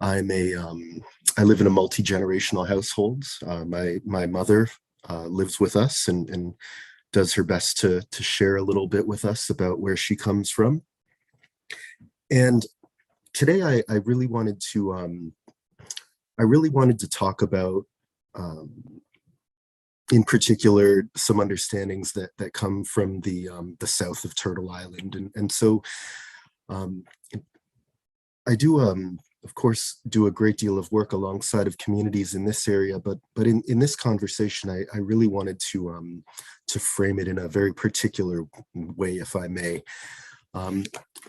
I live in a multi-generational household. My mother lives with us and does her best to share a little bit with us about where she comes from. And today I really wanted to talk about in particular some understandings that come from the south of Turtle Island, and so I do of course do a great deal of work alongside of communities in this area, but in this conversation I really wanted to frame it in a very particular way, if I may.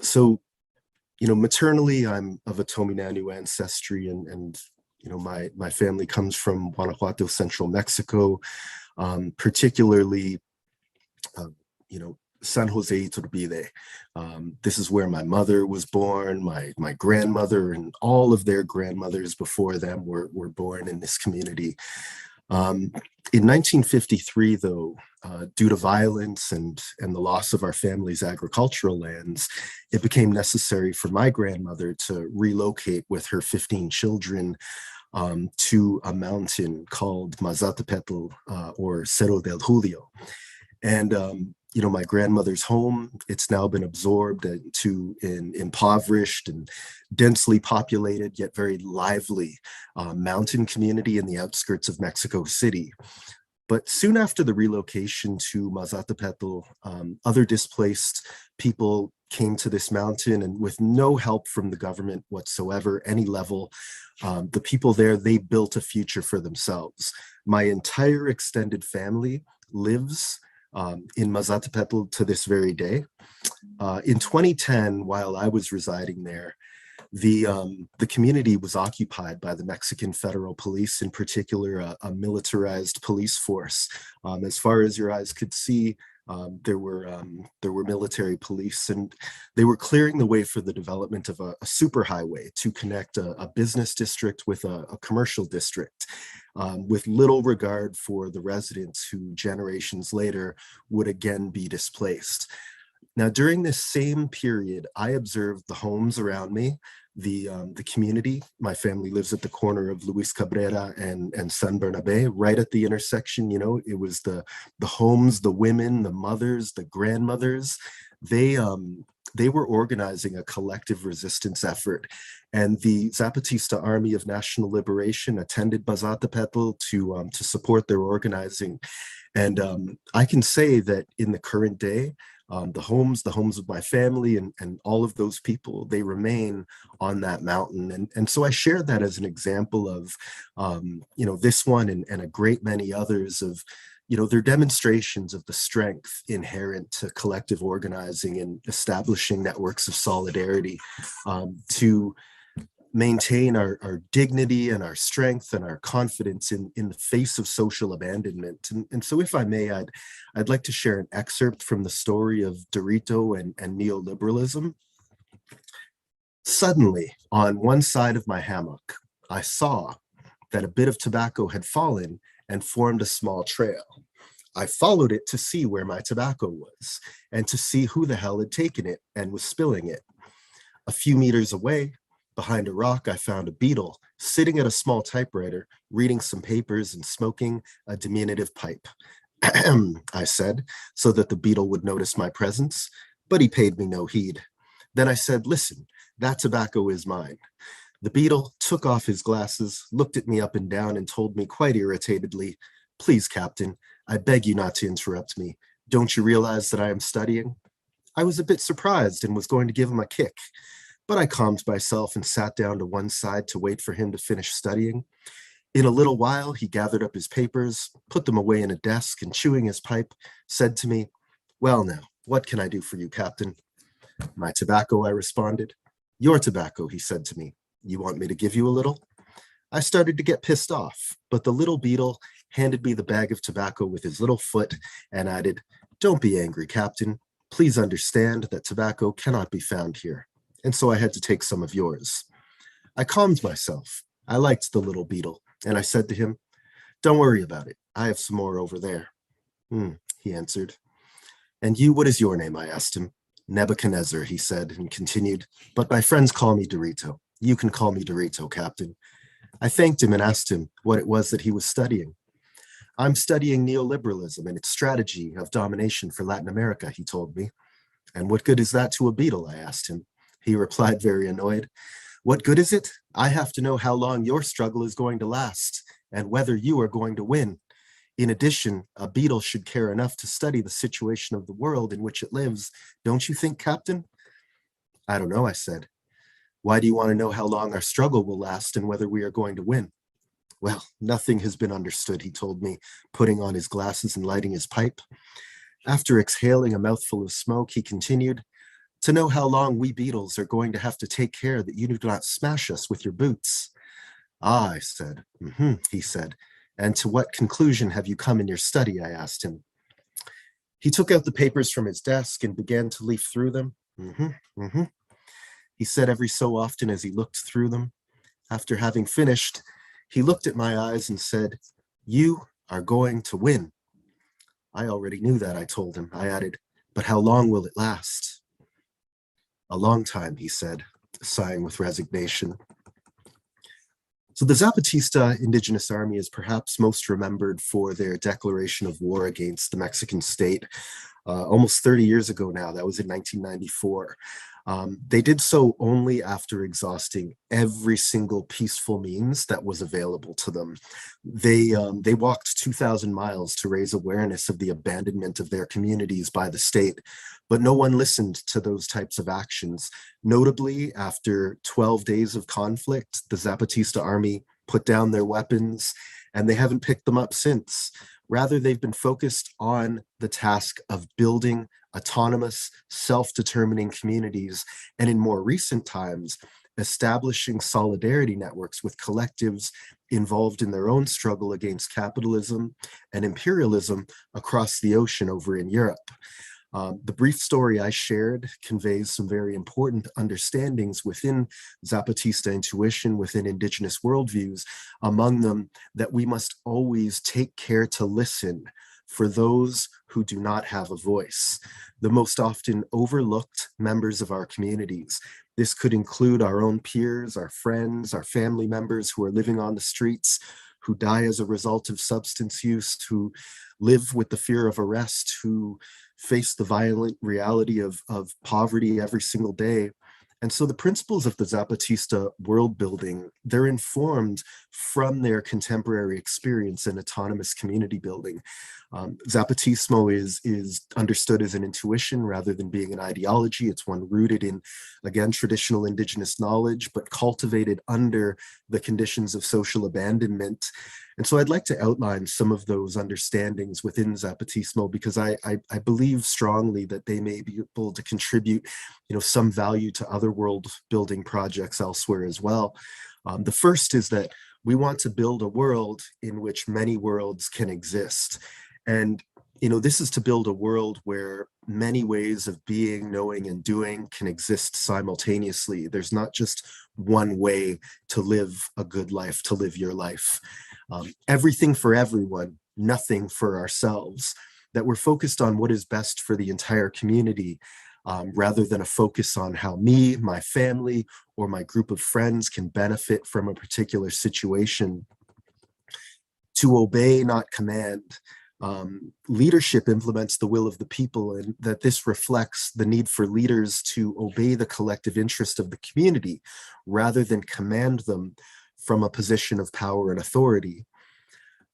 So maternally I'm of Atomi Nanu ancestry, and my family comes from Guanajuato, Central Mexico, particularly, San Jose Iturbide. This is where my mother was born. My grandmother and all of their grandmothers before them were born in this community. In 1953, though, due to violence and the loss of our family's agricultural lands, it became necessary for my grandmother to relocate with her 15 children to a mountain called Mazatepetl, or Cerro del Julio. And my grandmother's home, it's now been absorbed into an impoverished and densely populated yet very lively mountain community in the outskirts of Mexico City. But soon after the relocation to Mazatepetl, other displaced people came to this mountain, and with no help from the government whatsoever, any level, the people there, they built a future for themselves. My entire extended family lives in Mazatepetl to this very day. In 2010, while I was residing there, the community was occupied by the Mexican Federal Police, in particular, a militarized police force. As far as your eyes could see, there were military police, and they were clearing the way for the development of a superhighway to connect a business district with a commercial district, with little regard for the residents who generations later would again be displaced. Now, during this same period, I observed the homes around me, the community. My family lives at the corner of Luis Cabrera and San Bernabe, right at the intersection. You know, it was the homes, the women, the mothers, the grandmothers. They were organizing a collective resistance effort, and the Zapatista Army of National Liberation attended Mazatepetl to support their organizing. And I can say that in the current day, the homes of my family and all of those people, they remain on that mountain. And so I shared that as an example of, you know, this one and a great many others of, you know, their demonstrations of the strength inherent to collective organizing and establishing networks of solidarity to maintain our dignity and our strength and our confidence in the face of social abandonment. And so if I may, I'd like to share an excerpt from the story of Dorito and neoliberalism. Suddenly, on one side of my hammock, I saw that a bit of tobacco had fallen and formed a small trail. I followed it to see where my tobacco was and to see who the hell had taken it and was spilling it. A few meters away, behind a rock, I found a beetle sitting at a small typewriter, reading some papers and smoking a diminutive pipe. I said, so that the beetle would notice my presence, but he paid me no heed. Then I said, listen, that tobacco is mine. The beetle took off his glasses, looked at me up and down, and told me quite irritatedly, please, Captain, I beg you not to interrupt me. Don't you realize that I am studying? I was a bit surprised and was going to give him a kick, but I calmed myself and sat down to one side to wait for him to finish studying. In a little while, he gathered up his papers, put them away in a desk, and chewing his pipe, said to me, well now, what can I do for you, Captain? My tobacco, I responded. Your tobacco, he said to me. You want me to give you a little? I started to get pissed off, but the little beetle handed me the bag of tobacco with his little foot and added, don't be angry, Captain. Please understand that tobacco cannot be found here. And so I had to take some of yours. I calmed myself. I liked the little beetle, and I said to him, don't worry about it. I have some more over there. He answered. And you, what is your name? I asked him. Nebuchadnezzar, he said, and continued, but my friends call me Dorito. You can call me Dorito, Captain. I thanked him and asked him what it was that he was studying. I'm studying neoliberalism and its strategy of domination for Latin America, he told me. And what good is that to a beetle? I asked him. He replied, very annoyed. What good is it? I have to know how long your struggle is going to last and whether you are going to win. In addition, a beetle should care enough to study the situation of the world in which it lives. Don't you think, Captain? I don't know, I said. Why do you want to know how long our struggle will last and whether we are going to win? Well, nothing has been understood, he told me, putting on his glasses and lighting his pipe. After exhaling a mouthful of smoke, he continued, to know how long we beetles are going to have to take care that you do not smash us with your boots. Ah, I said. He said. And to what conclusion have you come in your study? I asked him. He took out the papers from his desk and began to leaf through them. He said every so often as he looked through them. After having finished, he looked at my eyes and said, you are going to win. I already knew that, I told him. I added, but how long will it last? A long time, he said, sighing with resignation. So the Zapatista Indigenous Army is perhaps most remembered for their declaration of war against the Mexican state almost 30 years ago now. That was in 1994. They did so only after exhausting every single peaceful means that was available to them. They walked 2,000 miles to raise awareness of the abandonment of their communities by the state, but no one listened to those types of actions. Notably, after 12 days of conflict, the Zapatista army put down their weapons, and they haven't picked them up since. Rather, they've been focused on the task of building autonomous, self-determining communities, and in more recent times, establishing solidarity networks with collectives involved in their own struggle against capitalism and imperialism across the ocean over in Europe. The brief story I shared conveys some very important understandings within Zapatista intuition, within indigenous worldviews, among them that we must always take care to listen for those who do not have a voice, the most often overlooked members of our communities. This could include our own peers, our friends, our family members who are living on the streets, who die as a result of substance use, who live with the fear of arrest, who face the violent reality of poverty every single day. And so the principles of the Zapatista world building, they're informed from their contemporary experience in autonomous community building. Zapatismo is understood as an intuition rather than being an ideology. It's one rooted in, again, traditional indigenous knowledge, but cultivated under the conditions of social abandonment. And so I'd like to outline some of those understandings within Zapatismo, because I believe strongly that they may be able to contribute, some value to other world building projects elsewhere as well. The first is that we want to build a world in which many worlds can exist. And, this is to build a world where many ways of being, knowing, and doing can exist simultaneously. There's not just one way to live a good life, to live your life. Everything for everyone, nothing for ourselves. That we're focused on what is best for the entire community, rather than a focus on how me, my family, or my group of friends can benefit from a particular situation. To obey, not command. Leadership implements the will of the people, and that this reflects the need for leaders to obey the collective interest of the community rather than command them from a position of power and authority.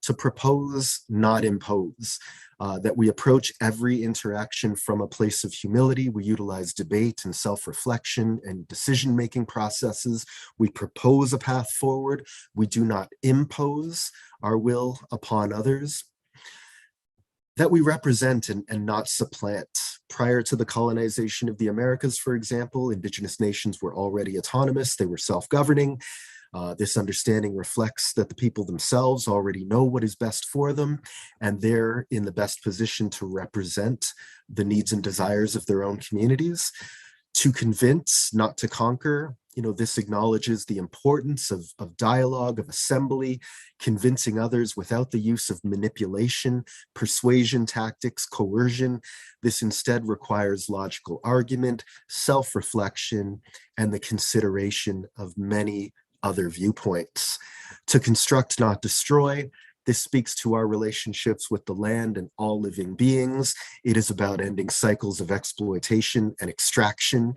To propose, not impose. That we approach every interaction from a place of humility. We utilize debate and self-reflection and decision-making processes. We propose a path forward. We do not impose our will upon others. That we represent and not supplant. Prior to the colonization of the Americas, for example, indigenous nations were already autonomous. They were self-governing. This understanding reflects that the people themselves already know what is best for them, and they're in the best position to represent the needs and desires of their own communities. To convince, not to conquer. This acknowledges the importance of dialogue, of assembly, convincing others without the use of manipulation, persuasion tactics, coercion. This instead requires logical argument, self-reflection, and the consideration of many other viewpoints. To construct, not destroy. This speaks to our relationships with the land and all living beings. It is about ending cycles of exploitation and extraction.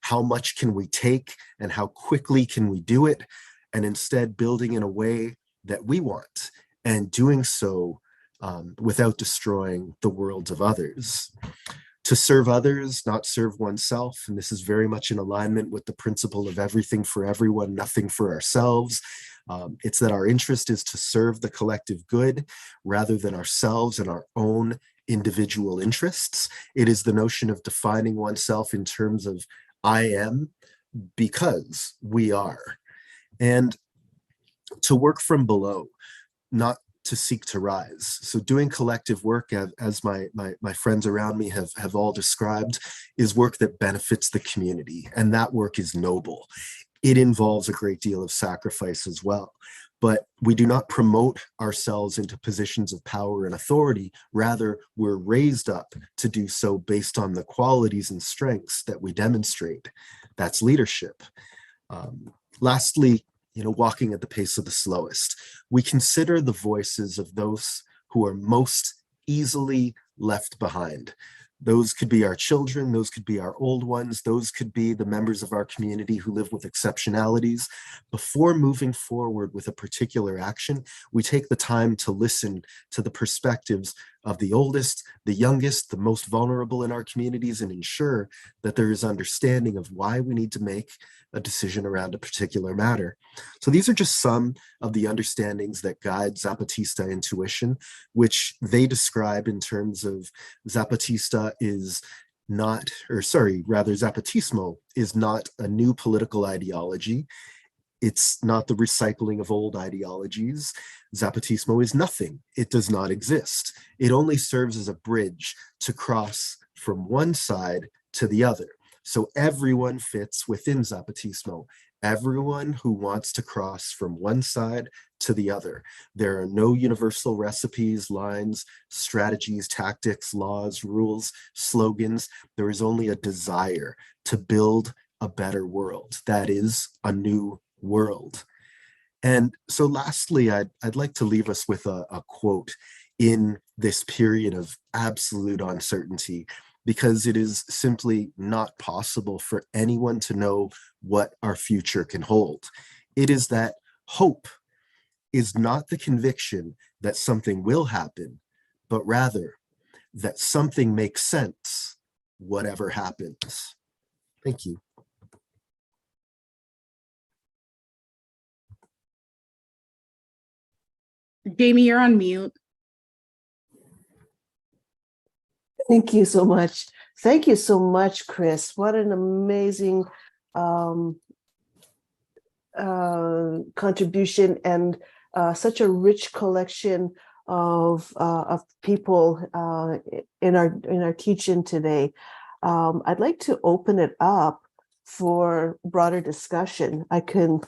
How much can we take and how quickly can we do it? And instead building in a way that we want, and doing so without destroying the worlds of others. To serve others, not serve oneself. And this is very much in alignment with the principle of everything for everyone, nothing for ourselves. It's that our interest is to serve the collective good rather than ourselves and our own individual interests. It is the notion of defining oneself in terms of I am because we are. And to work from below, not to seek to rise. So doing collective work, as my friends around me have all described, is work that benefits the community. And that work is noble. It involves a great deal of sacrifice as well. But we do not promote ourselves into positions of power and authority. Rather, we're raised up to do so based on the qualities and strengths that we demonstrate. That's leadership. Lastly, walking at the pace of the slowest. We consider the voices of those who are most easily left behind. Those could be our children, those could be our old ones, those could be the members of our community who live with exceptionalities. Before moving forward with a particular action, we take the time to listen to the perspectives of the oldest, the youngest, the most vulnerable in our communities, and ensure that there is understanding of why we need to make a decision around a particular matter. So these are just some of the understandings that guide Zapatista intuition, which they describe in terms of Zapatista is not, or sorry, rather Zapatismo is not a new political ideology. It's not the recycling of old ideologies. Zapatismo is nothing. It does not exist. It only serves as a bridge to cross from one side to the other. So everyone fits within Zapatismo. Everyone who wants to cross from one side to the other. There are no universal recipes, lines, strategies, tactics, laws, rules, slogans. There is only a desire to build a better world. That is a new world. And so lastly, I'd like to leave us with a quote in this period of absolute uncertainty, because it is simply not possible for anyone to know what our future can hold. It is that hope is not the conviction that something will happen, but rather that something makes sense, whatever happens. Thank you. Jamie, you're on mute. Thank you so much. Thank you so much, Chris. What an amazing contribution, and such a rich collection of people in our teaching today. I'd like to open it up for broader discussion. I can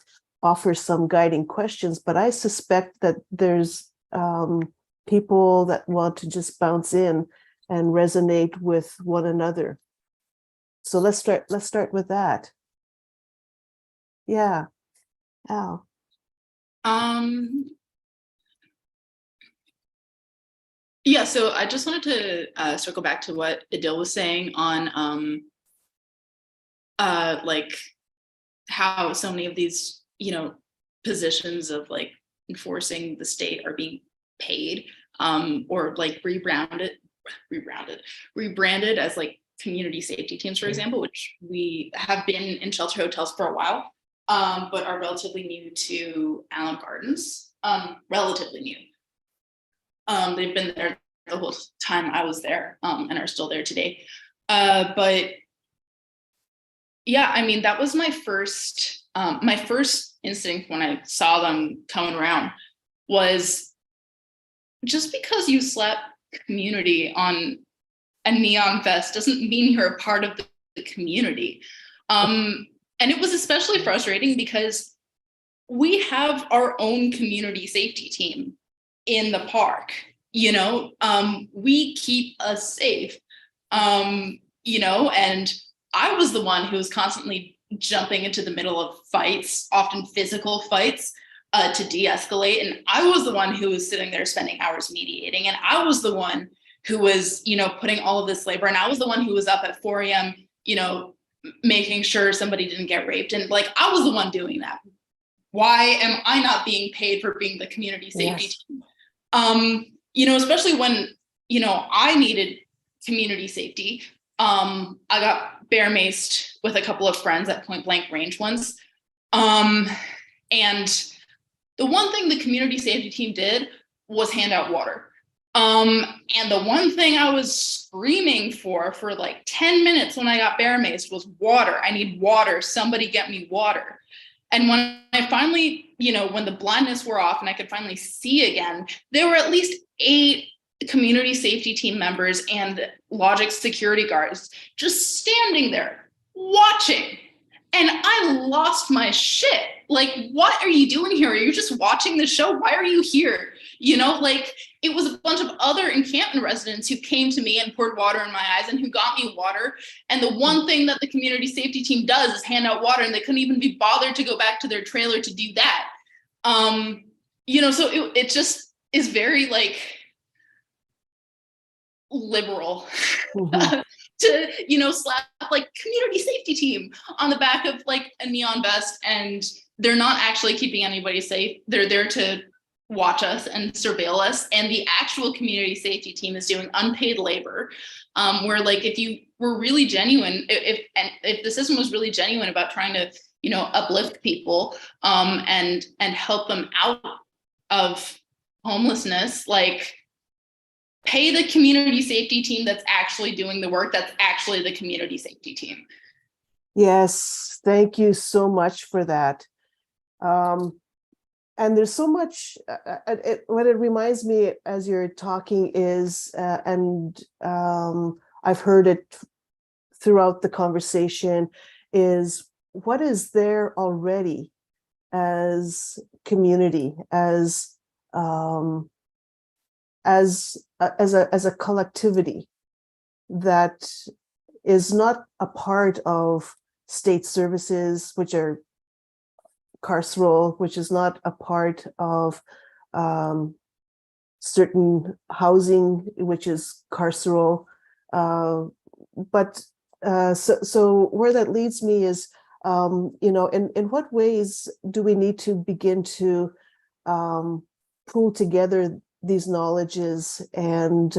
offer some guiding questions, but I suspect that there's people that want to just bounce in and resonate with one another. So let's start with that. Yeah. Al. Yeah, so I just wanted to circle back to what Adil was saying on like how so many of these, positions of like enforcing the state are being paid or like rebranded as like community safety teams, for example, which we have been in shelter hotels for a while, but are relatively new to Allen Gardens, relatively new. They've been there the whole time I was there and are still there today. But yeah, I mean, that was my first instinct when I saw them coming around was just because you slap community on a neon vest doesn't mean you're a part of the community. And it was especially frustrating because we have our own community safety team in the park, we keep us safe, and I was the one who was constantly jumping into the middle of fights, often physical fights, to de-escalate. And I was the one who was sitting there spending hours mediating. And I was the one who was, putting all of this labor. And I was the one who was up at 4 a.m., making sure somebody didn't get raped. And like, I was the one doing that. Why am I not being paid for being the community safety team? Especially when, I needed community safety. I got bear maced with a couple of friends at point blank range once. And the one thing the community safety team did was hand out water. And the one thing I was screaming for like 10 minutes when I got bear maced was water. I need water. Somebody get me water. And when I finally, when the blindness wore off and I could finally see again, there were at least 8 community safety team members and Logic security guards just standing there watching. And I lost my shit. Like, what are you doing here? Are you just watching the show? Why are you here? It was a bunch of other encampment residents who came to me and poured water in my eyes and who got me water. And the one thing that the community safety team does is hand out water, and they couldn't even be bothered to go back to their trailer to do that. So it just is very like liberal Mhm. to, you know, slap like community safety team on the back of like a neon vest, and they're not actually keeping anybody safe. They're there to watch us and surveil us. And the actual community safety team is doing unpaid labor, where like if you were really genuine, if the system was really genuine about trying to, you know, uplift people and help them out of homelessness, like pay the community safety team that's actually doing the work, that's actually the community safety team. Yes, thank you so much for that. And there's so much, what it reminds me as you're talking is, I've heard it throughout the conversation, is what is there already as community, as a collectivity that is not a part of state services, which are carceral, which is not a part of certain housing, which is carceral. So where that leads me is, you know, in what ways do we need to begin to pull together these knowledges and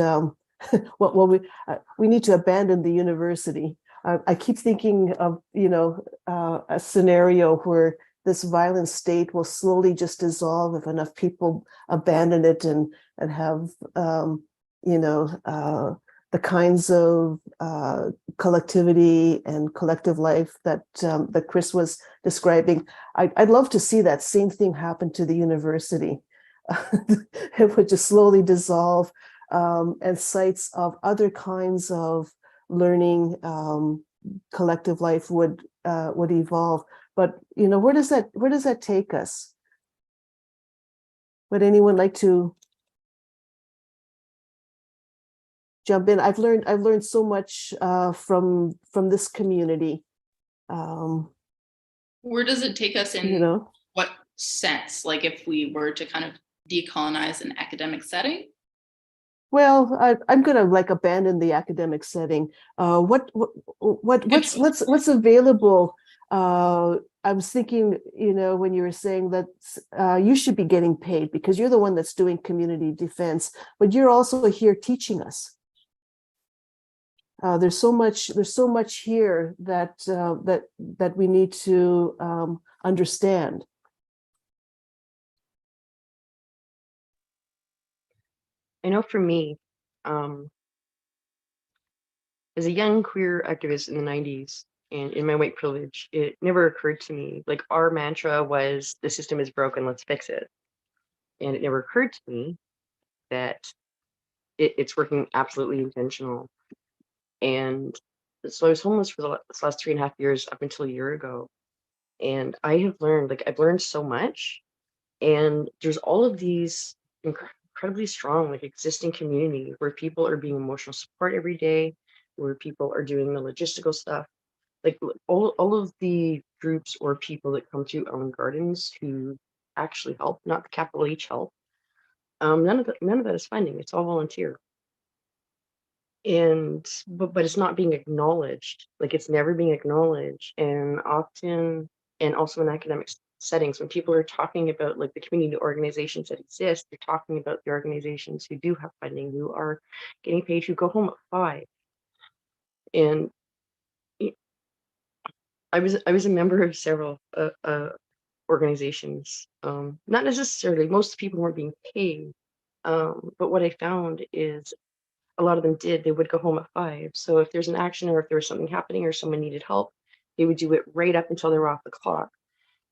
well, we need to abandon the university. I keep thinking of, you know, a scenario where this violent state will slowly just dissolve if enough people abandon it and have, you know, the kinds of collectivity and collective life that that Chris was describing. I'd love to see that same thing happen to the university. It would just slowly dissolve, and sites of other kinds of learning, collective life would evolve. But you know, where does that take us? Would anyone like to jump in? I've learned so much from this community. Where does it take us in, you know, what sense? Like if we were to kind of decolonize an academic setting? well, I'm going to like abandon the academic setting. What's available? I was thinking, you know, when you were saying that you should be getting paid because you're the one that's doing community defense, but you're also here teaching us. There's so much here that that we need to understand. I know for me, as a young queer activist in the 90s and in my white privilege, it never occurred to me, like our mantra was, the system is broken, let's fix it. And it never occurred to me that it's working absolutely intentional. And so I was homeless for the last 3.5 years up until a year ago. And I have learned, like I've learned so much. And there's all of these incredibly strong, like existing community where people are being emotional support every day, where people are doing the logistical stuff. Like all of the groups or people that come to Owen Gardens who actually help, not the capital H help. None of that is funding. It's all volunteer. And but it's not being acknowledged. Like it's never being acknowledged. And often, and also in academic settings, when people are talking about like the community organizations that exist, they're talking about the organizations who do have funding, who are getting paid, who go home at 5. And I was a member of several organizations. Not necessarily, most people weren't being paid. But what I found is a lot of them did. They would go home at 5. So if there's an action or if there was something happening or someone needed help, they would do it right up until they were off the clock.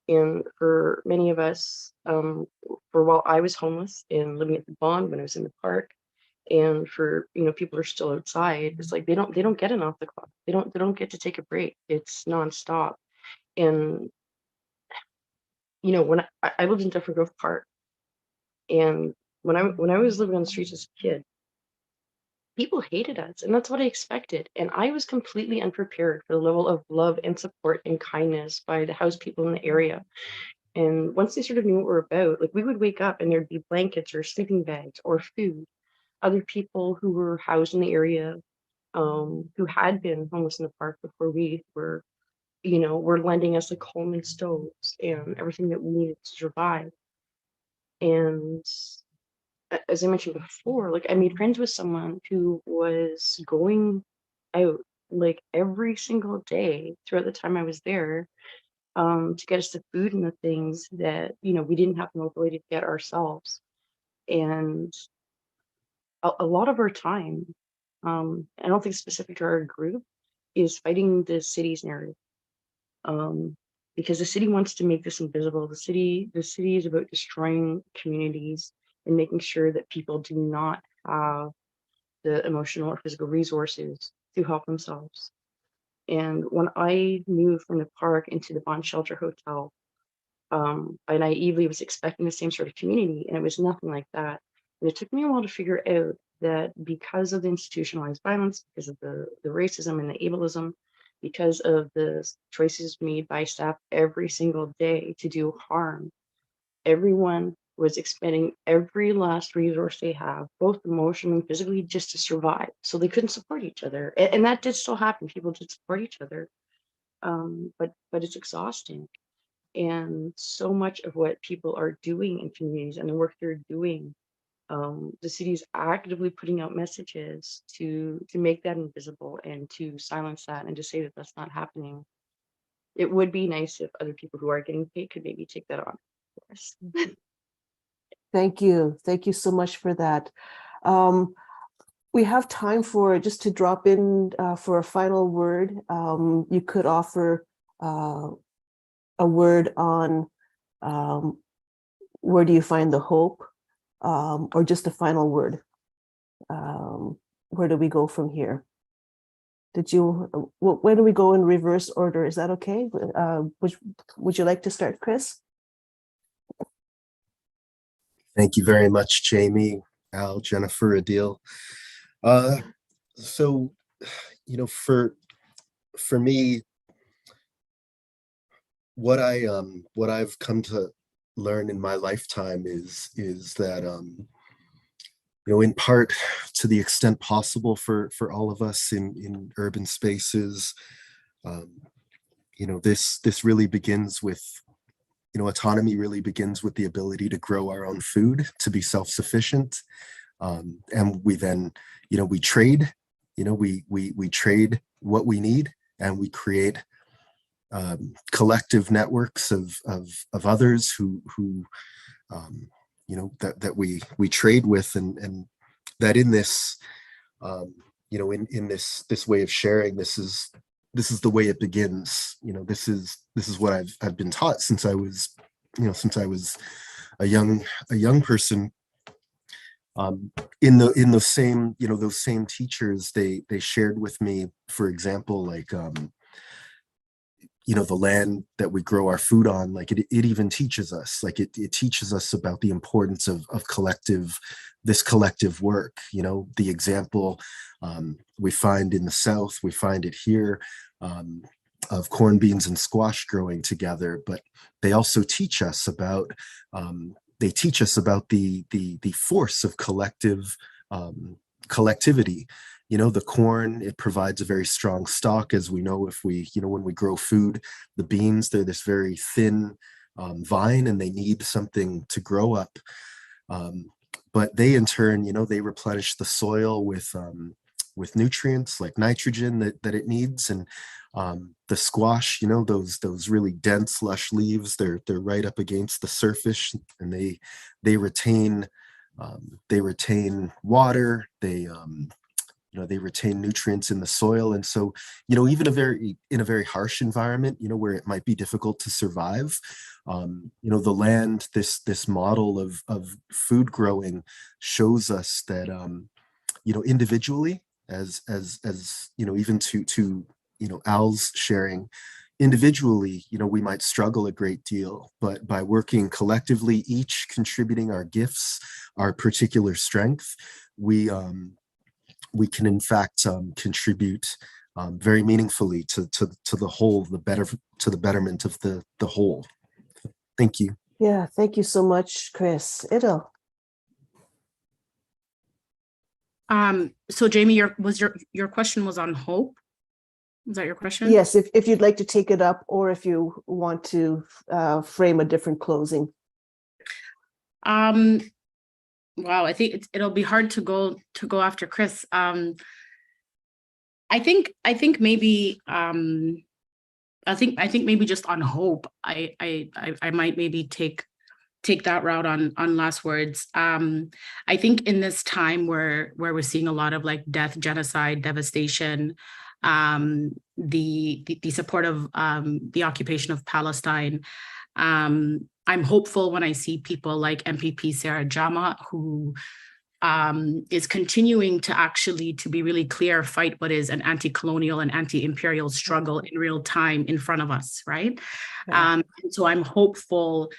And for many of us, for while I was homeless and living at the Bond when I was in the park, and for people who are still outside, it's like they don't get an off the clock. They don't get to take a break. It's nonstop. And when I lived in Dufferin Grove Park, and when I was living on the streets as a kid, people hated us, and that's what I expected. And I was completely unprepared for the level of love and support and kindness by the house people in the area. And once they sort of knew what we're about, like we would wake up and there'd be blankets or sleeping bags or food. other people who were housed in the area, who had been homeless in the park before we were, were lending us like Coleman stoves and everything that we needed to survive. And as I mentioned before, like I made friends with someone who was going out like every single day throughout the time I was there, to get us the food and the things that, we didn't have the mobility to get ourselves. And a lot of our time, I don't think specific to our group, is fighting the city's narrative. Because the city wants to make this invisible. The city is about destroying communities and making sure that people do not have the emotional or physical resources to help themselves. And when I moved from the park into the Bond Shelter Hotel, I naively was expecting the same sort of community, and it was nothing like that. And it took me a while to figure out that because of the institutionalized violence, because of the racism and the ableism, because of the choices made by staff every single day to do harm, everyone was expending every last resource they have, both emotionally and physically, just to survive. So they couldn't support each other. And that did still happen. People did support each other. But it's exhausting. And so much of what people are doing in communities and the work they're doing, the city is actively putting out messages to make that invisible and to silence that and to say that that's not happening. It would be nice if other people who are getting paid could maybe take that on for us. Thank you. Thank you so much for that. We have time for just to drop in for a final word. You could offer a word on where do you find the hope, or just a final word. Where do we go from here? Where do we go in reverse order? Is that okay? Would you like to start, Chris? Thank you very much, Jamie, Al, Jennifer, Adil. So, for me, what I've come to learn in my lifetime is that in part, to the extent possible for all of us in urban spaces, this really begins with, autonomy really begins with the ability to grow our own food, to be self-sufficient, and we then, we trade, we trade what we need, and we create collective networks of others who that we trade with, and that in this in this way of sharing, this is the way it begins. This is what I've been taught since I was a young person. In those same teachers, they shared with me, for example, like the land that we grow our food on, like it even teaches us, like it teaches us about the importance of this collective work. The example we find in the South, we find it here, of corn, beans, and squash growing together, but they also teach us about the force of collectivity. The corn, it provides a very strong stalk, as we know, if we, when we grow food. The beans, they're this very thin vine, and they need something to grow up. But they, in turn, they replenish the soil with nutrients like nitrogen that it needs. And the squash, those really dense, lush leaves, they're right up against the surface, and they retain water. They retain nutrients in the soil. And so, even in a very harsh environment, where it might be difficult to survive, the land, this model of food growing shows us that, individually, as even to Al's sharing, individually, we might struggle a great deal, but by working collectively, each contributing our gifts, our particular strength, we can in fact contribute very meaningfully to the whole, to the betterment of the whole. Thank you. Yeah, thank you so much, Chris. Idil. So Jamie, your question was on hope. Is that your question? Yes, if you'd like to take it up, or if you want to frame a different closing. Wow, I think it'll be hard to go after Chris. I think maybe I think maybe just on hope, I might maybe take that route on last words. I think in this time where we're seeing a lot of like death, genocide, devastation, the support of the occupation of Palestine, I'm hopeful when I see people like MPP Sarah Jama, who is continuing to be really clear, fight what is an anti-colonial and anti-imperial struggle in real time in front of us, right? Yeah. And so I'm hopeful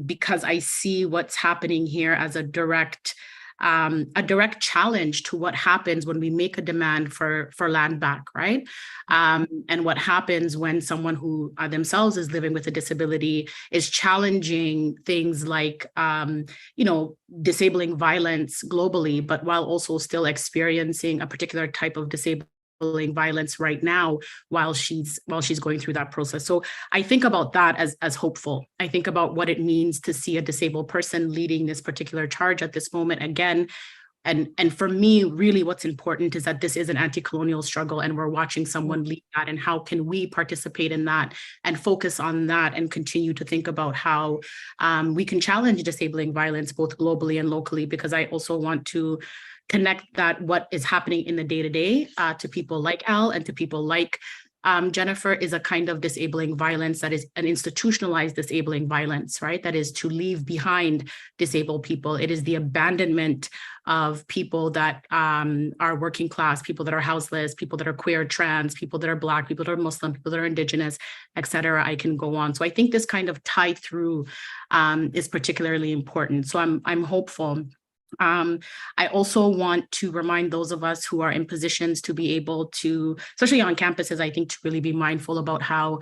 because I see what's happening here as a direct challenge to what happens when we make a demand for land back, right? And what happens when someone who themselves is living with a disability is challenging things like, disabling violence globally, but while also still experiencing a particular type of disabling violence right now while she's going through that process. So I think about that as hopeful. I think about what it means to see a disabled person leading this particular charge at this moment again. And for me, really what's important is that this is an anti-colonial struggle and we're watching someone lead that, and how can we participate in that and focus on that and continue to think about how we can challenge disabling violence both globally and locally, because I also want to connect that what is happening in the day-to-day to people like Al and to people like Jennifer is a kind of disabling violence that is an institutionalized disabling violence, right? That is to leave behind disabled people. It is the abandonment of people that are working class, people that are houseless, people that are queer, trans, people that are Black, people that are Muslim, people that are Indigenous, et cetera. I can go on. So I think this kind of tie through is particularly important. So I'm hopeful. I also want to remind those of us who are in positions to be able to, especially on campuses, I think to really be mindful about how,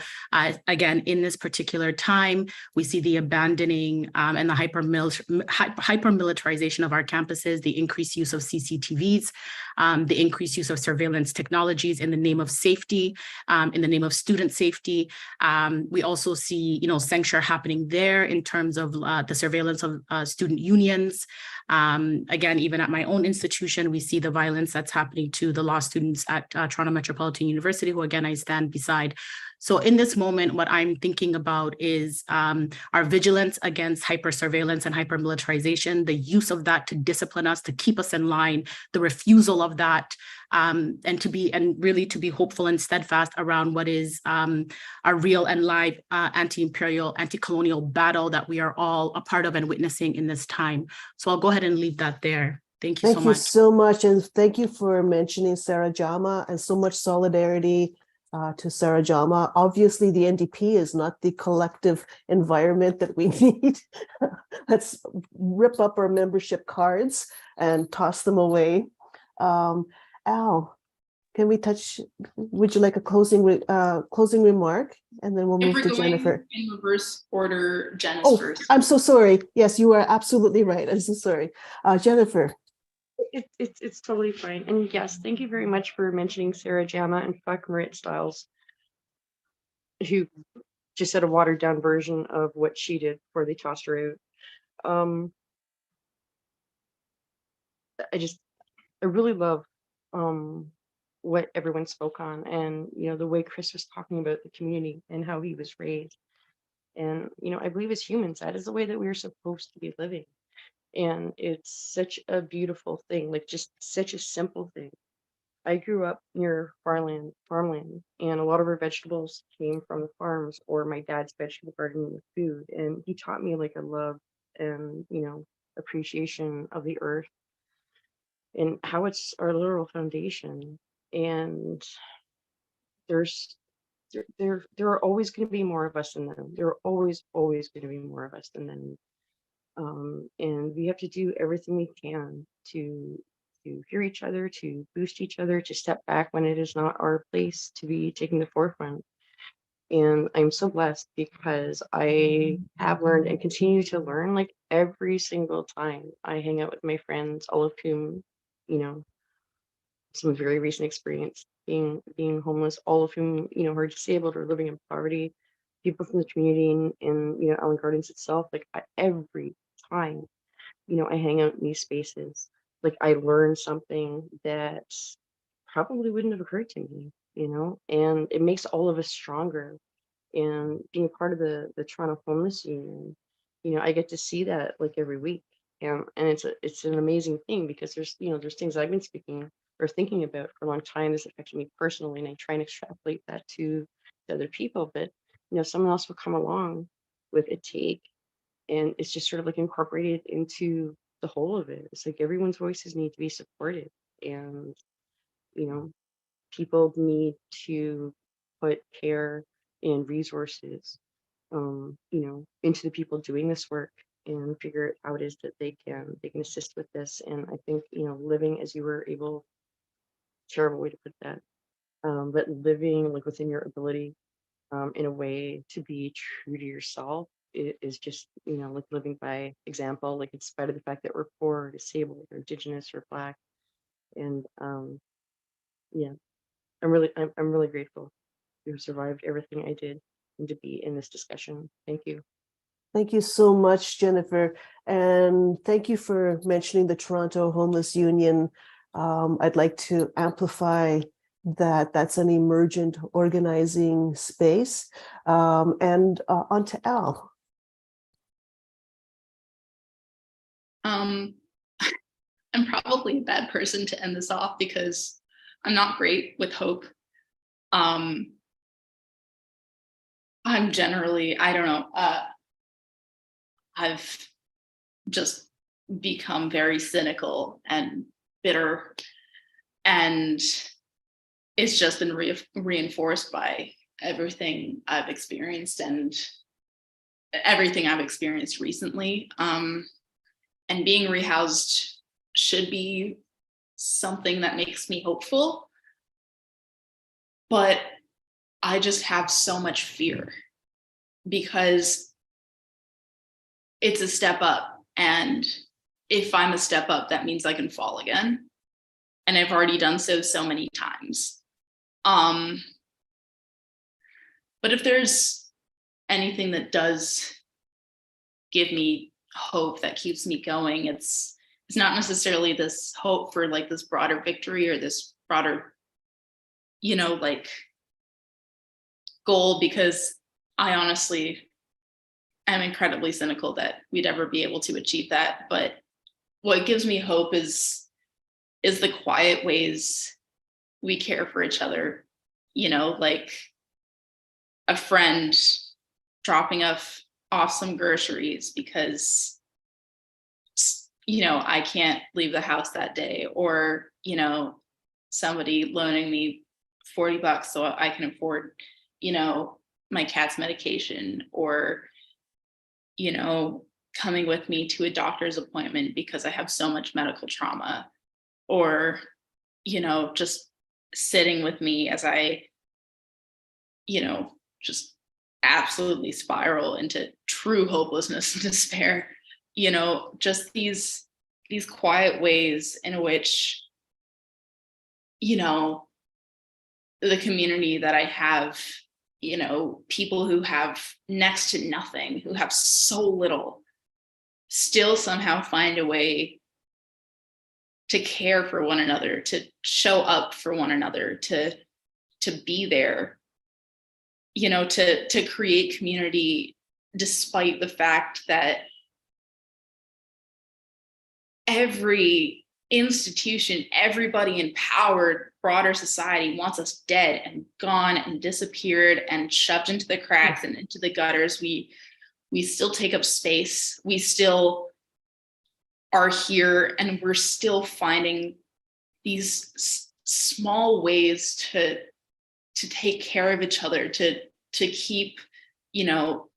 again, in this particular time, we see the abandoning and the hyper-militarization of our campuses, the increased use of CCTVs, the increased use of surveillance technologies in the name of safety, in the name of student safety. We also see, censure happening there in terms of the surveillance of student unions. Again, even at my own institution, we see the violence that's happening to the law students at Toronto Metropolitan University, who again, I stand beside. So in this moment, what I'm thinking about is our vigilance against hyper-surveillance and hyper-militarization, the use of that to discipline us, to keep us in line, the refusal of that, and really to be hopeful and steadfast around what is a real and live anti-imperial, anti-colonial battle that we are all a part of and witnessing in this time. So I'll go ahead and leave that there. Thank you so much. Thank you so much. And thank you for mentioning Sarah Jama, and so much solidarity to Sarah Jama. Obviously, the NDP is not the collective environment that we need. Let's rip up our membership cards and toss them away. Al, can we would you like a closing remark? And then we'll move to Jennifer. In reverse order, Jen is first. I'm so sorry. Yes, you are absolutely right. I'm so sorry. Jennifer. It's totally fine. And yes, thank you very much for mentioning Sarah Jama and fuck Marit Stiles, who just said a watered down version of what she did before they tossed her out. I really love what everyone spoke on, and the way Chris was talking about the community and how he was raised. And I believe as humans, that is the way that we're supposed to be living. And it's such a beautiful thing, like just such a simple thing. I grew up near farmland, and a lot of our vegetables came from the farms or my dad's vegetable garden with food. And he taught me like a love and, appreciation of the earth and how it's our literal foundation. And there are always going to be more of us than them. There are always going to be more of us than them. And we have to do everything we can to hear each other, to boost each other, to step back when it is not our place to be taking the forefront. And I'm so blessed because I have learned and continue to learn, like every single time I hang out with my friends, all of whom, you know, some very recent experience being homeless, all of whom, you know, are disabled or living in poverty, people from the community in you know, Allen Gardens itself. Like every time, you know, I hang out in these spaces, like I learn something that probably wouldn't have occurred to me, you know, and it makes all of us stronger. And being part of the Toronto Homeless Union, you know, I get to see that like every week. And it's an amazing thing because there's, you know, there's things I've been speaking or thinking about for a long time that's affected me personally, and I try and extrapolate that to other people. But you know, someone else will come along with a take, and it's just sort of like incorporated into the whole of it. It's like everyone's voices need to be supported, and you know, people need to put care and resources, you know, into the people doing this work and figure out how it is that they can assist with this. And I think, you know, living as you were able, terrible way to put that, but living like within your ability, in a way to be true to yourself is just, you know, like living by example, like in spite of the fact that we're poor, or disabled, or indigenous, or black. And yeah, I'm really grateful to have survived everything I did and to be in this discussion. Thank you. Thank you so much, Jennifer. And thank you for mentioning the Toronto Homeless Union. I'd like to amplify that that's an emergent organizing space. And on to Al. I'm probably a bad person to end this off because I'm not great with hope. I'm generally, I don't know, I've just become very cynical and bitter, and it's just been reinforced by everything I've experienced and everything I've experienced recently. And being rehoused should be something that makes me hopeful, but I just have so much fear because it's a step up. And if I'm a step up, that means I can fall again. And I've already done so many times. But if there's anything that does give me hope that keeps me going, it's not necessarily this hope for like this broader victory or this broader, you know, like goal, because I honestly am incredibly cynical that we'd ever be able to achieve that. But what gives me hope is the quiet ways we care for each other, you know, like a friend dropping off some groceries because, you know, I can't leave the house that day, or, you know, somebody loaning me $40 so I can afford, you know, my cat's medication, or, you know, coming with me to a doctor's appointment because I have so much medical trauma, or, you know, just sitting with me as I, you know, just absolutely spiral into true hopelessness and despair. You know, just these quiet ways in which, you know, the community that I have, you know, people who have next to nothing, who have so little, still somehow find a way to care for one another, to show up for one another, to be there, you know, to create community despite the fact that every institution, everybody in powered broader society wants us dead and gone and disappeared and shoved into the cracks and into the gutters. We still take up space. We still are here, and we're still finding these small ways to take care of each other, to keep, you know,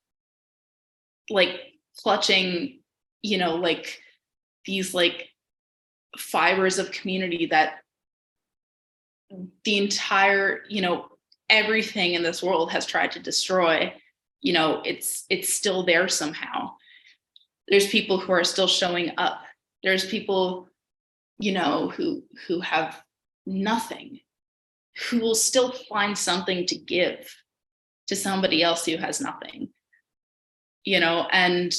like clutching, you know, like these like fibers of community that the entire, you know, everything in this world has tried to destroy. You know, it's still there somehow. There's people who are still showing up. There's people who have nothing, who will still find something to give to somebody else who has nothing, and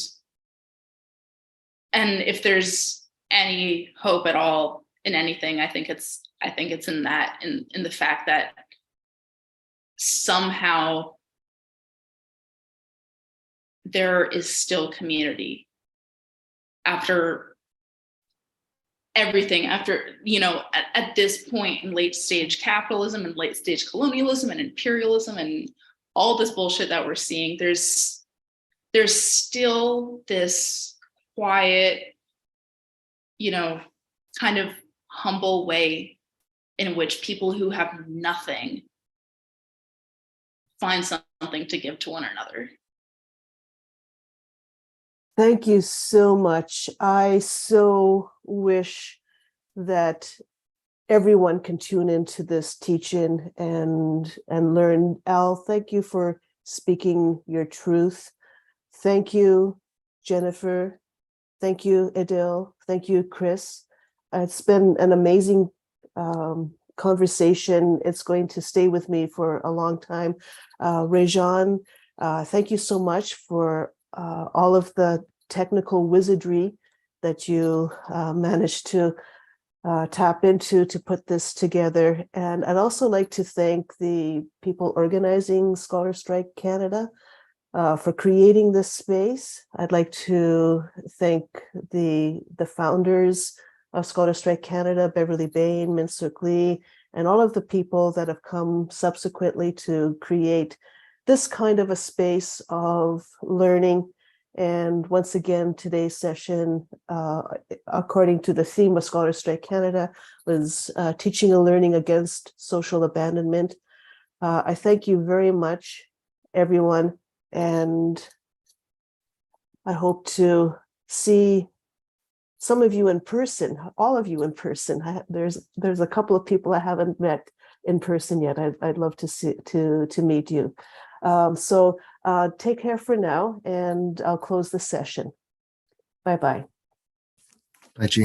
if there's any hope at all in anything, I think it's in that, in the fact that somehow there is still community after everything, at this point in late stage capitalism and late stage colonialism and imperialism and all this bullshit that we're seeing. There's still this quiet, kind of humble way in which people who have nothing find something to give to one another. Thank you so much. I so wish that everyone can tune into this teaching and learn. Al, thank you for speaking your truth. Thank you, Jennifer. Thank you, Edil. Thank you, Chris. It's been an amazing conversation. It's going to stay with me for a long time. Rejan, thank you so much for all of the technical wizardry that you managed to tap into to put this together. And I'd also like to thank the people organizing Scholar Strike Canada for creating this space. I'd like to thank the founders of Scholar Strike Canada, Beverly Bain, Minsuk Lee, and all of the people that have come subsequently to create this kind of a space of learning. And once again, today's session, according to the theme of Scholar Strike Canada, was teaching and learning against social abandonment. I thank you very much, everyone, and I hope to see some of you in person, all of you in person. There's a couple of people I haven't met in person yet. I'd love to meet you. So take care for now, and I'll close the session. Bye-bye. Bye, Jean.